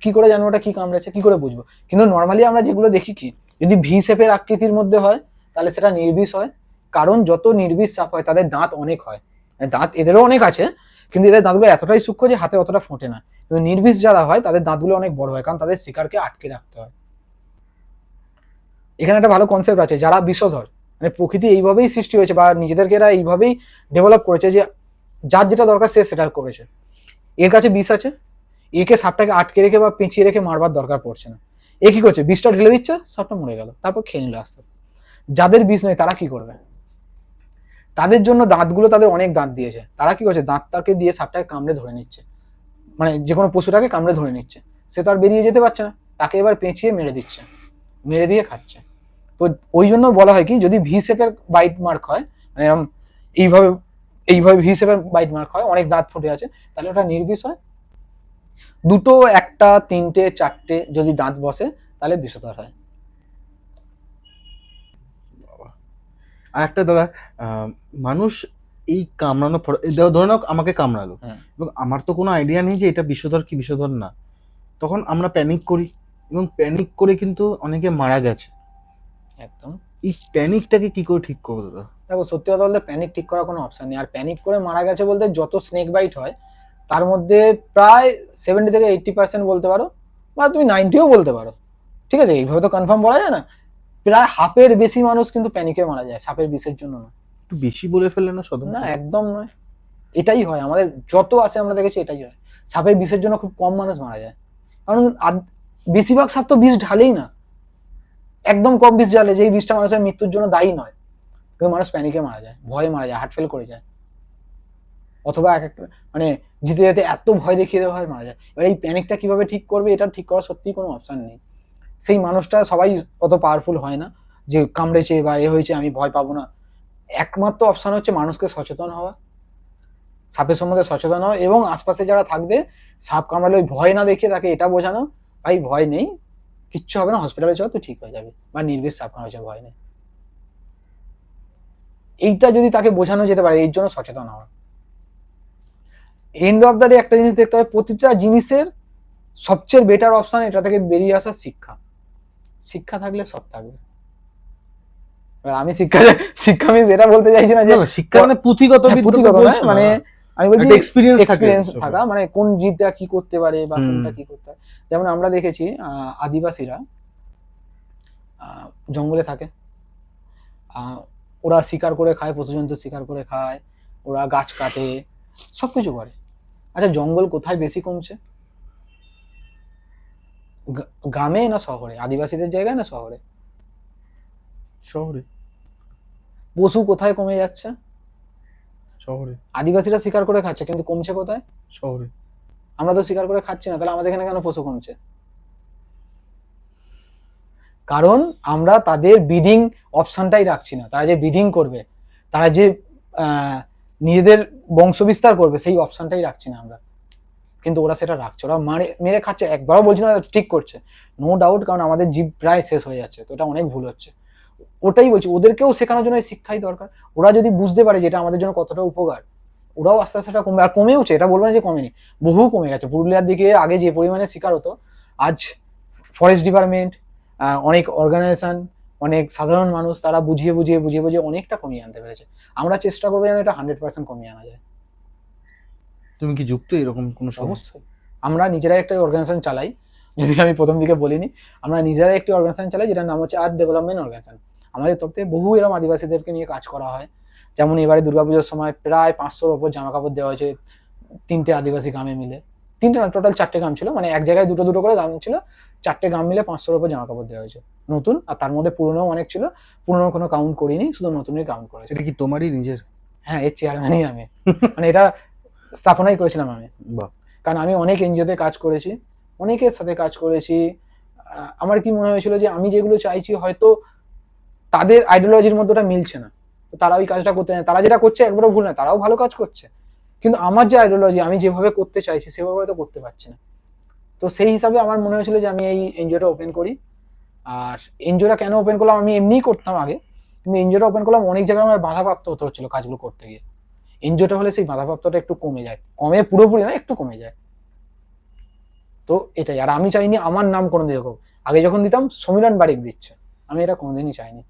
কি করে জানবো ওটা কি কামড়েছে, কি করে বুঝবো? কিন্তু নর্মালি আমরা যেগুলো দেখি, কি যদি ভি শেপের আকৃতির মধ্যে হয় তাহলে সেটা নির্বিষ হয়। কারণ যত নির্বিষ সাপ হয় তাদের দাঁত অনেক হয়, মানে দাঁত এদেরও অনেক আছে, কিন্তু এদের দাঁতগুলো এতটাই সূক্ষ্ম যে হাতে অতটা ফোটে না। কিন্তু নির্বিষ যারা হয় তাদের দাঁতগুলো অনেক বড় হয়, কারণ তাদের শিকারকে আটকে রাখতে হয়। এখানে একটা ভালো কনসেপ্ট আছে, যারা বিষধর, মানে প্রকৃতি এইভাবেই সৃষ্টি হয়েছে বা নিজেদেরকে এরা এইভাবেই ডেভেলপ করেছে যে যার যেটা দরকার সে সেটা করেছে। এর কাছে বিষ আছে, একে সাপটাকে আটকে রেখে বা পেঁচিয়ে রেখে মারবার দরকার পড়ছে না। এ কি করছে, বিষটা ঢেলে দিচ্ছে, সাপটা মরে গেল, তারপর খেয়ে নিল আস্তে আস্তে। যাদের বিষ নেই তারা কি করবে? তাদের জন্য দাঁতগুলো, তাদের অনেক দাঁত দিয়েছে, তারা কি করছে, দাঁতটাকে দিয়ে সাপটাকে কামড়ে ধরে নিচ্ছে, মানে যে কোনো পশুটাকে কামড়ে ধরে নিচ্ছে। সে তো আর বেরিয়ে যেতে পারছে না, তাকে এবার পেঁচিয়ে মেরে দিচ্ছে, মেরে দিয়ে খাচ্ছে। তো ওই জন্য বলা হয় কি, যদি ভি শেপের বাইট মার্ক হয়, মানে এরকম এইভাবে এইভাবে ভি শেপের বাইট মার্ক হয়, অনেক দাঁত ফুটে আছে, তাহলে ওটা নির্বিষ হয়। দুটো, একটা, তিনটে, চারটে যদি দাঁত বসে তাহলে বিষধর হয়। আর একটা দাদা, মানুষ এই কামড়ানোর পর, ধরে নাও আমাকে কামড়ালো, এবং আমার তো কোনো আইডিয়া নেই যে এটা বিষধর কি বিষধর না, তখন আমরা প্যানিক করি, এবং প্যানিক করে কিন্তু অনেকে মারা গেছে। একদম। এই প্যানিকটাকে কি করে ঠিক করবো দাদা? দেখো, সত্যি কথা বলতে প্যানিক ঠিক করার কোনো অপশন নেই। আর প্যানিক করে মারা গেছে বলতে, যত স্নেক বাইট হয় তার মধ্যে প্রায় 70 থেকে 80% বলতে পারো, বা তুমি 90ও বলতে পারো, ঠিক আছে, এইভাবে তো কনফার্ম বলা যায় না, প্রায় হাফের বেশি মানুষ কিন্তু প্যানিকে মারা যায়, সাপের বিষের জন্য না। একটু বেশি বলে ফেললে না সদম? না, একদম নয়, এটাই হয় আমাদের যত আছে আমরা দেখেছি, এটাই হয়। সাপের বিষের জন্য খুব কম মানুষ মারা যায়, কারণ বেশিরভাগ সাপ তো বিষ ঢালেই না, একদম কম বিষ জ্বালে, যেই বিষটা মানুষের মৃত্যুর জন্য দায়ী নয়, কিন্তু মানুষ প্যানিকে মারা যায়, ভয়ে মারা যায়, হার্ট ফেল করে যায়, অথবা এক একটা মানে যেতে যেতে এত ভয় দেখিয়ে দেওয়া হয় মারা যায়। এবার এই প্যানিকটা কিভাবে ঠিক করবে, এটা ঠিক করার সত্যিই কোনো অপশন নেই। সেই মানুষটা, সবাই অত পাওয়ারফুল হয় না যে কামড়েছে বা এ হয়েছে আমি ভয় পাবো না। একমাত্র অপশন হচ্ছে মানুষকে সচেতন হওয়া, সাপের সম্বন্ধে সচেতন হওয়া, এবং আশপাশে যারা থাকবে সাপ কামড়ালে ওই ভয় না দেখিয়ে তাকে এটা বোঝানো, ভাই ভয় নেই, কিচ্ছু হবে না, হসপিটালে চল, তুই ঠিক হয়ে যাবে, বা নির্বিষ সাপ কামড়েছে, ভয় নেই। এইটা যদি তাকে বোঝানো যেতে পারে, এর জন্য সচেতন হওয়া। এন্ড অফ দ্য ডে একটা জিনিস দেখতে হবে, প্রতিটা জিনিসের সবচেয়ে বেটার অপশন এটা থেকে বেরিয়ে আসার শিক্ষা। শিক্ষা থাকলে সব থাকবে। এবার আমি শিক্ষা শিক্ষা মিন্স এটা বলতে চাইছি না যে শিক্ষা মানে পুঁথিগত হ্যাঁ, বিদ্যা পুঁথিগত তো নয়, বলছো না। মানে আমি বলছি একটা experience এক্সপিরিয়েন্স থাকে। থাকা, মানে কোন জীবটা কি করতে পারে বা কোনটা কি করতে পারে। যেমন আমরা দেখেছি আদিবাসীরা জঙ্গলে থাকে, ওরা শিকার করে খায়, পশু জন্তু শিকার করে খায়, ওরা গাছ কাটে, সবকিছু করে। আচ্ছা, জঙ্গল কোথায় বেশি কমছে, গ্রামে না শহরে, আদিবাসীদের জায়গায় না শহরে? শহরে। পশু কোথায় কমে যাচ্ছে? শহরে। আদিবাসীরা শিকার করে খাচ্ছে, কিন্তু কমছে কোথায়? শহরে। আমরা তো শিকার করে খাচ্ছি না, তাহলে আমাদের এখানে কেন পশু কমছে? কারণ আমরা তাদের ব্রিডিং অপশনটাই রাখছি না। তারা যে ব্রিডিং করবে, তারা যে নিজেদের বংশবিস্তার করবে, সেই অপশনটাই রাখছি না আমরা, কিন্তু ওরা সেটা রাখছে, ওরা মেরে খাচ্ছে। একবারও বলছি না ঠিক করছে, নো ডাউট, কারণ আমাদের জীব প্রায় শেষ হয়ে যাচ্ছে, তো এটা অনেক ভুল হচ্ছে। ওটাই বলছি, ওদেরকেও শেখানোর জন্য এই শিক্ষাই দরকার। ওরা যদি বুঝতে পারে যে এটা আমাদের জন্য কতটা উপকার, ওরাও আস্তে আস্তে এটা কমবে। আর কমেওছে, এটা বলবো না যে কমেনি, বহু কমে গেছে। পুরুলিয়ার দিকে আগে যে পরিমাণে শিকার হতো, আজ ফরেস্ট ডিপার্টমেন্ট, অনেক অর্গানাইজেশন, অনেক সাধারণ মানুষ, তারা বুঝিয়ে বুঝিয়ে বুঝিয়ে বুঝিয়ে অনেকটা কমিয়ে আনতে পেরেছে। আমরা চেষ্টা করবো যেন এটা 100% কমিয়ে আনা যায়। তুমি কি যুক্ত এরকম কোনো সমস্যা? অবশ্যই। আমরা নিজেরাই একটা অর্গানাইজেশন চালাই, যদি আমি প্রথম দিকে বলিনি, আমরা নিজেরাই একটি অর্গানাইজেশন চালাই যেটার নাম হচ্ছে আর্ট ডেভেলপমেন্ট অর্গানাইজেশন। আমাদের তরফ থেকে বহু এরকম আদিবাসীদেরকে নিয়ে কাজ করা হয়। যেমন এবারে দুর্গাপুজোর সময় প্রায় 500-র ওপর জামা কাপড় দেওয়া হয়েছে 3টে আদিবাসী গ্রামে মিলে। 3টে না, টোটাল 4টে গ্রাম ছিল, মানে এক জায়গায় দুটো দুটো করে গ্রাম ছিল, 4টে গ্রাম মিলে 500-র ওপর জামা কাপড় দেওয়া হয়েছে নতুন। আর তার মধ্যে পুরনো অনেক ছিল, পুরনো কোনো কাউন্ট করিনি, শুধু নতুনই কাউন্ট করেছে। এটা কি তোমারই নিজের? হ্যাঁ, এর চেয়ারম্যানই আমি, মানে এটা স্থাপনাই করেছিলাম আমি। বাহ। কারণ আমি অনেক এনজিওতে কাজ করেছি, অনেকের সাথে কাজ করেছি। আমার কি মনে হয়েছিল যে আমি যেগুলো চাইছি হয়তো তাদের আইডিওলজির মধ্যে ওটা মিলছে না, তো তারা ওই কাজটা করতে না। তারা যেটা করছে একবারও ভুল না, তারাও ভালো কাজ করছে, কিন্তু আমার যে আইডিওলজি, আমি যেভাবে করতে চাইছি সেভাবে হয়তো করতে পারছি না। তো সেই হিসাবে আমার মনে হয়েছিল যে আমি এই এনজিওটা ওপেন করি। আর এনজিওটা কেন ওপেন করলাম, আমি এমনিই করতাম আগে, কিন্তু এনজিওটা ওপেন করলাম অনেক জায়গায় আমার বাধাপ্রাপ্ত হতে হচ্ছিল কাজগুলো করতে গিয়ে। এনজিওটা হলে সেই বাধাপ্রাপ্তটা একটু কমে যায়, কমে পুরোপুরি না, একটু কমে যায়। তো এটাই। আর আমি চাইনি আমার নাম কোনোদিন হোক। আগে যখন দিতাম সমীরণ বারিক দিচ্ছে, আমি এটা কোনোদিনই চাইনি।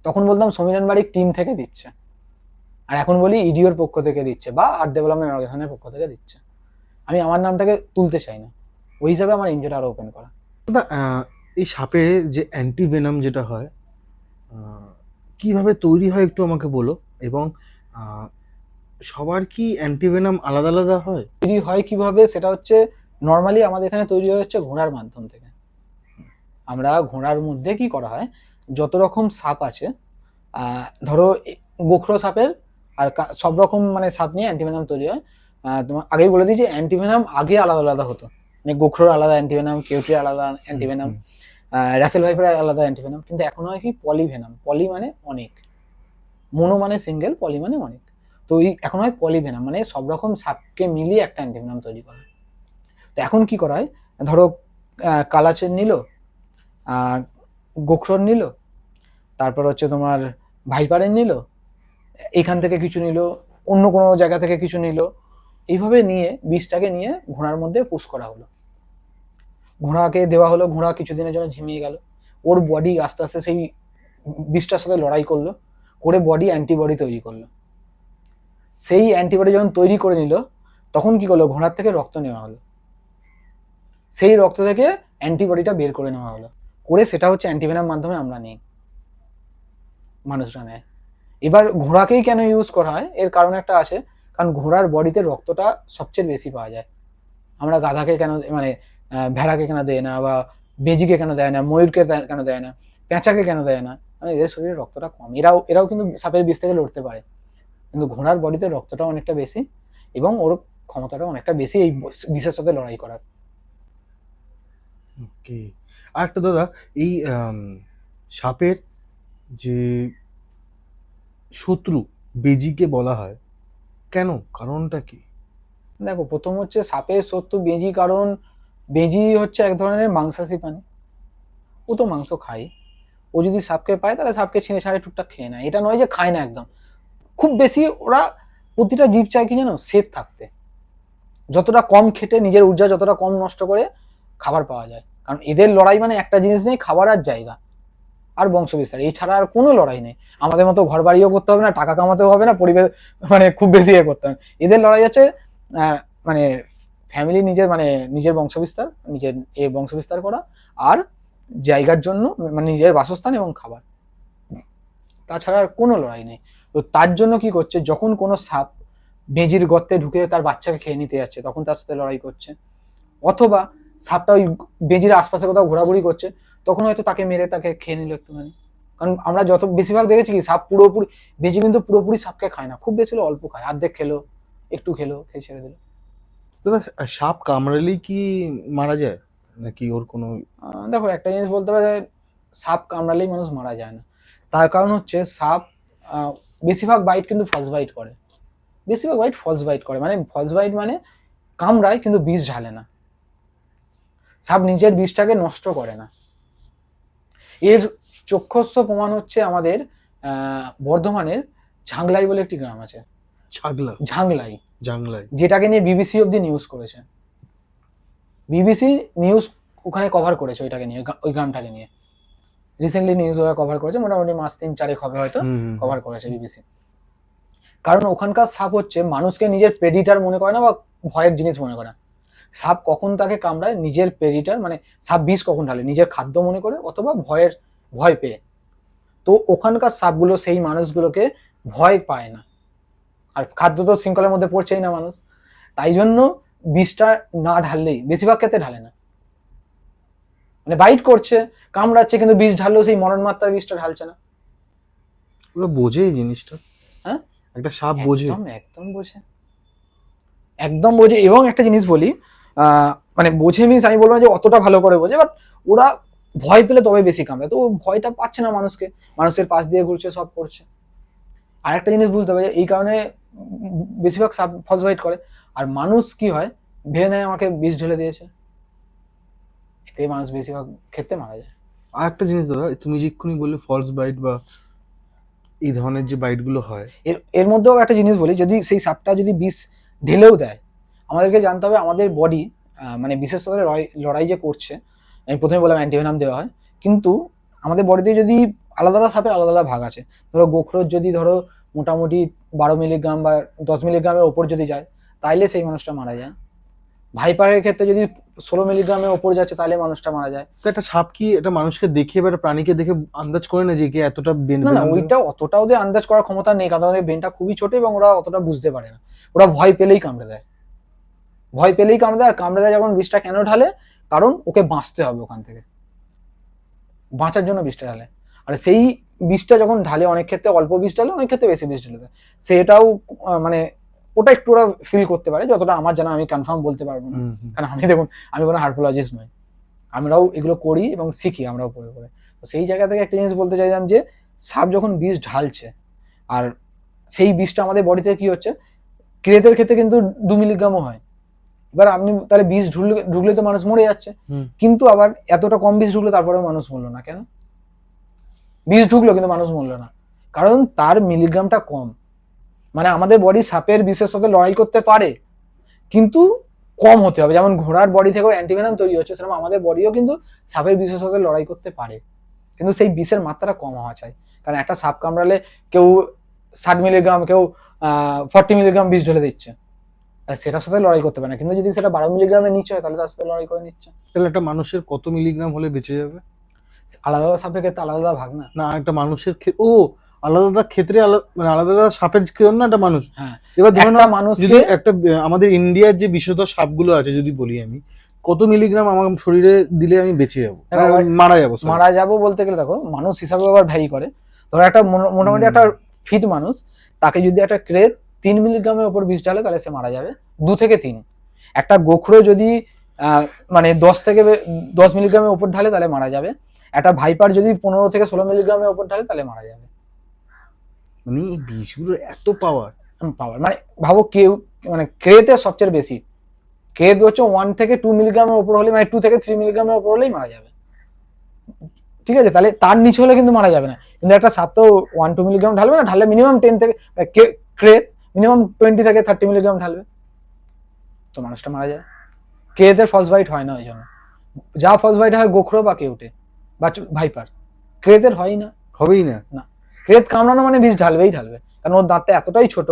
তখন বলতাম সমীরণ বারিক টিম থেকে দিচ্ছে, আর এখন বলি ইডিওর পক্ষ থেকে দিচ্ছে বা আর্ট ডেভেলপমেন্ট অর্গানাইজেশনের পক্ষ থেকে দিচ্ছে। আমি আমার নামটাকে তুলতে চাই না, ওই হিসাবে আমার এনজিওটা আরো ওপেন করা। এই সাপের যে অ্যান্টিভেনাম যেটা হয়, কিভাবে তৈরি হয় একটু আমাকে বলো। এবং সবার কি অ্যান্টিভেনাম আলাদা আলাদা হয়? তৈরি হয় কিভাবে, সেটা হচ্ছে নর্মালি আমাদের এখানে তৈরি হচ্ছে ঘোড়ার মাধ্যম থেকে। আমরা ঘোড়ার মধ্যে কি করা হয়, যত রকম সাপ আছে, ধরো গোখরো সাপের আর সব রকম মানে সাপ নিয়ে অ্যান্টিভেনাম তৈরি হয়। তোমার আগেই বলে দিই যে অ্যান্টিভেনাম আগে আলাদা আলাদা হতো, মানে গোখরোর আলাদা অ্যান্টিভেনাম, কেউটির আলাদা অ্যান্টিভেনাম, রাসেল ভাইপারের আলাদা অ্যান্টিভেনাম। কিন্তু এখন হয় কি পলিভেনাম, পলি মানে অনেক, মোনো মানে সিঙ্গেল, পলি মানে অনেক। তো এখন হয় পলিভেনাম, মানে সব রকম সাপকে মিলিয়ে একটা অ্যান্টিভেনাম তৈরি করা হয়। তো এখন কি করা হয়, ধরো কালাচের নিল, গোখরোর নিল, তারপর হচ্ছে তোমার ভাইপারের নিল, এখান থেকে কিছু নিল, অন্য কোনো জায়গা থেকে কিছু নিল, এইভাবে নিয়ে বিষটাকে নিয়ে ঘোড়ার মধ্যে পুশ করা হলো। ঘোড়াকে দেওয়া হলো, ঘোড়া কিছুদিনের জন্য ঝিমিয়ে গেল, ওর বডি আস্তে আস্তে সেই বিষটার সাথে লড়াই করলো, করে বডি অ্যান্টিবডি তৈরি করলো। সেই অ্যান্টিবডি যখন তৈরি করে নিল, তখন কি করলো, ঘোড়ার থেকে রক্ত নেওয়া হলো, সেই রক্ত থেকে অ্যান্টিবডিটা বের করে নেওয়া হলো, করে সেটা হচ্ছে অ্যান্টিভেনাম মাধ্যমে আমরা নিই, মানুষরা নেয়। এবার ঘোড়াকেই কেন ইউজ করা হয়, এর কারণ একটা আছে, কারণ ঘোড়ার বডিতে রক্তটা সবচেয়ে বেশি পাওয়া যায়। আমরা গাধাকে কেন, মানে ভেড়াকে কেন দেয় না, বা বেজিকে কেন দেয় না, ময়ূরকে কেন দেয় না, পেঁচাকে কেন দেয় না? মানে এদের শরীরে রক্তটা কম, এরাও কিন্তু সাপের বিষ থেকে লড়তে পারে, কিন্তু ঘোড়ার বডিতে রক্তটা অনেকটা বেশি এবং ওর ক্ষমতাটা অনেকটা বেশি এই বিষের সাথে লড়াই করার। ওকে। আর একটা দাদা, এই সাপের যে শত্রু বেজিকে বলা হয়, কেন, কারণটা কি? দেখো, প্রথম হচ্ছে সাপের শত্রু বেজি, কারণ বেজি হচ্ছে এক ধরনের মাংসাশী প্রাণী, ও তো মাংস খায়। ও যদি সাপকে পায় তাহলে সাপকে ছিঁড়ে ছাড়ে টুকটাক খেয়ে নেয়, এটা নয় যে খায় না একদম। খুব বেশি ওরা, প্রতিটা জীব চায় কি জানো, সেফ থাকতে, যতটা কম খেটে নিজের ঊর্জা যতটা কম নষ্ট করে খাবার পাওয়া যায়। কারণ এদের লড়াই মানে একটা জিনিস নেই, খাবার আর জায়গা আর বংশবিস্তার, এছাড়া আর কোনো লড়াই নেই। আমাদের মতো ঘর বাড়িও করতে হবে না, টাকা কামাতেও হবে না, পরিবেশ মানে খুব বেশি করতে হবে। এদের লড়াই হচ্ছে মানে ফ্যামিলি, নিজের বংশবিস্তার, নিজের বংশবিস্তার করা, আর জায়গার জন্য মানে নিজের বাসস্থান এবং খাবার, তাছাড়া আর কোনো লড়াই নেই। তো তার জন্য কি করছে, যখন কোনো সাপ বেজির গর্তে ঢুকে তার বাচ্চাকে খেয়ে নিতে যাচ্ছে তখন তার সাথে লড়াই করছে, অথবা সাপটা ওই বেজির আশপাশে কোথাও ঘোরাঘুরি করছে তখন হয়তো তাকে মেরে তাকে খেয়ে নিল একটুখানি। কারণ আমরা যত বেশিরভাগ দেখেছি কি, সাপ পুরোপুরি, বেজি কিন্তু পুরোপুরি সাপকে খায় না, খুব বেশি হলে অল্প খায়, অর্ধেক খেলো, একটু খেলো, খেয়ে ছেড়ে দিল। দাদা, সাপ কামড়ালেই কি মারা যায়, নাকি ওর কোনো? দেখো, একটা জিনিস বলতে হবে, সাপ কামড়ালেই মানুষ মারা যায় না। তার কারণ হচ্ছে সাপ বেশিরভাগ বাইট কিন্তু ফলস বাইট করে, বেশিরভাগ বাইট ফলস বাইট করে, মানে ফলস বাইট মানে কামড়ায় কিন্তু বিষ ঢালে না, সাপ নিজের বিষটাকে নষ্ট করে না। এর চক্ষুস্থ প্রমাণ হচ্ছে আমাদের বর্ধমানের ঝাংলাই বলে একটি গ্রাম আছে, ঝাংলাই, যেটাকে নিয়ে বিবিসি অব্দি নিউজ করেছে, বিবিসি নিউজ ওখানে কভার করেছে ওইটাকে নিয়ে, ওই গ্রামটাকে নিয়ে রিসেন্টলি নিউজ ওরা কভার করেছে, মোটামুটি মাস 3-4 হবে হয়তো কভার করেছে বিবিসি। কারণ ওখানকার সাপ হচ্ছে মানুষকে নিজের প্রেডিটার মনে করে না বা ভয়ের জিনিস মনে করে না। সাপ কখন তাকে কামড়ায়, নিজের প্রেডিটার মানে সাপ বিষ কখন ঢালে, নিজের খাদ্য মনে করে অথবা ভয় পেয়ে। তো ওখানকার সাপগুলো সেই মানুষগুলোকে ভয় পায় না, আর খাদ্য তো শৃঙ্খলার মধ্যে পড়ছেই না মানুষ, তাই জন্য বিষটা না ঢাললেই বেশিরভাগ ক্ষেত্রে ঢালে না, মানে বাইট করছে, কামড়াচ্ছে, কিন্তু বিষ ঢাললেও সেই মরণ মাত্রার বিষটা ঢালছে না। ওরা বোঝে এই জিনিসটা? হ্যাঁ, একটা সাপ বোঝে, একদম বোঝে, একদম বোঝে। এবং একটা জিনিস বলি, মানে বোঝে মিনস আমি বলবো না যে অতটা ভালো করে বোঝে, বাট ওরা ভয় পেলে তবে বেশি কামড়ায়, তো ভয়টা পাচ্ছে না মানুষকে, মানুষের পাশ দিয়ে ঘুরছে, সব করছে। আর একটা জিনিস বুঝতে হবে, এই কারণে বেশিরভাগ সাপ ফলস বাইট করে, আর মানুষ কি হয় ভেবে নেয় আমাকে বিষ ঢেলে দিয়েছে, এতে মানুষ বেশিরভাগ ক্ষেত্রে মারা যায়। আর একটা জিনিস দাদা, তুমি যে এক্ষুনি বললে ফলস বাইট বা এই ধরনের যে বাইট গুলো হয়, এর মধ্যেও একটা জিনিস বলি, যদি সেই সাপটা যদি বিষ ঢেলেও দেয়, আমাদেরকে জানতে হবে আমাদের বডি মানে বিশেষ করে লড়াই যে করছে, আমি প্রথমে বললাম অ্যান্টিভেনাম দেওয়া হয়, কিন্তু আমাদের বডিতে যদি আলাদা আলাদা সাপের আলাদা আলাদা ভাগ আছে, ধরো গোখরোর যদি ধরো মোটামুটি 12 মিলিগ্রাম বা 10 মিলিগ্রামের ওপর যদি যায় তাইলে সেই মানুষটা মারা যায়। ভাইপারের ক্ষেত্রে যদি 16 মিলিগ্রামের ওপর যাচ্ছে তাহলে মানুষটা মারা যায়। তো একটা সাপ কি একটা মানুষকে দেখে বা প্রাণীকে দেখে আন্দাজ করে না যে কে এতটা না, ওইটা অতটা ওদের আন্দাজ করার ক্ষমতা নেই, কারণ ওদের ব্রেনটা খুবই ছোট এবং ওরা অতটা বুঝতে পারে না, ওরা ভয় পেলেই কামড়ে দেয়, আর কামড়ে দেয় যখন বিষটা কেন ঢালে, কারণ ওকে বাঁচতে হবে, ওখান থেকে বাঁচার জন্য বিষটা ঢালে। আর সেই বিষটা যখন ঢালে, অনেক ক্ষেত্রে অল্প বিষ ঢালে, অনেক ক্ষেত্রে বেশি বিষ ঢেলে দেয়, সেটাও মানে ওটা একটু ওরা ফিল করতে পারে, যতটা আমার জানা, আমি কনফার্ম বলতে পারবো না, কারণ আমি কোনো হার্পোলজিস্ট নই, আমরাও এগুলো করি এবং শিখি, আমরাও পড়ে পড়ে। তো সেই জায়গা থেকে একটা জিনিস বলতে চাইলাম যে সাপ যখন বিষ ঢালছে আর সেই বিষটা আমাদের বডিতে কি হচ্ছে, ক্রেতের ক্ষেত্রে কিন্তু 2 মিলিগ্রামও হয়, এবার আপনি তাহলে বিষ ঢুকলে তো মানুষ মরে যাচ্ছে, কিন্তু আবার এতটা কম বিষ ঢুকলো তারপরেও মানুষ মরলো না কেন? বিষ ঢুকলো কিন্তু মানুষ মরলো না, কারণ তার মিলিগ্রামটা কম। মানে আমাদের বডি সাপের বিষের সাথে লড়াই করতে পারে, কিন্তু কম হতে হবে, যেমন ঘোড়ার বডি থেকেও অ্যান্টিভেনাম তৈরি হচ্ছে, সেরকম আমাদের বডিও কিন্তু সাপের বিষের সাথে লড়াই করতে পারে, কিন্তু সেই বিষের মাত্রাটা কম হওয়া চাই। কারণ একটা সাপ কামড়ালে কেউ 60 মিলিগ্রাম, কেউ 40 মিলিগ্রাম বিষ ঢেলে দিচ্ছে, সেটার সাথে লড়াই করতে পারে না, কিন্তু যদি সেটা 12 মিলিগ্রামের নিচে হয় তাহলে তার সাথে লড়াই করে নিচ্ছে। তাহলে একটা মানুষের কত মিলিগ্রাম হলে বেঁচে যাবে? আলাদা আলাদা সাপের ক্ষেত্রে আলাদা আলাদা ভাগ না, না একটা মানুষের আলাদা আলাদা ক্ষেত্রে মানে আলাদা আলাদা সাপের জন্য একটা মানুষ। হ্যাঁ, এবার ধরুন একটা মানুষ যদি একটা আমাদের ইন্ডিয়ার যে বিশেষত সাপগুলো আছে যদি বলি আমি, কত মিলিগ্রাম আমার শরীরে দিলে আমি বেঁচে যাবো, দেখো, মারা যাবো sorry। মারা যাবো বলতে গেলে দেখো মানুষ হিসাবে আবার ভ্যারি করে। ধরো একটা মোটামুটি একটা ফিট মানুষ, তাকে যদি একটা ক্রেত 3 মিলিগ্রামের উপর বিষ ঢালে তাহলে সে মারা যাবে, 2 থেকে 3। একটা গোখরো যদি মানে 10 মিলিগ্রামের উপর ঢালে তাহলে মারা যাবে। একটা ভাইপার যদি 15 থেকে 16 মিলিগ্রামের উপর ঢালে তাহলে মারা যাবে। মানে এই বিষগুলোর এত পাওয়ার। মানে ভাবো কেউ মানে ক্রেতে সবচেয়ে বেশি, ক্রেত হচ্ছে 1 থেকে 2 মিলিগ্রামের উপর হলে, মানে 2 থেকে 3 মিলিগ্রামের উপর হলেই মারা যাবে। ঠিক আছে, তাহলে তার নিচে হলে কিন্তু মারা যাবে না। কিন্তু একটা সাপ তো 1-2 মিলিগ্রাম ঢালবে না, ঢাললে মিনিমাম 10 থেকে ক্রেত মিনিমাম 20 থেকে 30 মিলিগ্রাম ঢালবে, তো মানুষটা মারা যায়। ক্রেতের ফলস বাইট হয় না ওই জন্য। যা ফলস বাইট হয় গোখরো বা কেউটে বা ভাইপার, ক্রেতের হয় না, হবেই না। ক্রেত কামড়ানো মানে বিষ ঢালবেই ঢালবে, কারণ ওর দাঁতটা এতটাই ছোট,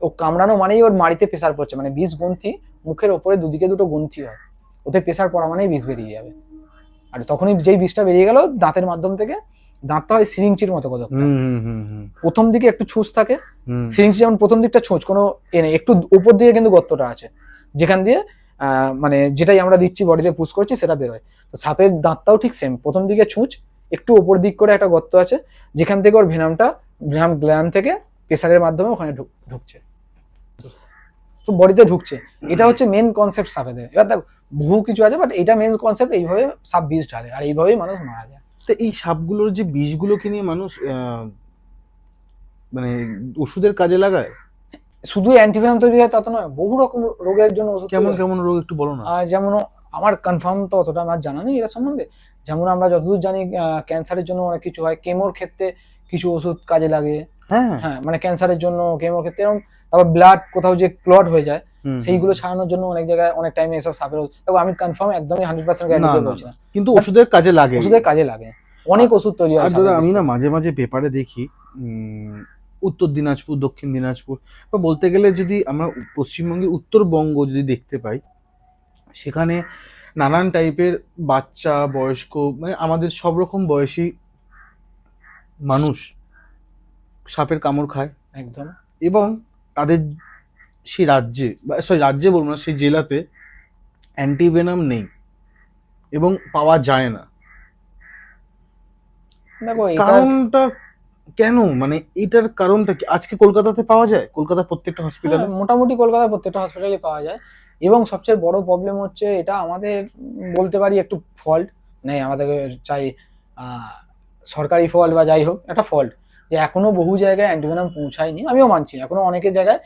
ও কামড়ানো মানেই ওর মাড়িতে প্রেসার পড়ছে, মানে বিষ গ্রন্থি মুখের ওপরে দুদিকে দুটো গ্রন্থি হয়, ওতে প্রেসার পড়া মানেই বিষ বেরিয়ে যাবে। আর তখনই যেই বিষটা বেরিয়ে গেল দাঁতের মাধ্যম থেকে, দাঁতটা হয় সিরিঞ্চির মতো কত, প্রথম দিকে একটু ছুঁচ থাকে, সিরিঞ্চি যেমন প্রথম দিকটা ছুঁচ কোনো এনে একটু উপর দিকে কিন্তু গর্তটা আছে, যেখান দিয়ে মানে যেটাই আমরা দিচ্ছি বডিতে পুশ করছি সেটা বেরোয়। তো সাপের দাঁতটাও ঠিক সেম, প্রথম দিকে ছুঁচ, একটু ওপর দিক করে একটা গর্ত আছে, যেখান থেকে ওর ভেনাম গ্ল্যান্ড থেকে প্রেসারের মাধ্যমে ওখানে ঢুকছে, তো বডিতে ঢুকছে। এটা হচ্ছে মেন কনসেপ্ট সাপেদের। এবার দেখো বহু কিছু আছে, বাট এটা মেন কনসেপ্ট, এইভাবে সাপ বিষ ঢালে আর এইভাবেই মানুষ মারা যায়। তো এই সাপগুলোর যে বিষগুলোকে নিয়ে মানুষ মানে ওষুধের কাজে লাগায়, শুধু অ্যান্টিভেনাম তৈরি হয় তা তো নয়, বহু রকম রোগের জন্য ওষুধ কেমন তৈরি হয়। কেমন রোগ একটু বলো না। যেমন আমার কনফার্ম তো অতটা আমার জানা নেই এর সম্বন্ধে, যেমন আমরা যতদূর জানি ক্যান্সারের জন্য অনেক কিছু হয়, কেমোর ক্ষেত্রে কিছু ওষুধ কাজে লাগে। হ্যাঁ হ্যাঁ, মানে ক্যান্সারের জন্য কেমোর ক্ষেত্রে এরকম, তারপর ব্লাড কোথাও যে ক্লট হয়ে যায় সেইগুলো ছাড়ানোর জন্য অনেক জায়গায় অনেক টাইমে এসব সাপের দেখো, আমি কনফার্ম একদমই 100% গ্যারান্টি বলছি না, কিন্তু ওষুধের কাজে লাগে, ওষুধের কাজে লাগে, অনেক ওষুধ তৈরি হয়। দাদা আমি না মাঝে মাঝে পেপারে দেখি উত্তর দিনাজপুর, দক্ষিণ দিনাজপুর, বা বলতে গেলে যদি আমরা পশ্চিমবঙ্গের উত্তরবঙ্গ যদি দেখতে পাই, সেখানে নানান টাইপের বাচ্চা, বয়স্ক, মানে আমাদের সব রকম বয়সী মানুষ সাপের কামড় খায় একদম। এবং তাদের সেই রাজ্যে, সরি রাজ্যে বলবো না, সেই জেলাতে অ্যান্টিভেনাম নেই এবং পাওয়া যায় না। দেখো কারণটা কেন, মানে এটার কারণটা কি? আজকে কলকাতাতে পাওয়া যায়, কলকাতার প্রত্যেকটা হসপিটালে, মোটামুটি কলকাতার প্রত্যেকটা হসপিটালে পাওয়া যায়। এবং সবচেয়ে বড় প্রবলেম হচ্ছে এটা আমাদের বলতে পারি একটু ফল্ট নেই, আমাদের চাই সরকারি ফল্ট বা যাই হোক একটা ফল্ট, যে এখনো বহু জায়গায় অ্যান্টিভেনাম পৌঁছায়নি। আমিও মানছি এখনো অনেকের জায়গায়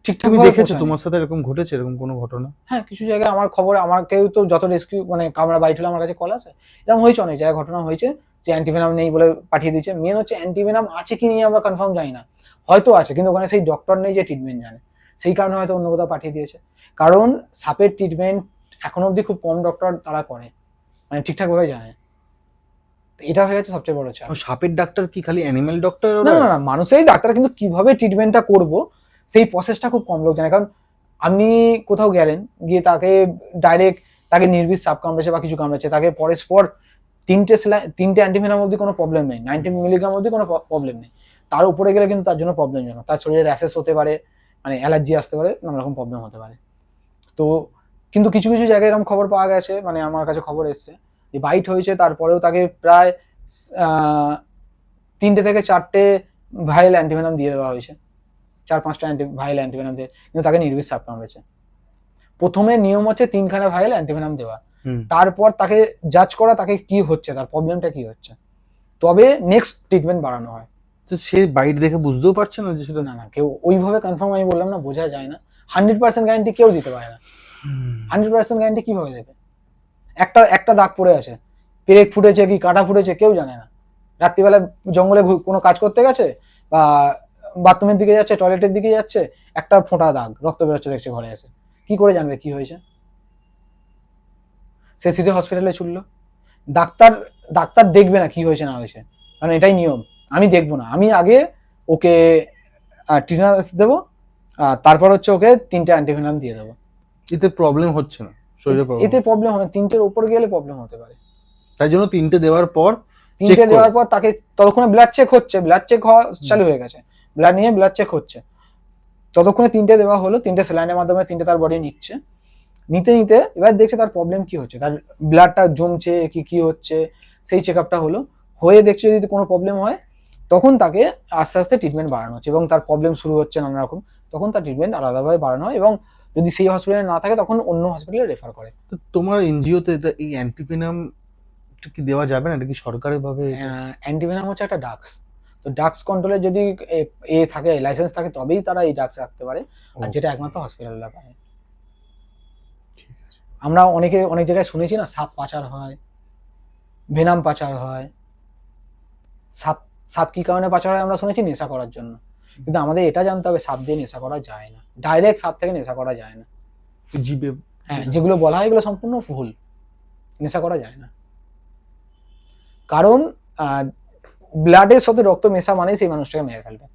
ঠিকঠাক তুমি দেখেছো তোমার সাথে এরকম ঘটেছে, এরকম কোনো ঘটনা? হ্যাঁ, কিছু জায়গায় আমার খবর, আমাকেও তো যত রেস্কিউ মানে কামড়া বাইট হলে আমার কাছে কল আসে, এরকম হয়েছে, অনেক জায়গায় ঘটনা হয়েছে যে অ্যান্টিভেনাম নেই বলে পাঠিয়ে দিচ্ছে। মেন হচ্ছে অ্যান্টিভেনাম আছে কি নিয়ে আমরা কনফার্ম জানি না, হয়তো আছে কিন্তু ওখানে সেই ডক্টর নেই যে ট্রিটমেন্ট জানে, সেই কারণে হয়তো অন্য কোথাও পাঠিয়ে দিয়েছে। কারণ সাপের ট্রিটমেন্ট এখনো অবধি খুব কম ডক্টর তারা করে, মানে ঠিকঠাক ভাবে জানে। এটা হয়ে যাচ্ছে সবচেয়ে বড় চাপ। সাপের ডাক্তার কি খালি অ্যানিমেল ডক্টর? না না না, মানুষেরই ডাক্তার, কিন্তু কিভাবে ট্রিটমেন্টটা করব সেই প্রসেসটা খুব কম লোক জানে। কারণ আপনি কোথাও গেলেন, গিয়ে তাকে ডাইরেক্ট তাকে নির্বিষ সাপ কামড়েছে বা কিছু কামড়েছে, তাকে পরে স্পট 3টে অ্যান্টিভেনাম অবধি কোনো প্রবলেম নেই, 90 মিলিগ্রাম অবধি কোনো প্রবলেম নেই, তার উপরে গেলে কিন্তু তার জন্য প্রবলেমজনক, তার শরীরে র্যাশেস হতে পারে, মানে অ্যালার্জি আসতে পারে, নানা রকম প্রবলেম হতে পারে। তো কিন্তু কিছু কিছু জায়গায় এরকম খবর পাওয়া গেছে, মানে আমার কাছে খবর এসছে যে বাইট হয়েছে, তারপরেও তাকে প্রায় 3টে থেকে 4টে ভাইরাল অ্যান্টিভেনাম দিয়ে দেওয়া হয়েছে, 4-5টা ভাইরাল অ্যান্টিভেনাম দিয়ে, কিন্তু তাকে নির্বিষ সাপ কামড়েছে। প্রথমে নিয়ম হচ্ছে 3খানা ভাইরাল অ্যান্টিভেনাম দেওয়া, তারপর তাকে জাজ করা তাকে কি হচ্ছে, তার প্রবলেমটা কি হচ্ছে, তবে নেক্সট ট্রিটমেন্ট বাড়ানো হয়। তো সে বাইট দেখে বুঝতেও পারছে না যে সেটা? না না, কেউ ওইভাবে কনফার্ম, আমি বললাম না, বোঝা যায় না, 100% গ্যারান্টি কেউ দিতে পারে না। 100% গ্যারান্টি কিভাবে দেবে? একটা দাগ পড়ে আছে, পেরেক ফুটেছে কি কাঁটা ফুটেছে কেউ জানে না, রাত্রিবেলা জঙ্গলে কোনো কাজ করতে গেছে বা বাথরুমের দিকে যাচ্ছে, টয়লেটের দিকে যাচ্ছে, একটা ফোঁটা দাগ রক্ত বেরোচ্ছে দেখছে ঘরে এসে, কি করে জানবে কি হয়েছে? সে সিধে হসপিটালে ছুটলো, ডাক্তার দেখবে না কি হয়েছে না হয়েছে, কারণ এটাই নিয়ম। আমি দেখবো না, আমি আগে ওকে টিটানাস দেবো, তারপর হচ্ছে ওকে 3টে অ্যান্টিভেনাম দিয়ে দেবো। এতে প্রবলেম হচ্ছে না শরীরে? এতে প্রবলেম হবে, 3টের উপর গেলে প্রবলেম হতে পারে, তাই জন্য 3টে দেওয়ার পর তাকে ততক্ষণে ব্লাড চেক হচ্ছে, ব্লাড চেক হওয়া চালু হয়ে গেছে, ব্লাড চেক হচ্ছে, ততক্ষণে 3টে দেওয়া হলো, 3টে স্যালাইনের মাধ্যমে 3টে তার বডি নিচ্ছে, নিতে নিতে এবার দেখছে তার প্রবলেম কি হচ্ছে, তার ব্লাডটা জমছে কি কি হচ্ছে, সেই চেক আপটা হলো, হয়ে দেখছে যদি কোনো প্রবলেম হয় তখন তাকে আস্তে আস্তে ট্রিটমেন্ট বাড়ানো হচ্ছে, এবং তার প্রবলেম শুরু হচ্ছে নানা রকম, তখন তার ট্রিটমেন্ট আলাদাভাবে বাড়ানো হয়, এবং যদি সেই হসপিটালে না থাকে তখন অন্য হসপিটালে রেফার করে। তো তোমার এনজিওতে এই অ্যান্টিভেনাম কি দেওয়া যাবে না? এটা কি সরকারি ভাবে? অ্যান্টিভেনাম হচ্ছে একটা ড্রাগস, তো ড্রাগস কন্ট্রোলে যদি এ থাকে, লাইসেন্স থাকে, তবেই তারা এই ড্রাগস রাখতে পারে, আর যেটা একমাত্র হসপিটালরা পায়। আমরা অনেক জায়গায় শুনেছি না, সাপ পাচার হয়, ভেনাম পাচার হয়। সাপ সাপ কি কারণে পাচার হয় আমরা শুনেছি, নেশা করার জন্য, কিন্তু আমাদের এটা জানতে হবে সাপ দিয়ে নেশা করা যায় না, ডাইরেক্ট সাপ থেকে নেশা করা যায় না। জিবে? হ্যাঁ, যেগুলো বলা হয় এগুলো সম্পূর্ণ ভুল, নেশা করা যায় না। কারণ ব্লাডের সাথে রক্ত মেশা মানেই সেই মানুষটাকে মেরে ফেলবে।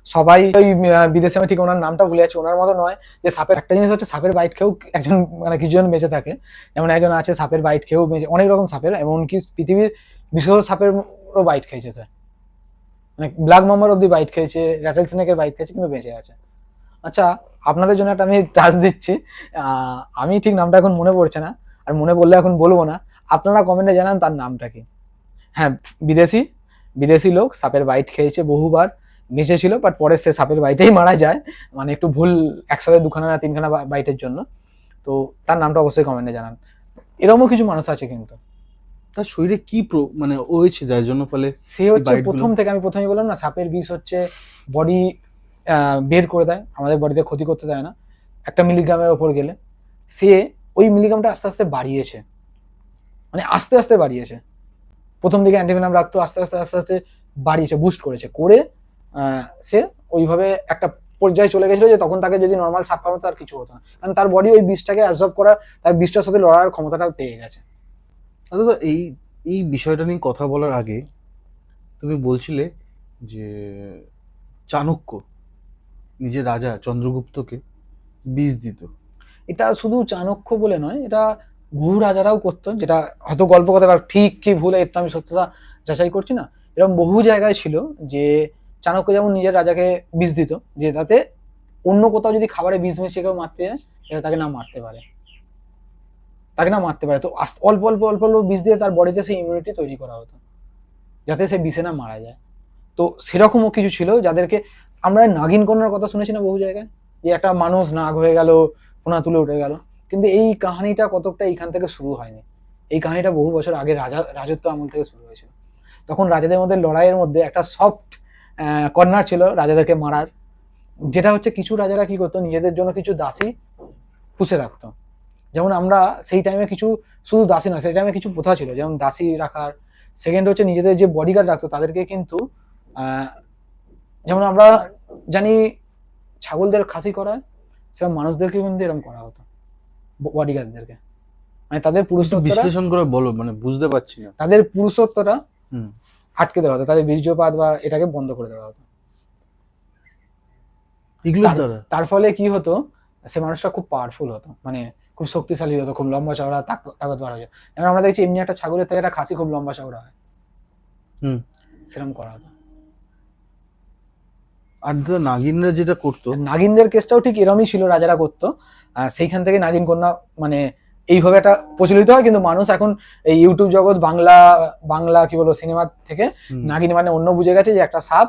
সবাই ওই বিদেশে, আমি ঠিক ওনার নামটা ভুলে যাচ্ছি, ওনার মতো নয় যে সাপের একটা জিনিস হচ্ছে, সাপের বাইট খেয়েও একজন মানে কিছুজন বেঁচে থাকে, যেমন একজন আছে সাপের বাইট খেয়েও বেঁচে, অনেক রকম সাপের, এমনকি পৃথিবীর বিশেষ সাপেরও বাইট খেয়েছে স্যার, মানে ব্ল্যাক মাম্বার অব্দি বাইট খেয়েছে, র্যাটেল স্নেকের বাইট খেয়েছে, কিন্তু বেঁচে আছে। আচ্ছা, আপনাদের জন্য একটা আমি টাচ দিচ্ছি, আমি ঠিক নামটা এখন মনে পড়ছে না, আর মনে পড়লে এখন বলবো না, আপনারা কমেন্টে জানান তার নামটা কি। হ্যাঁ, বিদেশি লোক সাপের বাইট খেয়েছে বহুবার, বেঁচে ছিল, বাট পরে সে সাপের বাইটেই মারা যায়, মানে একটু ভুল, একসাথে দুখানা না তিনখানা বাইটের জন্য। তো তার নামটা অবশ্যই কমেন্টে জানান। এরকমও কিছু মানুষ আছে কিন্তু। তার শরীরে কি মানে হয়েছে যার জন্য ফলে সে হচ্ছে প্রথম থেকে, আমি প্রথমেই বললাম না, সাপের বিষ হচ্ছে বডি বের করে দেয়, আমাদের বডিতে ক্ষতি করতে দেয় না, একটা মিলিগ্রামের ওপর গেলে সে ওই মিলিগ্রামটা আস্তে আস্তে বাড়িয়েছে, মানে আস্তে আস্তে বাড়িয়েছে। প্রথম দিকে অ্যান্টিভেনাম রাখতো, আস্তে আস্তে আস্তে আস্তে বাড়িয়েছে, বুস্ট করেছে, করে সে ওইভাবে একটা পর্যায়ে চলে গেছিল যে তখন তাকে যদি নর্মাল সাপ কামড়াতো তার কিছু হতো না, কারণ তার বডি ওই বিষটাকে অ্যাবজর্ব করা, তার বিষটার সাথে লড়ার ক্ষমতাটা পেয়ে গেছে। দাদা, এই বিষয়টা নিয়ে কথা বলার আগে তুমি বলছিলে যে চাণক্য নিজের রাজা চন্দ্রগুপ্তকে বিষ দিত। এটা শুধু চাণক্য বলে নয়, এটা বহু রাজারাও করতো, যেটা হয়তো গল্প কথা, ঠিক কি ভুল এর তো আমি সত্যতা যাচাই করছি না, এরকম বহু জায়গায় ছিল যে চাণক্য যেমন নিজের রাজাকে বিষ দিত, যে তাতে অন্য কোথাও যদি খাবারে বিষ মিশিয়ে কেউ মারতে যায়, এটা তাকে না মারতে পারে, তো অল্প অল্প অল্প অল্প বিষ দিয়ে তার বডিতে সেই ইমিউনিটি তৈরি করা হতো, যাতে সে বিষে না মারা যায়। তো সেরকমও কিছু ছিল যাদেরকে আমরা নাগিন কন্যার কথা শুনেছি না বহু জায়গায়, যে একটা মানুষ নাগ হয়ে গেল, কোনা তুলে উঠে গেল, কিন্তু এই কাহিনীটা কতকটা এইখান থেকে শুরু হয়নি, এই কাহিনীটা বহু বছর আগে রাজত্ব আমল থেকে শুরু হয়েছিল। তখন রাজাদের মধ্যে লড়াইয়ের মধ্যে একটা সফট কর্নার ছিল রাজাদেরকে মারার, যেটা হচ্ছে কিছু রাজারা কি করতো, নিজেদের জন্য কিছু দাসী পুষে রাখতো। যেমন আমরা সেই টাইমে কিছু, শুধু দাসী নয়, সেই টাইমে কিছু প্রথা ছিল, যেমন দাসী রাখার। সেকেন্ড হচ্ছে নিজেদের যে বডিগার্ড রাখতো তাদেরকে কিন্তু যেমন আমরা জানি ছাগলদের খাসি করা, সেরকম মানুষদেরকে কিন্তু এরকম করা হতো, বডিগার্ডদেরকে, মানে তাদের পুরুষত্বটা, বিশ্লেষণ করে বলো, মানে বুঝতে পারছি না। তাদের পুরুষত্বটা আটকে দেওয়া হতো, তাদের বীর্যপাত বা এটাকে বন্ধ করে দেওয়া হতো। তার ফলে কি হতো, সে মানুষটা খুব পাওয়ারফুল হতো, মানে খুব শক্তিশালী হতো, খুব লম্বা চওড়া তাকতবার হয়ে যায়। যেমন আমরা দেখছি এমনি একটা ছাগলের থেকে একটা খাসি খুব লম্বা চওড়া হয়, সেরকম করা হতো। আর নাগিনরা যেটা করতো, নাগিনদের কেসটাও ঠিক এরমই ছিল, রাজারা করতো, সেইখান থেকে নাগিন কন্যা মানে এইভাবে একটা প্রচলিত হয়। কিন্তু মানুষ এখন এই ইউটিউব জগৎ, বাংলা কি বলবো, সিনেমা থেকে নাগিন মানে অন্য বুঝে গেছে যে একটা সাপ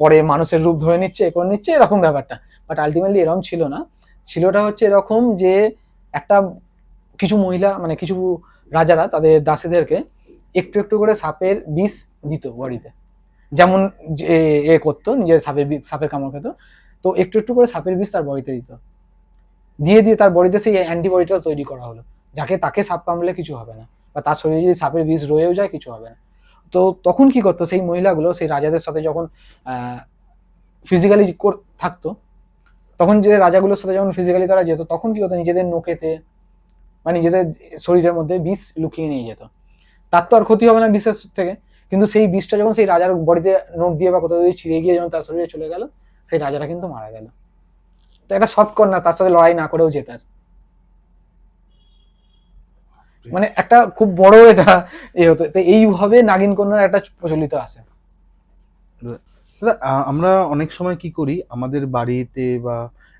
পরে মানুষের রূপ ধরে নিচ্ছে, করে নিচ্ছে, এরকম ব্যাপারটা। বাট আলটিমেটলি এরকম ছিল না, ছিলটা হচ্ছে এরকম যে একটা কিছু মহিলা, মানে কিছু রাজারা তাদের দাসীদেরকে একটু একটু করে সাপের বিষ দিত বডিতে, যেমন এ করতো, নিজের সাপের কামড় খেত, তো একটু একটু করে সাপের বিষ তার বডিতে দিত, দিয়ে তার বডিতে সেই অ্যান্টিবডিটা তৈরি করা হলো, তাকে সাপ কামড়লে কিছু হবে না, বা তার শরীরে যদি সাপের বিষ রয়েও যায় কিছু হবে না। তো তখন কি করতো সেই মহিলাগুলো, সেই রাজাদের সাথে যখন ফিজিক্যালি থাকতো, তখন যে রাজাগুলোর সাথে যখন ফিজিক্যালি তারা যেত, তখন কি হতো, নিজেদের নোকেতে বা নিজেদের শরীরের মধ্যে বিষ লুকিয়ে নিয়ে যেত। তার তো আর ক্ষতি হবে না বিষের থেকে, কিন্তু সেই বিষটা যখন সেই রাজার বডিতে নোক দিয়ে বা কোথাও যদি ছিঁড়ে গিয়ে যখন তার শরীরে চলে গেল, সেই রাজাটা কিন্তু মারা গেল। তো একটা সফট কর্নার, তার সাথে লড়াই না করেও জেতার, মানে একটা খুব বড় এটা হতো। তো এইভাবে নাগিন কন্যার একটা প্রচলিত আছে। আমরা অনেক সময় কি করি, আমাদের বাড়িতে বা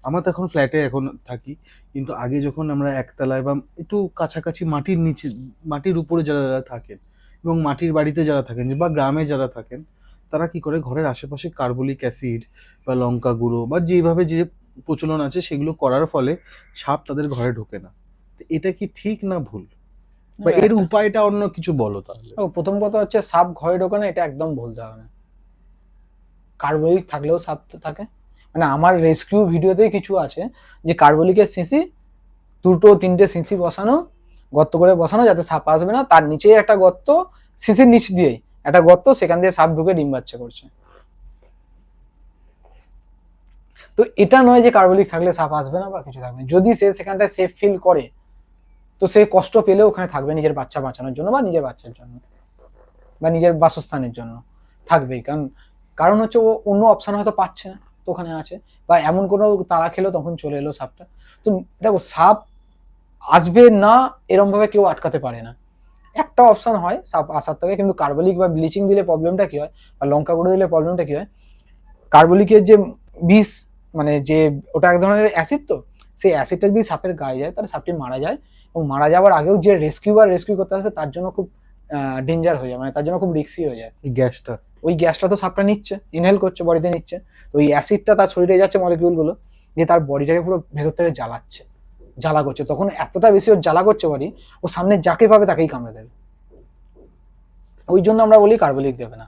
আমরা তো এখন ফ্ল্যাটে এখন থাকি, কিন্তু আগে যখন আমরা একতলায় বা একটু কাছাকাছি মাটির নিচে, মাটির উপরে যারা যারা থাকেন এবং মাটির বাড়িতে যারা থাকেন বা গ্রামে যারা থাকেন, তারা কি করে ঘরের আশেপাশে কার্বলিক অ্যাসিড বা লঙ্কা গুঁড়ো বা যেভাবে যে প্রচলন আছে সেগুলো করার ফলে সাপ তাদের ঘরে ঢোকে না। তো এটা কি ঠিক না ভুল, বা এর উপায়টা অন্য কিছু বলো তাহলে। প্রথম কথা হচ্ছে সাপ ঘরে ঢোকে না, এটা একদম বলতে হবে না। কার্বলিক থাকলেও সাপ তো থাকে। মানে আমার রেস্কিউ ভিডিওতেই কিছু আছে যে কার্বলিকের শিশি 2-3টে শিশি বসানো, গর্ত করে বসানো যাতে সাপ আসবে না, তার নিচেই একটা গর্ত, শিশির নিচ দিয়েই একটা গর্ত, সেখান দিয়ে সাপ ঢুকে ডিম বাচ্চা করছে। তো এটা নয় যে কার্বলিক থাকলে সাপ আসবে না বা কিছু থাকবে না। যদি সে সেখানটায় সেফ ফিল করে তো সে কষ্ট পেলেও ওখানে থাকবে নিজের বাচ্চা বাঁচানোর জন্য বা নিজের বাচ্চার জন্য বা নিজের বাসস্থানের জন্য থাকবেই। কারণ হচ্ছে ও অন্য অপশন হয়তো পাচ্ছে না, তো ওখানে আছে। বা এমন কোনো তাড়া খেলো তখন চলে এলো সাপটা। তো দেখো, সাপ আসবে না এরম ভাবে কেউ আটকাতে পারে না। একটা অপশন হয় সাপ আসার থেকে, কিন্তু কার্বলিক বা ব্লিচিং দিলে প্রবলেমটা কি হয় বা লঙ্কা গুঁড়ো দিলে প্রবলেমটা কি হয়, কার্বলিকের যে বিষ, মানে যে ওটা এক ধরনের অ্যাসিড, তো সেই অ্যাসিডটা যদি সাপের গায়ে যায় তাহলে সাপটি মারা যায়, এবং মারা যাওয়ার আগেও যে রেস্কিউ করতে আসবে তার জন্য খুব ডেঞ্জার হয়ে যায়, মানে তার জন্য খুব রিস্কি হয়ে যায়। গ্যাসটা, ওই গ্যাসটা তো সাপটা নিচ্ছে, ইনহেল করছে, বডিতে নিচ্ছে, তো ওই অ্যাসিডটা তার শরীরে যাচ্ছে মলিকিউলগুলো, যে তার বডিটাকে পুরো ভেতর থেকে জ্বালা করছে। তখন এতটা বেশি ওর জ্বালা করছে বডি, ও সামনে যাকে পাবে তাকেই কামড়ে দেবে। ওই জন্য আমরা বলি কার্বলিক দেবে না।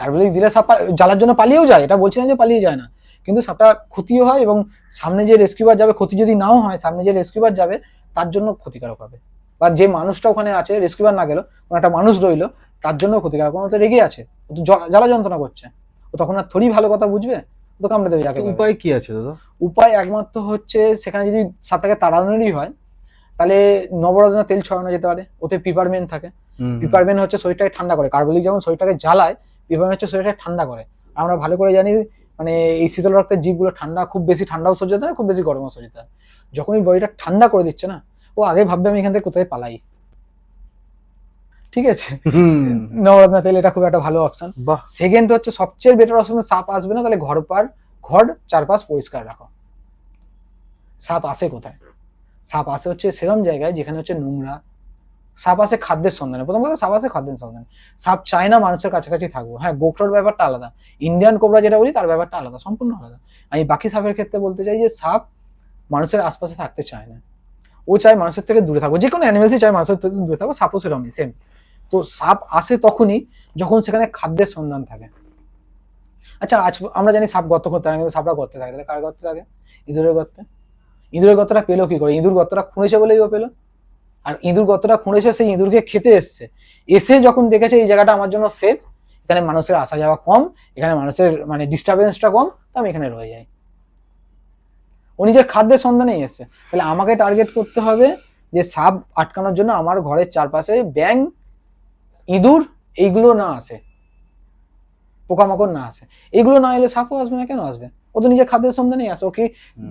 কার্বলিক দিলে সাপ জ্বালার জন্য পালিয়েও যায়, এটা বলছি না যে পালিয়ে যায় না, কিন্তু সাপটা ক্ষতিও হয়, এবং সামনে যে রেস্কিউবার যাবে, ক্ষতি যদি নাও হয়, সামনে যে রেস্কিউবার যাবে তার জন্য ক্ষতিকারক হবে। বা যে মানুষটা ওখানে আছে, রেস্কিউবার না গেল, কোনো একটা মানুষ রইলো, তার জন্য ক্ষতিকারক। কোনো তো রেগে আছে, ও তো জ্বালা যন্ত্রণা করছে, ও তখন আর থোড়ি ভালো কথা বুঝবে, ও তো কামড়ে দেবে যাকে পাবে। উপায় কি আছে দাদা? উপায় একমাত্র হচ্ছে, সেখানে যদি সাপটাকে তাড়ানোরই হয় তাহলে নবরত্ন তেল ছড়ানো যেতে পারে, ওতে পিপারমেন্ট থাকে। পিপারমেন্ট হচ্ছে শরীরটাকে ঠান্ডা করে, কার্বলিক যেমন শরীরটাকে জ্বালায়, পিপারমেন্ট হচ্ছে শরীরটাকে ঠান্ডা করে। আমরা ভালো করে জানি, মানে এই শীতল রক্তের জীবগুলো ঠান্ডা, খুব বেশি ঠান্ডাও সহ্য হতে হয়, খুব বেশি গরমও সহ্য হতে হয়। যখনই বডিটা ঠান্ডা করে দিচ্ছে না, ও আগে ভাববে আমি এখান থেকে কোথায় পালাই। ঠিক আছে, নবরত্ন তেল এটা খুব একটা ভালো অপশন। সেকেন্ড হচ্ছে সবচেয়ে বেটার অপশন, সাপ আসবে না তাহলে ঘর চারপাশ পরিষ্কার রাখো। সাপ আসে কোথায়? সাপ আসে হচ্ছে সেরকম জায়গায় যেখানে হচ্ছে নোংরা। সাপ আসে খাদ্যের সন্ধানে, প্রথম কথা সাপ আসে খাদ্যের সন্ধানে। সাপ চায় না মানুষের কাছাকাছি থাকবো। হ্যাঁ, গোখরোর ব্যাপারটা আলাদা, ইন্ডিয়ান কোবরা যেটা বলি তার ব্যাপারটা আলাদা, সম্পূর্ণ আলাদা। আমি বাকি সাপের ক্ষেত্রে বলতে চাই যে সাপ মানুষের আশপাশে থাকতে চায় না, ও চায় মানুষের থেকে দূরে থাকবো। যে কোনো অ্যানিমেলসই চায় মানুষের থেকে দূরে থাকবো, সাপও সেরকমই, সেম। তো সাপ আসে তখনই যখন সেখানে খাদ্যের সন্ধান থাকে। আচ্ছা, আমরা জানি সাপ গর্ত করতে থাকে, কিন্তু সাপরা গর্তে থাকে, তাহলে কার গর্তে থাকে? ইঁদুরের গর্তে। ইঁদুরের গর্তটা পেলো কি করে? ইঁদুর গর্তটা খুঁড়েছে বলেই ও পেলো। আর ইঁদুর গর্তটা খুঁড়েছে সেই ইঁদুরকে খেতে এসছে, এসে যখন দেখেছে এই জায়গাটা আমার জন্য সেফ, এখানে মানুষের আসা যাওয়া কম, এখানে মানুষের মানে ডিস্টারবেন্সটা কম, তো আমি এখানে রয়ে যাই। ও নিজের খাদ্যের সন্ধানেই এসছে। তাহলে আমাকে টার্গেট করতে হবে যে সাপ আটকানোর জন্য আমার ঘরের চারপাশে ব্যাঙ, ইঁদুর এইগুলো না আসে, পোকামাকড় না আসে। এগুলো না এলে সাপও আসবে না। কেন আসবে? ও তো নিজের খাদ্যের সন্ধানেই আসে। ওকে,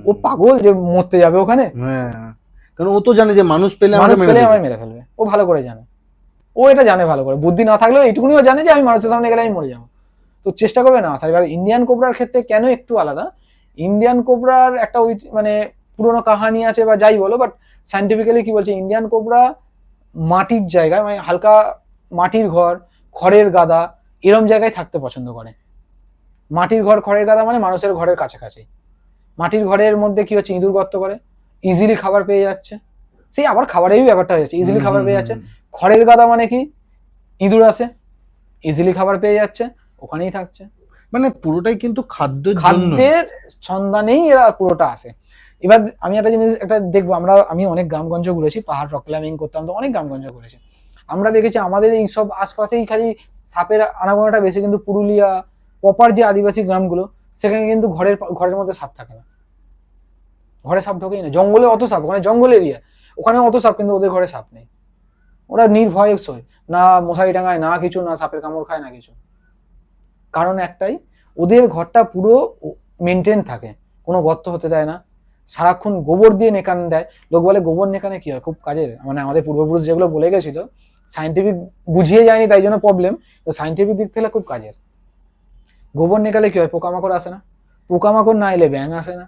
ও পাগল যে মরতে যাবে ওখানে? কারণ ও তো জানে যে মানুষ পেলে আমায় মেরে ফেলবে, ও ভালো করে জানে, ও এটা জানে ভালো করে। বুদ্ধি না থাকলেও এইটুকুনিও জানে যে আমি মানুষের সামনে গেলে আমি মরে যাবো, তো চেষ্টা করবে না আসার। এবার ইন্ডিয়ান কোবরার ক্ষেত্রে কেন একটু আলাদা, ইন্ডিয়ান কোবরার একটা ওই মানে পুরোনো কাহানি আছে বা যাই বলো, বাট সাইন্টিফিক্যালি কি বলছে, ইন্ডিয়ান কোবরা মাটির জায়গায়, মানে হালকা মাটির ঘর, খড়ের গাদা, এরম জায়গায় থাকতে পছন্দ করে। মাটির ঘর, খড়ের গাদা মানে মানুষের ঘরের কাছাকাছি। মাটির ঘরের মধ্যে কি হচ্ছে, ইঁদুর গর্ত করে, ইজিলি খাবার পেয়ে যাচ্ছে, সেই আবার খাবারেরই ব্যাপারটা হয়ে যাচ্ছে, ইজিলি খাবার পেয়ে যাচ্ছে। খড়ের গাদা মানে কি, ইঁদুর আসে, ইজিলি খাবার পেয়ে যাচ্ছে, ওখানেই থাকছে। মানে পুরোটাই কিন্তু খাদ্যের সন্ধানেই এরা পুরোটা আসে। এবার আমি একটা জিনিস একটা দেখবো, আমি অনেক গ্রামগঞ্জ ঘুরেছি, পাহাড় রক ক্লাইম্বিং করতাম, তো অনেক গ্রামগঞ্জ ঘুরেছি। আমরা দেখেছি আমাদের এই সব আশপাশেই খালি সাপের আনাগোনাটা বেশি, কিন্তু পুরুলিয়া প্রপার যে আদিবাসী গ্রামগুলো, সেখানে কিন্তু ঘরের মধ্যে সাপ থাকে না, ঘরে সাপ ঢোকেই না। জঙ্গলে অত সাপ, ওখানে জঙ্গল এরিয়া, ওখানে অত সাপ, কিন্তু ওদের ঘরে সাপ নেই। ওরা নির্ভয়ে শোয়, না মশারি টাঙায়, না কিছু, না সাপের কামড় খায়, না কিছু। কারণ একটাই, ওদের ঘরটা পুরো মেনটেন থাকে, কোনো গর্ত হতে দেয় না, সারাক্ষণ গোবর দিয়ে নেকান দেয়। লোক বলে গোবর নেকানে কি হয়, খুব কাজের, মানে আমাদের পূর্বপুরুষ যেগুলো বলে গেছিল, সাইন্টিফিক বুঝিয়ে যায়নি তাই জন্য প্রবলেম, তো সাইন্টিফিক দিক থেকে খুব কাজের। গোবর নেকালে কি হয়, পোকামাকড় আসে না, পোকামাকড় না এলে ব্যাঙ আসে না,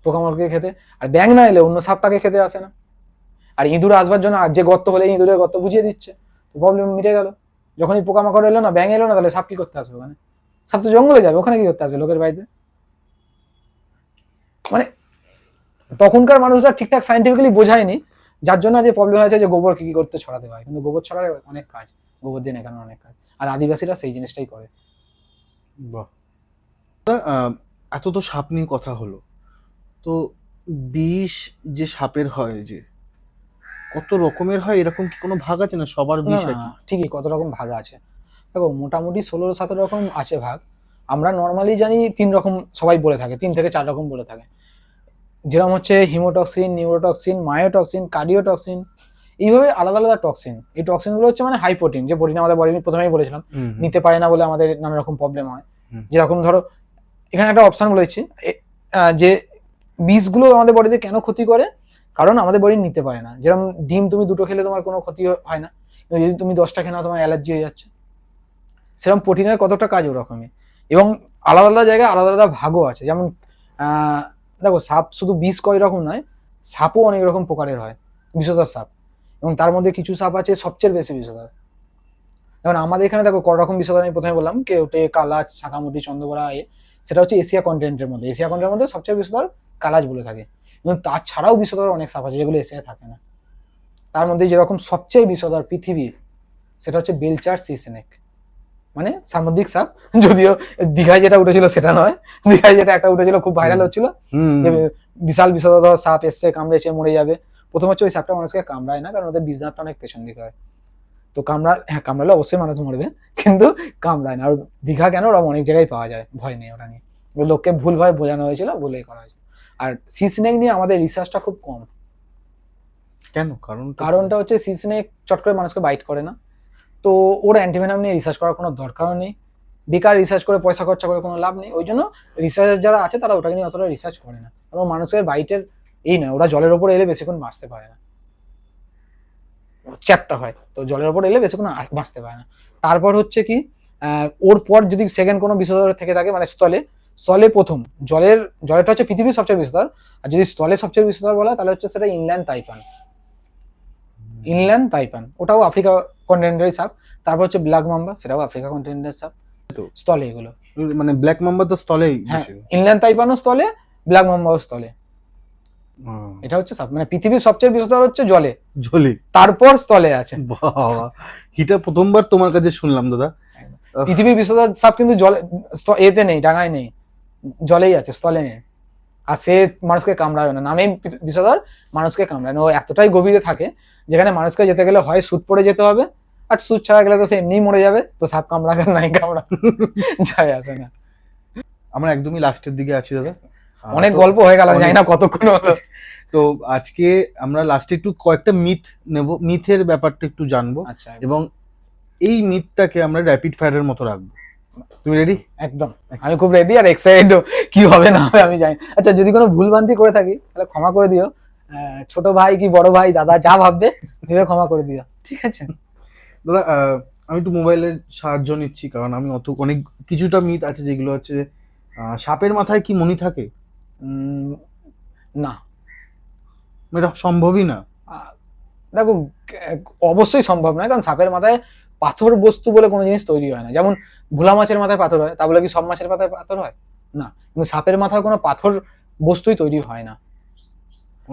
পোকামাকড়কে খেতে। আর ব্যাঙ না এলে অন্য সাপ তাকে খেতে আসে না। আর ইঁদুর আসবার জন্য আর যে গর্ত হলে ইঁদুরের গর্ত বুঝিয়ে দিচ্ছে, তো প্রবলেম মিটে গেল। যখনই পোকামাকড় এলো না, ব্যাঙ এলো না, তাহলে সাপ কি করতে আসবে ওখানে? সাপ তো জঙ্গলে যাবে, ওখানে কি করতে আসবে লোকের বাড়িতে? মানে তখনকার মানুষরা ঠিকঠাক সাইন্টিফিক্যালি বোঝায়নি, যার জন্য যে প্রবলেম হয়েছে যে গোবর কি করতে ছড়াতে হয়, কিন্তু গোবর ছড়ার অনেক কাজ, গোবর দিয়ে নেকানোর অনেক কাজ, আর আদিবাসীরা সেই জিনিসটাই করে। বাহ। এত তো সাপ নিয়ে কথা হলো, তো বিষ যে সাপের হয়, যে কত রকমের হয়, এরকম কি কোনো ভাগ আছে না সবার না বিষ না, একই? ঠিকই কত রকম ভাগ আছে। দেখো মোটামুটি 16-17 রকম আছে ভাগ। আমরা নর্মালি জানি 3 রকম, সবাই বলে থাকে 3 থেকে 4 রকম বলে থাকে, যেরকম হচ্ছে হিমোটক্সিন, নিউরোটক্সিন, মায়োটক্সিন, কার্ডিওটক্সিন। এইভাবে আলাদা আলাদা টক্সিন। এই টক্সিনগুলো হচ্ছে মানে হাই প্রোটিন, যে প্রোটিন আমাদের বডি প্রথমেই বলেছিলাম নিতে পারে না বলে আমাদের নানা রকম প্রবলেম হয়। যেরকম ধরো এখানে একটা অপশন বলে দিচ্ছি, যে বিষগুলো আমাদের বডিতে কেন ক্ষতি করে, কারণ আমাদের বডি নিতে পারে না। যেরকম ডিম তুমি 2টো খেলে তোমার কোনো ক্ষতি হয় না, কিন্তু যদি তুমি 10টা খেয়ে নাও তোমার অ্যালার্জি হয়ে যাচ্ছে। সেরকম প্রোটিনের কতটা কাজ ওরকমই। এবং আলাদা আলাদা জায়গায় আলাদা আলাদা ভাগও আছে। যেমন দেখো সাপ শুধু বিষ কয় রকম নয়, সাপও অনেক রকম প্রকারের হয়, বিষধর সাপ। এবং তার মধ্যে কিছু সাপ আছে সবচেয়ে বেশি বিষধর। যেমন আমাদের এখানে দেখো কত রকম বিষধর আমি প্রথমে বললাম, কেউটে, কালাচ, শাকামুটি, চন্দ্রবড়া, সেটা হচ্ছে এশিয়া কন্টিনেন্টের মধ্যে। এশিয়া কন্টিনেন্টের মধ্যে সবচেয়ে বিষধর কালাচ বলে থাকে। এবং তাছাড়াও বিষধর অনেক সাপ আছে যেগুলো এশিয়ায় থাকে না। তার মধ্যে যেরকম সবচেয়ে বিষধর পৃথিবীর, সেটা হচ্ছে বেলচার সি স্নেক, মানে সামুদ্রিক সাপ। যদিও দীঘায় যেটা উঠেছিল সেটা নয়, দীঘায় যেটা একটা উঠেছিল খুব ভাইরাল হচ্ছিল, যে বিশাল বিষধর সাপ এসছে, কামড়েছে মরে যাবে। প্রথম হচ্ছে ওই সাপটা মানুষকে কামড়ায় না, কারণ ওদের বীজদাঁতটা অনেক পেছন দিকে হয়। তো কামড়ালে অবশ্যই মানুষ মরবে, কিন্তু কামড়ায় না। আর দীঘা কেন, ওরা অনেক জায়গায় পাওয়া যায়, ভয় নেই ওটা নিয়ে। ওই লোককে ভুলভাবে বোঝানো হয়েছিল, বলেই করা হয়েছিল। আর সি স্নেক নিয়ে আমাদের রিসার্চটা খুব কম। কেন? কারণটা হচ্ছে সি স্নেক চট করে মানুষকে বাইট করে না, তো ওর অ্যান্টিভেনাম নিয়ে রিসার্চ করার কোনো দরকারও নেই। বেকার রিসার্চ করে পয়সা খরচা করে কোনো লাভ নেই। ওই জন্য রিসার্চ যারা আছে তারা ওটাকে নিয়ে অতটা রিসার্চ করে না। কারণ মানুষের বাইটের এই নয়, ওরা জলের ওপরে এলে বেশিক্ষণ বাঁচতে পারে না, চ্যাপটা হয়, তো জলের ওপর এলে বেশিক্ষণ বাঁচতে পারে না। তারপর হচ্ছে কি, ওর পর যদি সেকেন্ড কোনো বিষধর থেকে থাকে, মানে স্থলে প্রথম, জলেরটা হচ্ছে পৃথিবীর সবচেয়ে বিষধর। আর যদি স্থলে সবচেয়ে বিষধর বলা হয়, তাহলে হচ্ছে সেটা ইনল্যান্ড তাইপান, ওটাও আফ্রিকা কন্টিনেন্টের সাপ। তারপর হচ্ছে ব্ল্যাক মাম্বা, সেটাও আফ্রিকা কন্টিনেন্টের সাপ। স্থলে এগুলো, মানে ব্ল্যাক মাম্বা তো স্থলেই। হ্যাঁ, ইনল্যান্ড তাইপানও স্থলে, ব্ল্যাক মাম্বাও স্থলে। এটা হচ্ছে সাপ, মানে পৃথিবীর সবচেয়ে বিষধর হচ্ছে জলে, তারপর স্থলে আছে। বাবা, এটা প্রথমবার তোমার কাছে শুনলাম দাদা। পৃথিবীর বিষধর সাপ কিন্তু জলে, এতে নেই, ডাঙায় নেই, জলেই আছে, স্থলে নেই। আর সে মানুষকে কামড়ায় না, নামেই বিষধর, মানুষকে কামড়ায় না। ও এতটাই গভীরে থাকে যেখানে মানুষকে যেতে গেলে হয় স্যুট পরে যেতে হবে, আর স্যুট ছাড়া গেলে তো সে এমনি মরে যাবে। তো সাপ কামড়া নাই কামড়া যায় আসে না। আমরা একদমই লাস্টের দিকে আছি দাদা, অনেক গল্প হয়ে গেল, জানি না কতক্ষণ হলো। তো আজকে আমরা লাস্টে একটু কয়েকটা মিথ নেব, মিথের ব্যাপারটা একটু জানবো, আচ্ছা, এবং এই মিথটাকে আমরা র্যাপিড ফায়ারের মতো রাখবো। তুমি রেডি? একদম, আমি খুব রেডি আর এক্সাইটেড। কি হবে না হবে আমি জানি। আচ্ছা, যদি কোনো ভুলভ্রান্তি করে থাকি তাহলে ক্ষমা করে দিও। ছোট ভাই কি বড় ভাই, দাদা, যা ভাববে ভেবে ক্ষমা করে দিও, ঠিক আছে? দাদা, আমি একটু মোবাইলের সাহায্য নিচ্ছি, কারণ আমি অনেক কিছুটা মিথ আছে যেগুলো হচ্ছে, সাপের মাথায় কি মণি থাকে? না, এটা সম্ভবই না। দেখো অবশ্যই সম্ভব নয়, কারণ সাপের মাথায় পাথর বস্তু বলে কোনো জিনিস তৈরি হয় না। যেমন ভোলা মাছের মাথায় পাথর হয়, তা বলে কি সব মাছের মাথায় পাথর হয়? না, কিন্তু সাপের মাথায় কোনো পাথর বস্তুই তৈরি হয় না।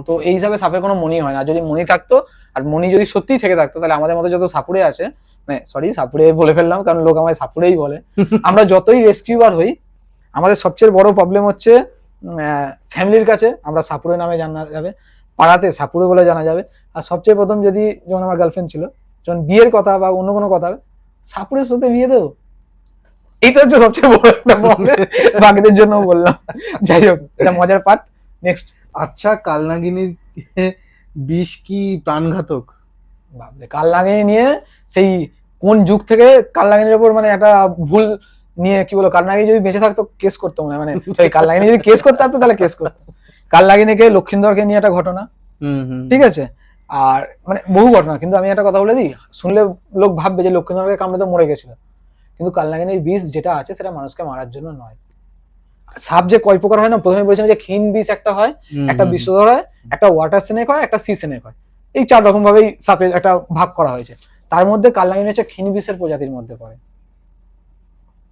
তো এই হিসাবে সাপের কোনো মণি হয় না। যদি মণি থাকতো, আর মণি যদি সত্যিই থেকে থাকতো, তাহলে আমাদের মধ্যে যত সাপুড়ে আছে, মানে সরি সাপুড়ে বলে ফেললাম, কারণ লোক আমায় সাপুড়েই বলে, আমরা যতই রেস্কিউবার হই, আমাদের সবচেয়ে বড় প্রবলেম হচ্ছে ফ্যামিলির কাছে আমরা সাপুড়ে নামে জানা যাবে, পাড়াতে সাপুড়ে বলে জানা যাবে। আর সবচেয়ে প্রথম যদি, যেমন আমার গার্লফ্রেন্ড ছিল, যখন বিয়ের কথা বা অন্য কোনো কথা হবে, সাপুড়ের সাথে বিয়ে দেবো, এইটা হচ্ছে সবচেয়ে বড় একটা প্রবলেম। বাকিদের জন্য বললাম, যাই হোক, এটা মজার পার্ট। নেক্সট। আচ্ছা, কালনাগিনীর বিষ কি প্রাণঘাতক? ভাবলে কালনাগিনী নিয়ে সেই কোন যুগ থেকে কালনাগিনীর উপর মানে একটা ভুল নিয়ে, কি বলো, কালনাগিনী যদি বেঁচে থাকতো কেস করতো মানে সরি, কালনাগিনী যদি কেস করতে পারতো তাহলে কেস করতো। কালনাগিনীকে লক্ষিন্দরকে নিয়ে একটা ঘটনা, ঠিক আছে, আর মানে বহু ঘটনা। কিন্তু আমি একটা কথা বলে দিই, শুনলে লোক ভাববে যে লক্ষিন্দরকে কামড়ে তো মরে গেছিল, কিন্তু কালনাগিনীর বিষ যেটা আছে সেটা মানুষকে মারার জন্য নয়। সাপ যে কয় প্রকার হয় না, প্রথমে বলেছিলাম যে ক্ষীণ বিষ একটা হয়, একটা বিষধর হয়, একটা ওয়াটার স্নেক হয়, একটা সি স্নেক হয়। এই 4 রকম ভাবেই সাপের একটা ভাগ করা হয়েছে। তার মধ্যে কালনাগিনী হচ্ছে ক্ষীণ বিষের প্রজাতির মধ্যে পড়ে।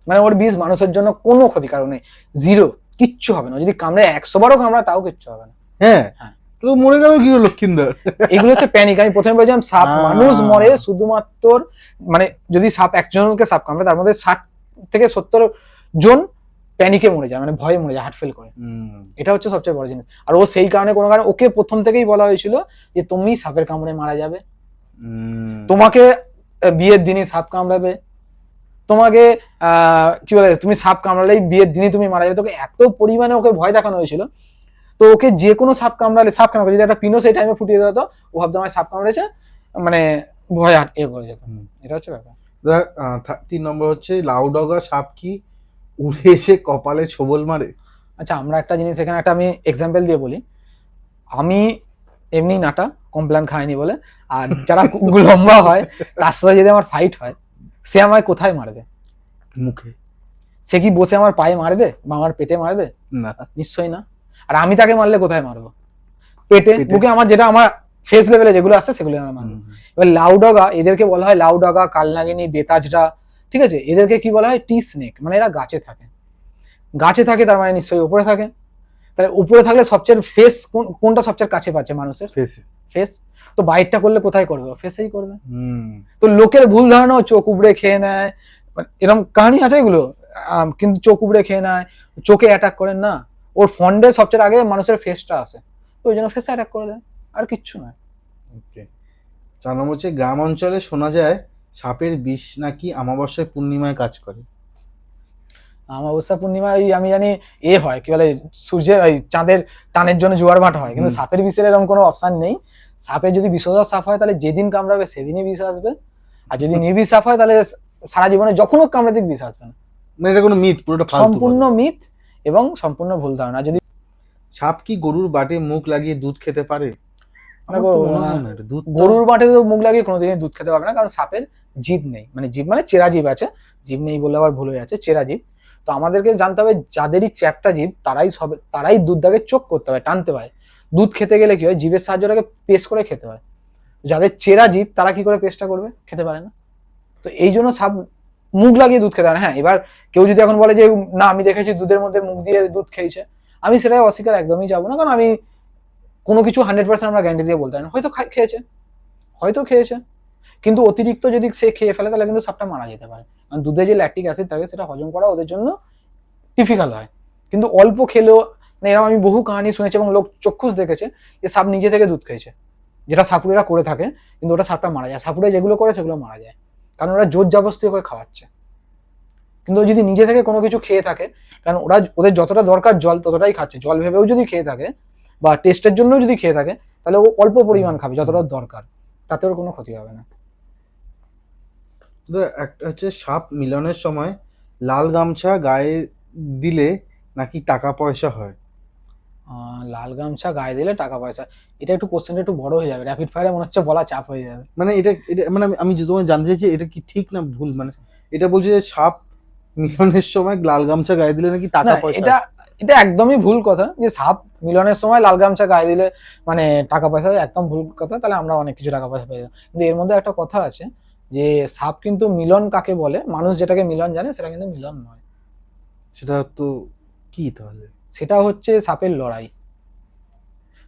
মানে ওর বিষ মানুষের জন্য কোনো ক্ষতিকারক নেই, জিরো, কিচ্ছু হবে না। যদি কামড়ে 100 বারও কামড়া তাও কিচ্ছু হবে না। হ্যাঁ হ্যাঁ। তো মরে গেল কি হলো লক্ষিন্দর? এগুলো হচ্ছে প্যানিক। আমি প্রথমে বলছিলাম সাপ মানুষ মরে শুধুমাত্র, মানে যদি সাপ একজনকে সাপ কামড়ে তার মধ্যে 60 থেকে 70 জন প্যানিকে মরে যায়, মানে ভয়ে মরে যায়, হার্ট ফেল করে। এটা হচ্ছে সবচেয়ে বড় জিনিস। আর ও সেই কারণে কোনো কারণে ওকে প্রথম থেকেই বলা হয়েছিল যে তুমি সাপের কামড়ে মারা যাবে, তোমাকে বিয়ের দিনই সাপ কামড়াবে, তোমাকে কি বলে তুমি সাপ কামড়ালেই বিয়ের দিনই তুমি মারা যাবে। তোকে এত পরিমাণে ওকে ভয় দেখানো হয়েছিল। তো ওকে যে কোনো সাপ কামড়ালে, সাপ কামড়াবে যদি একটা পিনো সেই টাইমে ফুটিয়ে দেওয়া হতো, ও ভাবতো আমার সাপ কামড়েছে, মানে ভয় করে যেত। এটা হচ্ছে ব্যাপার। 3 নম্বর হচ্ছে লাউডগা সাপ কি উড়ে এসে কপালে ছোবল মারে? আচ্ছা, আমরা একটা জিনিস এখানে একটা আমি এক্সাম্পল দিয়ে বলি। আমি এমনি নাটা কমপ্লেন খাইনি বলে, আর যারা লম্বা হয় তার সাথে যদি আমার ফাইট হয়, সে আমায় কোথায় মারবে? মুখে। সে কি বসে আমার পায়ে মারবে বা আমার পেটে মারবে? না, নিশ্চয়ই না। আর আমি তাকে মারলে কোথায় মারবো? পেটে, বুকে। আমার যেটা আমার ফেস লেভেলে যেগুলো আছে সেগুলো আমরা মারবো। এবার লাউডগা, এদেরকে বলা হয় লাউডগা, কালনাগিনী, বেতাজরা, ঠিক আছে? এদেরকে কি বলা হয়? টি স্নেক। মানে এরা গাছে থাকে। গাছে থাকে তার মানে নিশ্চয়ই উপরে থাকে। তাহলে উপরে থাকলে সবচেয়ে ফেস কোনটা সবচেয়ে কাছে পাচ্ছে মানুষের? ফেস। তো বাইটটা করলে কোথায় করবে? ফেসেই করবে। তো লোকের ভুল ধারণা চোখ উপড়ে খেয়ে নেয়, এরকম কাহিনী আছে এগুলো, কিন্তু চোখ উপড়ে খেয়ে নেয়, চোখে অ্যাটাক করেন না, ওর ফন্ডে সবচেয়ে আগে মানুষের ফেসটা আসে, তো ওই জন্য ফেসে অ্যাটাক করে দেয়, আর কিচ্ছু নয়। ওকে। 4 নম্বর হচ্ছে গ্রাম অঞ্চলে শোনা যায় সাপের বিষ নাকি অমাবস্যায় পূর্ণিমায় কাজ করে। অমাবস্যা পূর্ণিমায় আমি জানি হয় কি বলে, সূর্যের চাঁদের টানের জন্য জোয়ার ভাটা হয়, কিন্তু সাপের বিষের এরকম কোনো অপশন নেই। সাপের যদি বিষধর সাপ হয় তাহলে যেদিন কামড়াবে সেদিনই বিষ আসবে, আর যদি নির্বিষ সাপ হয় তাহলে সারা জীবনে যখনও কামড়াতে বিষ আসবে না। মানে এটা কোনো মিথ, পুরোটা সম্পূর্ণ মিথ এবং সম্পূর্ণ ভুল ধারণা। যদি সাপ কি গরুর বাটে মুখ লাগিয়ে দুধ খেতে পারে? গরুর বাটে তো মুখ লাগিয়ে কোনোদিনই দুধ খেতে পারবে না, কারণ সাপের জিভ নেই। মানে জিভ মানে চেরা জিভ আছে, জিভ নেই বলে আবার ভুল হয়ে যাচ্ছে, চেরা জিভ। তো আমাদেরকে জানতে হবে যাদেরই চ্যাপ্টা জিভ তারাই দুধটাকে চোখ করতে হয়, টানতে পারে। দুধ খেতে গেলে কি হয়? জিভের সাহায্যটাকে পেস্ট করে খেতে হয়। যাদের চেরা জিভ তারা কি করে পেস্টটা করবে? খেতে পারে না। তো এই জন্য সাপ মুখ লাগিয়ে দুধ খেতে পারে। হ্যাঁ, এবার কেউ যদি এখন বলে যে না আমি দেখেছি দুধের মধ্যে মুখ দিয়ে দুধ খেয়েছে, আমি সেটাই অস্বীকার একদমই যাবো না, কারণ আমি কোনো কিছু 100% আমরা গ্যারান্টি দিয়ে বলতে পারি না। হয়তো খেয়েছে, কিন্তু অতিরিক্ত যদি সে খেয়ে ফেলে তাহলে কিন্তু সাপটা মারা যেতে পারে, কারণ দুধে যে ল্যাকটিক অ্যাসিড থাকে সেটা হজম করা ওদের জন্য ডিফিকাল্ট হয়। কিন্তু অল্প খেলেও, মানে এরকম আমি বহু কাহিনী শুনেছি এবং লোক চক্ষুষ দেখেছে যে সাপ নিজে থেকে দুধ খেয়েছে, যেটা সাপুরেরা করে থাকে, কিন্তু ওটা সাপটা মারা যায়। সাপুরে যেগুলো করে সেগুলো মারা যায়, কারণ ওরা জোর জবরদস্তি করে খাওয়াচ্ছে। কিন্তু যদি নিজে থেকে কোনো কিছু খেয়ে থাকে, কারণ ওদের যতটা দরকার জল ততটাই খাচ্ছে, জল ভেবেও যদি খেয়ে থাকে বা টেস্টের জন্য যদি খেয়ে থাকে, তাহলে ও অল্প পরিমাণ খাবে যতটা দরকার, তাতে ওর কোনো ক্ষতি হবে না। একটা হচ্ছে সাপ মিলনের সময় লাল গামছা গায়ে দিলে নাকি টাকা পয়সা হয়। লাল গামছা গায়ে দিলে টাকা পয়সা, এটা একটু কোশ্চেনটা একটু বড় হয়ে যাবে, র্যাপিড ফায়ারে মনে হচ্ছে বলা চাপ হয়ে যাবে। মানে এটা মানে আমি তোমায় জানতে চাইছি এটা কি ঠিক না ভুল? মানে এটা বলছে যে সাপ মিলনের সময় লাল গামছা গায়ে দিলে নাকি টাকা পয়সা। এটা একদমই ভুল কথা যে সাপ মিলনের সময় লাল গামছা গায়ে দিলে মানে টাকা পয়সা, একদম ভুল কথা। তাহলে আমরা অনেক কিছু টাকা পয়সা পেয়ে যাবো। কিন্তু এর মধ্যে একটা কথা আছে যে সাপ কিন্তু মিলন কাকে বলে, মানুষ যেটাকে মিলন জানে সেটা কিন্তু মিলন নয়। সেটা তো কি তাহলে? সেটা হচ্ছে সাপের লড়াই।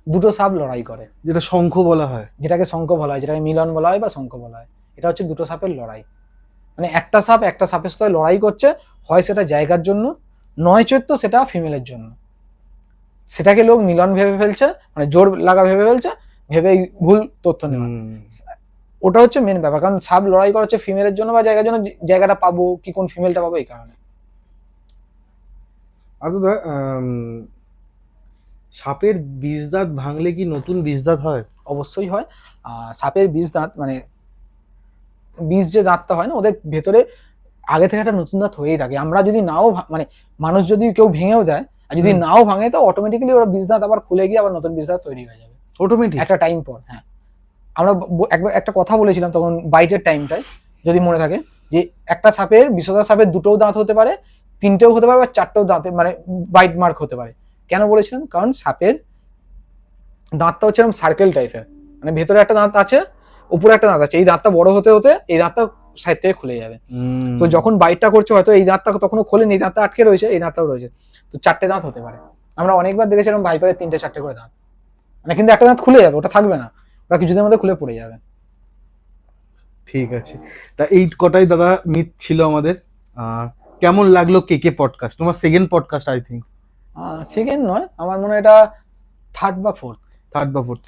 দুটো সাপ লড়াই করে, যেটা শঙ্খ বলা হয়, যেটাকে শঙ্খ বলা হয়, যেটাকে মিলন বলা হয় বা শঙ্খ বলা হয়। এটা হচ্ছে দুটো সাপের লড়াই। মানে একটা সাপের সাথে লড়াই করছে, হয় সেটা জায়গার জন্য, নয় চৈত্য সেটা ফিমেলের জন্য। সেটাকে লোক মিলন ভেবে ফেলছে, মানে জোর লাগা ভেবে ফেলছে, ভেবে ভুল তথ্য নেওয়া। ওটা হচ্ছে মেন ব্যাপার, কারণ সাপ লড়াই করা হচ্ছে ফিমেলের জন্য বা জায়গার জন্য, জায়গাটা পাবো কি কোন ফিমেলটা পাবো এই কারণে। আর দাদা সাপের বিষ দাঁত ভাঙলে কি নতুন বিষ দাঁত হয়? অবশ্যই হয়। সাপের বিষ দাঁত মানে বিষ যে দাঁতটা হয় না, ওদের ভেতরে আগে থেকে একটা নতুন দাঁত হয়েই থাকে। আমরা যদি নাও মানে মানুষ যদি কেউ ভেঙেও যায় আর যদি নাও ভাঙে, তো অটোমেটিক্যালি ওরা বিষ দাঁত আবার খুলে গিয়ে আবার নতুন বিষ দাঁত তৈরি হয়ে যাবে অটোমেটিক একটা টাইম পর। হ্যাঁ, আমরা একবার একটা কথা বলেছিলাম তখন বাইটের টাইমটায়, যদি মনে থাকে, যে একটা সাপের বিষধর সাপের দুটোও দাঁত হতে পারে, 3টেও হতে পারে বা 4টেও দাঁতে মানে বাইট মার্ক হতে পারে। কেন বলেছিলাম? কারণ সাপের দাঁতটা হচ্ছে এরকম সার্কেল টাইপের, মানে ভেতরে একটা দাঁত আছে, উপরে একটা দাঁত আছে, এই দাঁতটা বড় হতে হতে এই দাঁতটা সাইড থেকে খুলে যাবে। তো যখন বাইটটা করছে হয়তো এই দাঁতটা তখনও খোলেনি, এই দাঁতটা আটকে রয়েছে, এই দাঁতটাও রয়েছে, তো 4টে দাঁত হতে পারে। আমরা অনেকবার দেখেছিলাম ভাইপারের 3টে-4টে করে দাঁত, মানে কিন্তু একটা দাঁত খুলে যাবে, ওটা থাকবে না, ওটা কিছুদিনের মধ্যে খুলে পড়ে যাবে। ঠিক আছে, তা এই কটাই দাদা মিথ ছিল আমাদের। কেমন লাগলো কেকে পডকাস্ট? তোমার second podcast I think. Second নয়, আমার মনে হয় এটা থার্ড বা ফোর্থ।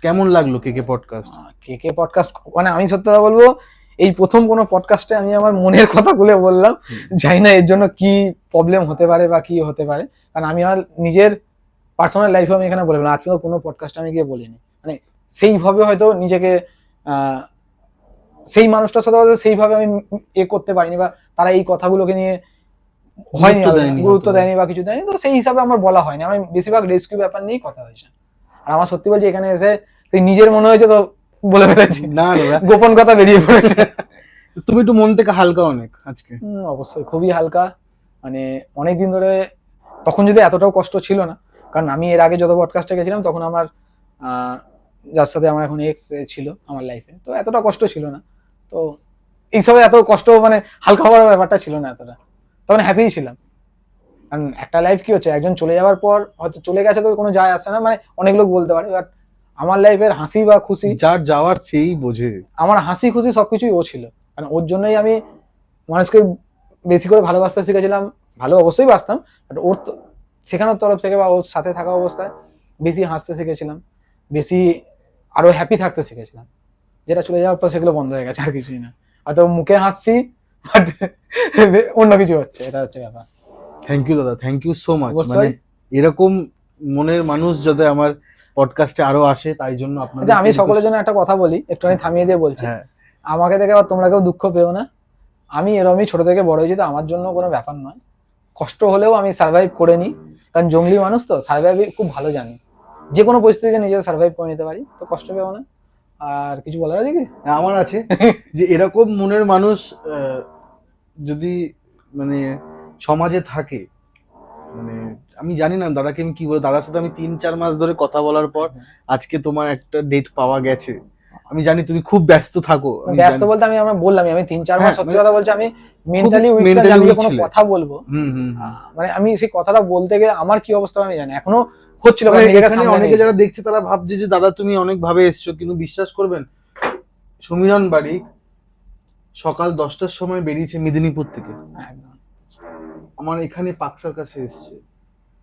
কেমন লাগলো কেকে পডকাস্ট? কেকে পডকাস্ট মানে আমি সত্যি কথা বলবো, এই প্রথম কোনো পডকাস্টে আমি আমার মনের কথা খুলে বললাম। জানি না এর জন্য কি প্রবলেম হতে পারে বা কি হতে পারে, কারণ আমি আমার নিজের পার্সোনাল লাইফে আমি এখানে বলে বললাম, আজ পর্যন্ত কোনো পডকাস্টে আমি গিয়ে বলিনি, মানে সেইভাবে হয়তো নিজেকে সেই মানুষটার সাথে হয়তো সেইভাবে আমি করতে পারিনি, বা তারা এই কথাগুলোকে নিয়ে হয়নি, গুরুত্ব দেয়নি বা কিছু দেয়নি, তো সেই হিসাবে আমার বলা হয়নি। আমি বেশিরভাগ রেস্কিউ ব্যাপার নিয়েই কথা হয়েছে। আর আমার সত্যি বলছি, এখানে এসে নিজের মনে হয়েছে তো বলে ফেলেছি, না দাদা গোপন কথা বেরিয়ে পড়েছে। তুমি একটু মন থেকে হালকা অনেক আজকে। অবশ্যই খুবই হালকা, মানে অনেকদিন ধরে, তখন যদি এতটাও কষ্ট ছিল না, কারণ আমি এর আগে যত পডকাস্টে গেছিলাম তখন আমার যার সাথে আমার এখন এক্স ছিল আমার লাইফে, তো এতটা কষ্ট ছিল না, তো এইসবে এত কষ্ট মানে হালকা হওয়ার ব্যাপারটা ছিল না এতটা, তখন হ্যাপিই ছিলাম। কারণ একটা লাইফ কি হচ্ছে, একজন চলে যাওয়ার পর হয়তো চলে গেছে তো কোনো যায় আসে না, মানে অনেক লোক বলতে পারে, বাট আমার লাইফের হাসি বা খুশি, যার যাওয়ার সেই বোঝে। আমার হাসি খুশি সবকিছুই ও ছিল, কারণ ওর জন্যই আমি মানুষকে বেশি করে ভালোবাসতে শিখেছিলাম। ভালো অবশ্যই বাসতাম, বাট ওর শেখানোর তরফ থেকে বা ওর সাথে থাকা অবস্থায় বেশি হাসতে শিখেছিলাম, বেশি আরো হ্যাপি থাকতে শিখেছিলাম, যেটা চলে যাওয়ার পর সেগুলো বন্ধ হয়ে গেছে, আর কিছুই না। হয়তো মুখে হাসছি বাট অন্য কিছু হচ্ছে, এটা হচ্ছে ব্যাপার। থ্যাংক ইউ দাদা, থ্যাংক ইউ সো মাচ। মানে এরকম মনের মানুষ যাতে আমার পডকাস্টে আরো আসে, তাই জন্য আপনাদের। আচ্ছা, আমি সকলের জন্য একটা কথা বলি, একটুখানি থামিয়ে দিয়ে বলছি, আমাকে দেখে আবার তোমরা কেউ দুঃখ পেও না, আমি এরমই ছোট থেকে বড় হয়েছি, তো আমার জন্য কোনো ব্যাপার নয়, কষ্ট হলেও আমি সার্ভাইভ করে নিই, কারণ জঙ্গলি মানুষ তো সার্ভাইভ খুব ভালো জানি, যে কোনো পরিস্থিতিতে নিজের সার্ভাইভ করে নিতে পারি, তো কষ্ট পেও না। আর কিছু বলার আছে কি? আমার আছে যে এরকম মনের মানুষ যদি মানে সমাজে থাকে, মানে আমি জানি না দাদাকে আমি কি বলবো, দাদার সাথে আমি 3-4 মাস ধরে কথা বলার পর আজকে তোমার একটা ডেট পাওয়া গেছে। আমি জানি তুমি খুব ব্যস্ত থাকো, ব্যস্ত বলতে আমি বললাম আমি 3-4 মাস সত্যি কথা বলছি, আমি মেন্টালি উইক, আমি কোনো কথা বলবো মানে আমি সেই কথাটা বলতে গেলে আমার কি অবস্থা আমি জানি, এখনো হচ্ছিল। অনেকে যারা দেখছে তারা ভাবছে যে দাদা তুমি অনেক ভাবে এসছো, কিন্তু বিশ্বাস করবেন সমীরণ বাড়ি সকাল 10টার সময় বেরিয়েছে মেদিনীপুর থেকে, আমার এখানে পাকসার কাছে এসছে,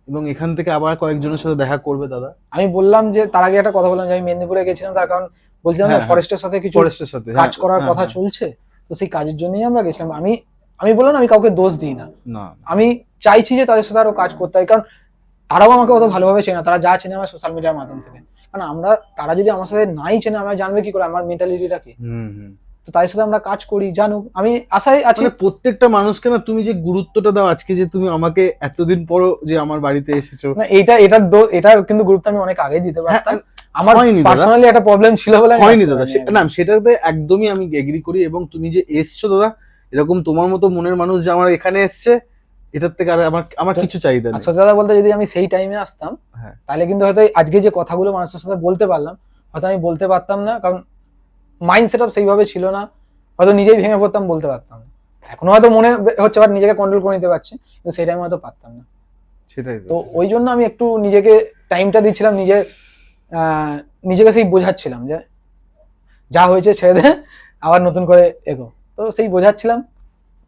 এবং এখান থেকে আবার কয়েকজনের সাথে দেখা করবে দাদা। আমি বললাম যে তার আগে একটা কথা বললাম যে আমি মেদিনীপুরে গেছিলাম, তার কারণ বলছিলাম না ফরেস্টের সাথে কিছু কাজ করার কথা চলছে, তো সেই কাজের জন্যই আমরা গেছিলাম। আমি বললাম আমি কাউকে দোষ দিই না, আমি চাইছি যে তাদের সাথে আরো কাজ করতে হয়, কারণ তারাও আমাকে অত ভালোভাবে চেনে, তারা যা চেনে আমার সোশ্যাল মিডিয়ার মাধ্যম থেকে, কারণ তারা যদি আমার সাথে নাই চেনে, আমরা জানবে কি করে আমার মেন্টালিটিটা কি, তো তাদের সাথে আমরা কাজ করি, জানুক। আমি আশায় আছি প্রত্যেকটা মানুষকে না তুমি যে গুরুত্বটা দাও, আজকে যে তুমি আমাকে এতদিন পর যে আমার বাড়িতে এসেছো, না এটার কিন্তু গুরুত্ব আমি অনেক আগে দিতে পারতাম, আমার পার্সোনালি একটা প্রবলেম ছিল বলে হয়নি দাদা। না সেটাতে একদমই আমি এগ্রি করি, এবং তুমি যে এসছো দাদা, এরকম তোমার মতো মনের মানুষ যে আমার এখানে এসছে, এটার থেকে আর আমার কিছু চাহিদা নেই। সত্যি কথা বলতে যদি আমি সেই টাইমে আসতাম, তাহলে কিন্তু হয়তো আজকে যে কথাগুলো মানুষের সাথে বলতে পারলাম, হয়তো আমি বলতে পারতাম না, কারণ মাইন্ড সেট আপ সেইভাবে ছিল না, হয়তো নিজেই ভেঙে পড়তাম, বলতে পারতাম না। এখনো হয়তো মনে হচ্ছে আবার নিজেকে কন্ট্রোল করে নিতে পারছি, কিন্তু সেই টাইমে হয়তো পারতাম না। সেটাই তো ওই জন্য আমি একটু নিজেকে টাইমটা দিচ্ছিলাম, নিজেকে সেই বোঝাচ্ছিলাম যে যা হয়েছে ছেড়ে দে, আবার নতুন করে এগো, তো সেই বোঝাচ্ছিলাম।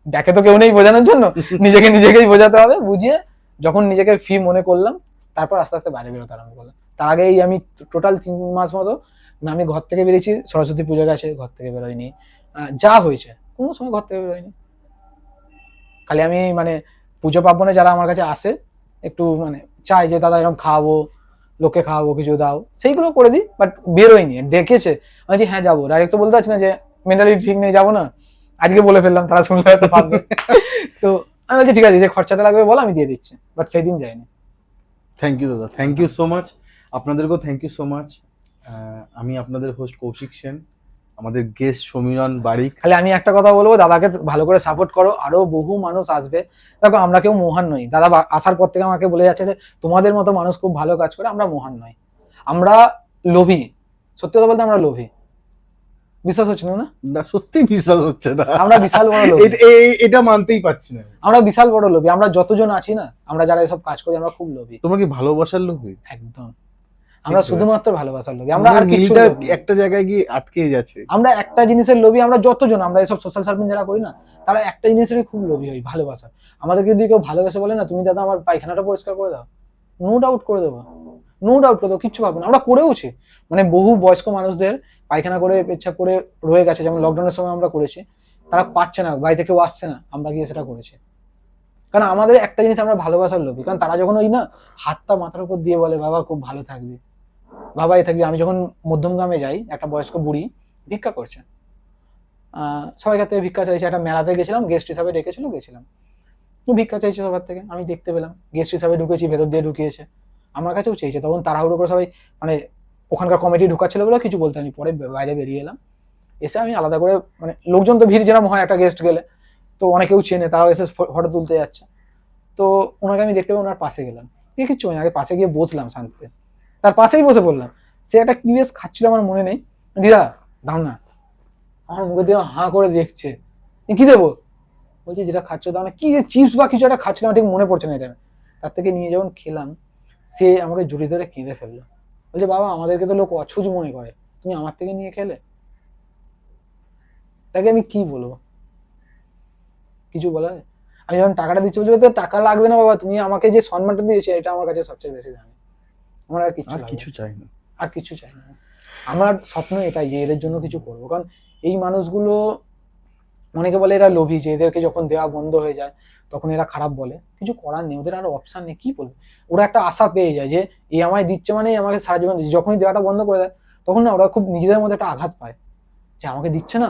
দেখে তো কেউ নেই বোঝানোর জন্য, নিজেকেই বোঝাতে হবে, বুঝিয়ে যখন নিজেকে ফ্রি মনে করলাম, তারপর আস্তে আস্তে বাইরে বেরোতে আরম্ভ করলাম। তার আগেই আমি টোটাল 3 মাস মতো না আমি ঘর থেকে বেরিয়েছি, সরস্বতী পুজো গেছে, ঘর থেকে বেরোয়নি, যা হয়েছে কোনো সময় ঘর থেকে বেরোয়নি। খালি আমি মানে পুজো পার্বণে যারা আমার কাছে আসে, একটু মানে চাই যে দাদা এরকম খাওয়াবো, লোককে খাওয়াবো, কিছু দাও, সেইগুলো করে দিই, বাট বেরোয়নি। ডেকেছে আমি যে হ্যাঁ যাবো, ডাইরেক্ট তো বলতে পারছি না যে মেন্টালিটি ঠিক নেই, যাবো না, আজকে বলে ফেললাম, তারা শুনলে হয়তো ভাববে। তো আমি বলছি ঠিক আছে, যে খরচাটা লাগবে বলো, আমি দিয়ে দিচ্ছি, বাট সেই দিন যাইনি। থ্যাংক ইউ দাদা, থ্যাংক ইউ সো মাচ। আপনাদেরকেও থ্যাংক ইউ সো মাচ। আমি আপনাদের হোস্ট কৌশিক সেন, আমাদের গেস্ট সমীরণ বারিক। খালি আমি একটা কথা বলবো, দাদাকে ভালো করে সাপোর্ট করো, আরো বহু মানুষ আসবে। দেখো আমরা কেউ মহান নই, দাদা আসার পর থেকে আমাকে বলে যাচ্ছে যে তোমাদের মতো মানুষ খুব ভালো কাজ করে, আমরা মহান নই, আমরা লোভী। সত্যি কথা বলতে আমরা লোভী। বিশ্বাস হচ্ছে না? না সত্যি বিশ্বাস হচ্ছে না, আমরা বিশাল বড় লোভী। এটা মানতেই পারছি না। আমরা বিশাল বড় লোভী, আমরা যতজন আছি না, আমরা যারা এসব কাজ করি, আমরা খুব লোভী। তোমরা কি ভালোবাসার লোভী? একদম, আমরা শুধুমাত্র ভালোবাসার লোভী, আমরা আর কিছু একটা জায়গায় গিয়ে আটকে যাচ্ছে। আমরা একটা জিনিসের লোভী, আমরা যতজন, আমরা এসব সোশ্যাল সার্ভিস যারা করি না, তারা একটা জিনিসেরই খুব লোভী হই, ভালোবাসা। আমাদেরকে যদি কেউ ভালোবেসে বলে না, তুমি দাদা আমার পায়খানাটা পরিষ্কার করে দাও, নো ডাউট করে দেবো, নো ডাউট করে দেবো, কিচ্ছু ভাববো না। আমরা করেওছি, মানে বহু বয়স্ক মানুষদের পায়খানা করে পেচ্ছাপ করে রয়ে গেছে, যেমন লকডাউনের সময় আমরা করেছি, তারা পাচ্ছে না, বাড়িতে কেউ আসছে না, আমরা গিয়ে সেটা করেছি। কারণ আমাদের একটা জিনিস, আমরা ভালোবাসার লোভী। কারণ তারা যখন ওই না হাতটা মাথার উপর দিয়ে বলে বাবা খুব ভালো থাকবি, বাবা এই থাকবি। আমি যখন মধ্যমগ্রামে যাই, একটা বয়স্ক বুড়ি ভিক্ষা করছে, সবাই কাছ থেকে ভিক্ষা চাইছে, একটা মেলাতে গেছিলাম, গেস্ট হিসাবে ডেকেছিল, গেছিলাম, ভিক্ষা চাইছে সবার থেকে, আমি দেখতে পেলাম, গেস্ট হিসাবে ঢুকেছি, ভেতর দিয়ে ঢুকিয়েছে, আমার কাছেও চেয়েছে। তখন তাড়াহুড়ো করে সবাই, মানে ওখানকার কমিটি ঢুকাচ্ছিল বলে কিছু বলতে আমি, পরে বাইরে বেরিয়ে এলাম, এসে আমি আলাদা করে, মানে লোকজন তো ভিড় যেরকম হয় একটা গেস্ট গেলে, তো অনেকেও চেনে, তারাও এসে ফটো তুলতে যাচ্ছে, তো ওনাকে আমি দেখতে পেয়ে ওনার পাশে গেলাম, কিচ্ছু না, আগে পাশে গিয়ে বসলাম শান্তিতে, তার পাশেই বসে পড়লাম। সে একটা কি বেশ খাচ্ছিল, আমার মনে নেই, দিদা দাও না, আমার মুখে দিয়ে হাঁ করে দেখছে, কি দেবো, বলছি যেটা খাচ্ছ দাও না, কি চিপস বা কিছু একটা খাচ্ছিল, ঠিক মনে পড়ছে না এটা। তার থেকে নিয়ে যখন খেলাম, সে আমাকে জড়িয়ে ধরে কেঁদে ফেললো, বলছে বাবা আমাদেরকে তো লোক অছুজ মনে করে, তুমি আমার থেকে নিয়ে খেলে। তাকে আমি কি বলবো, কিছু বলার। আমি যখন টাকাটা দিচ্ছি, বলছি তো টাকা লাগবে না বাবা, তুমি আমাকে যে সম্মানটা দিয়েছো, এটা আমার কাছে সবচেয়ে বেশি দামি, আমার আর কিছু চাই না, আর কিছু চাই না। আমার স্বপ্ন এটাই যে এদের জন্য কিছু করবো। কারণ এই মানুষগুলো, অনেকে বলে এরা লোভী, যে এদেরকে যখন দেওয়া বন্ধ হয়ে যায় তখন এরা খারাপ বলে, কিছু করার নেই, ওদের আরো অপশন নেই, কি বলবে। ওরা একটা আশা পেয়ে যায় যে এই আমায় দিচ্ছে মানে আমাকে সারা জীবন দিচ্ছে, যখনই দেওয়াটা বন্ধ করে দেয় তখন না ওরা খুব নিজেদের মধ্যে একটা আঘাত পায়, যে আমাকে দিচ্ছে না,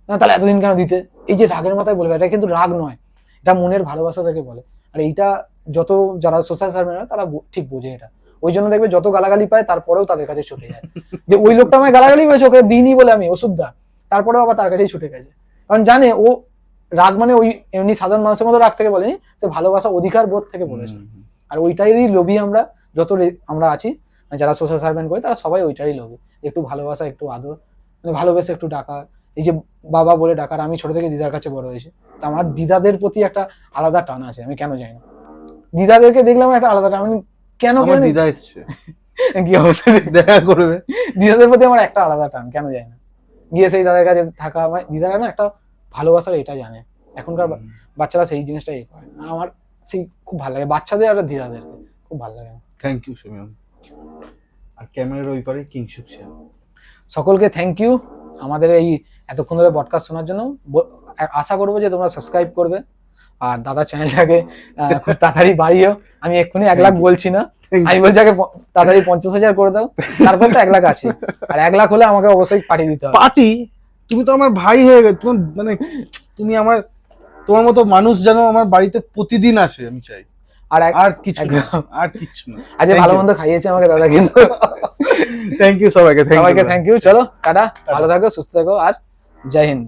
তাহলে এতদিন কেন দিতে, এই যে রাগের মাথায় বলবে, এটা কিন্তু রাগ নয়, এটা মনের ভালোবাসা থেকে বলে। আর এইটা যত যারা সোশ্যাল সার্ভিস তারা ঠিক বোঝে এটা, ওই জন্য দেখবে যত গালাগালি পায় তারপরেও তাদের কাছে ছুটে যায়, যে ওই লোকটা আমায় গালাগালি পেয়েছে, ওকে দিইনি বলে আমি ওষুধ দা, তারপরেও আবার তার কাছেই ছুটে গেছে। কারণ জানে ও রাগ মানে ওই এমনি সাধারণ মানুষের মতো রাগ থেকে বলেনি, সে ভালোবাসা অধিকার বোধ থেকে বলেছে। আর ওইটারই লোভী আমরা, যত আমরা আছি, মানে যারা সোশ্যাল সার্ভেন্ট করে তারা সবাই ওইটারই লোভী, একটু ভালোবাসা, একটু আদর, মানে ভালোবেসে একটু ডাকা, এই যে বাবা বলে ডাকার। আমি ছোট থেকে দিদার কাছে বড় হয়েছি, তো আমার দিদাদের প্রতি একটা আলাদা টান আছে, আমি কেন জানি না, দিদাদেরকে দেখলাম একটা আলাদা টান, কেন দিদা এসছে কি অবস্থা দেখা করবে, দিদাদের প্রতি আমার একটা আলাদা টান, কেন জানি না, গিয়ে সেই দাদার কাছে থাকা, মানে দিদারা না একটা ভালোবাসার এটা জানে, এখনকার বাচ্চারা সেই জিনিসটাই করে, আমার সেই খুব ভালো লাগে, বাচ্চাদের আর দিদাদেরকে খুব ভালো লাগে। Thank you Sumiran. আর ক্যামেরার ওই পারে কিংসুক শেয়ার। সকলকে থ্যাংক ইউ আমাদের এই এতক্ষণ ধরে পডকাস্ট শোনার জন্য। আশা করবো যে তোমরা সাবস্ক্রাইব করবে, আর দাদা চ্যানেলটাকে খুব তাড়াতাড়ি বাড়িও। আমি এক্ষুনি 1 লাখ বলছি না, আমি বলছি আগে তাড়াতাড়ি 50,000 করে দাও, তারপর তো 1 লাখ আছে, আর 1 লাখ হলে আমাকে অবশ্যই পাঠিয়ে দিতে হবে। পার্টি, তুমি তো আমার ভাই হয়ে গেছো, তোমার মানে তুমি আমার, তোমার মতো মানুষ যেন আমার বাড়িতে প্রতিদিন আসে, আমি চাই। আর কিছু না, আর কিছু না। আজ ভালো মন্দ খাইয়েছে আমাকে দাদা, কিন্তু থ্যাংক ইউ সবাইকে, থ্যাংক ইউ। চলো টাটা, ভালো থাকো, সুস্থ থাকো, আর জয় হিন্দ।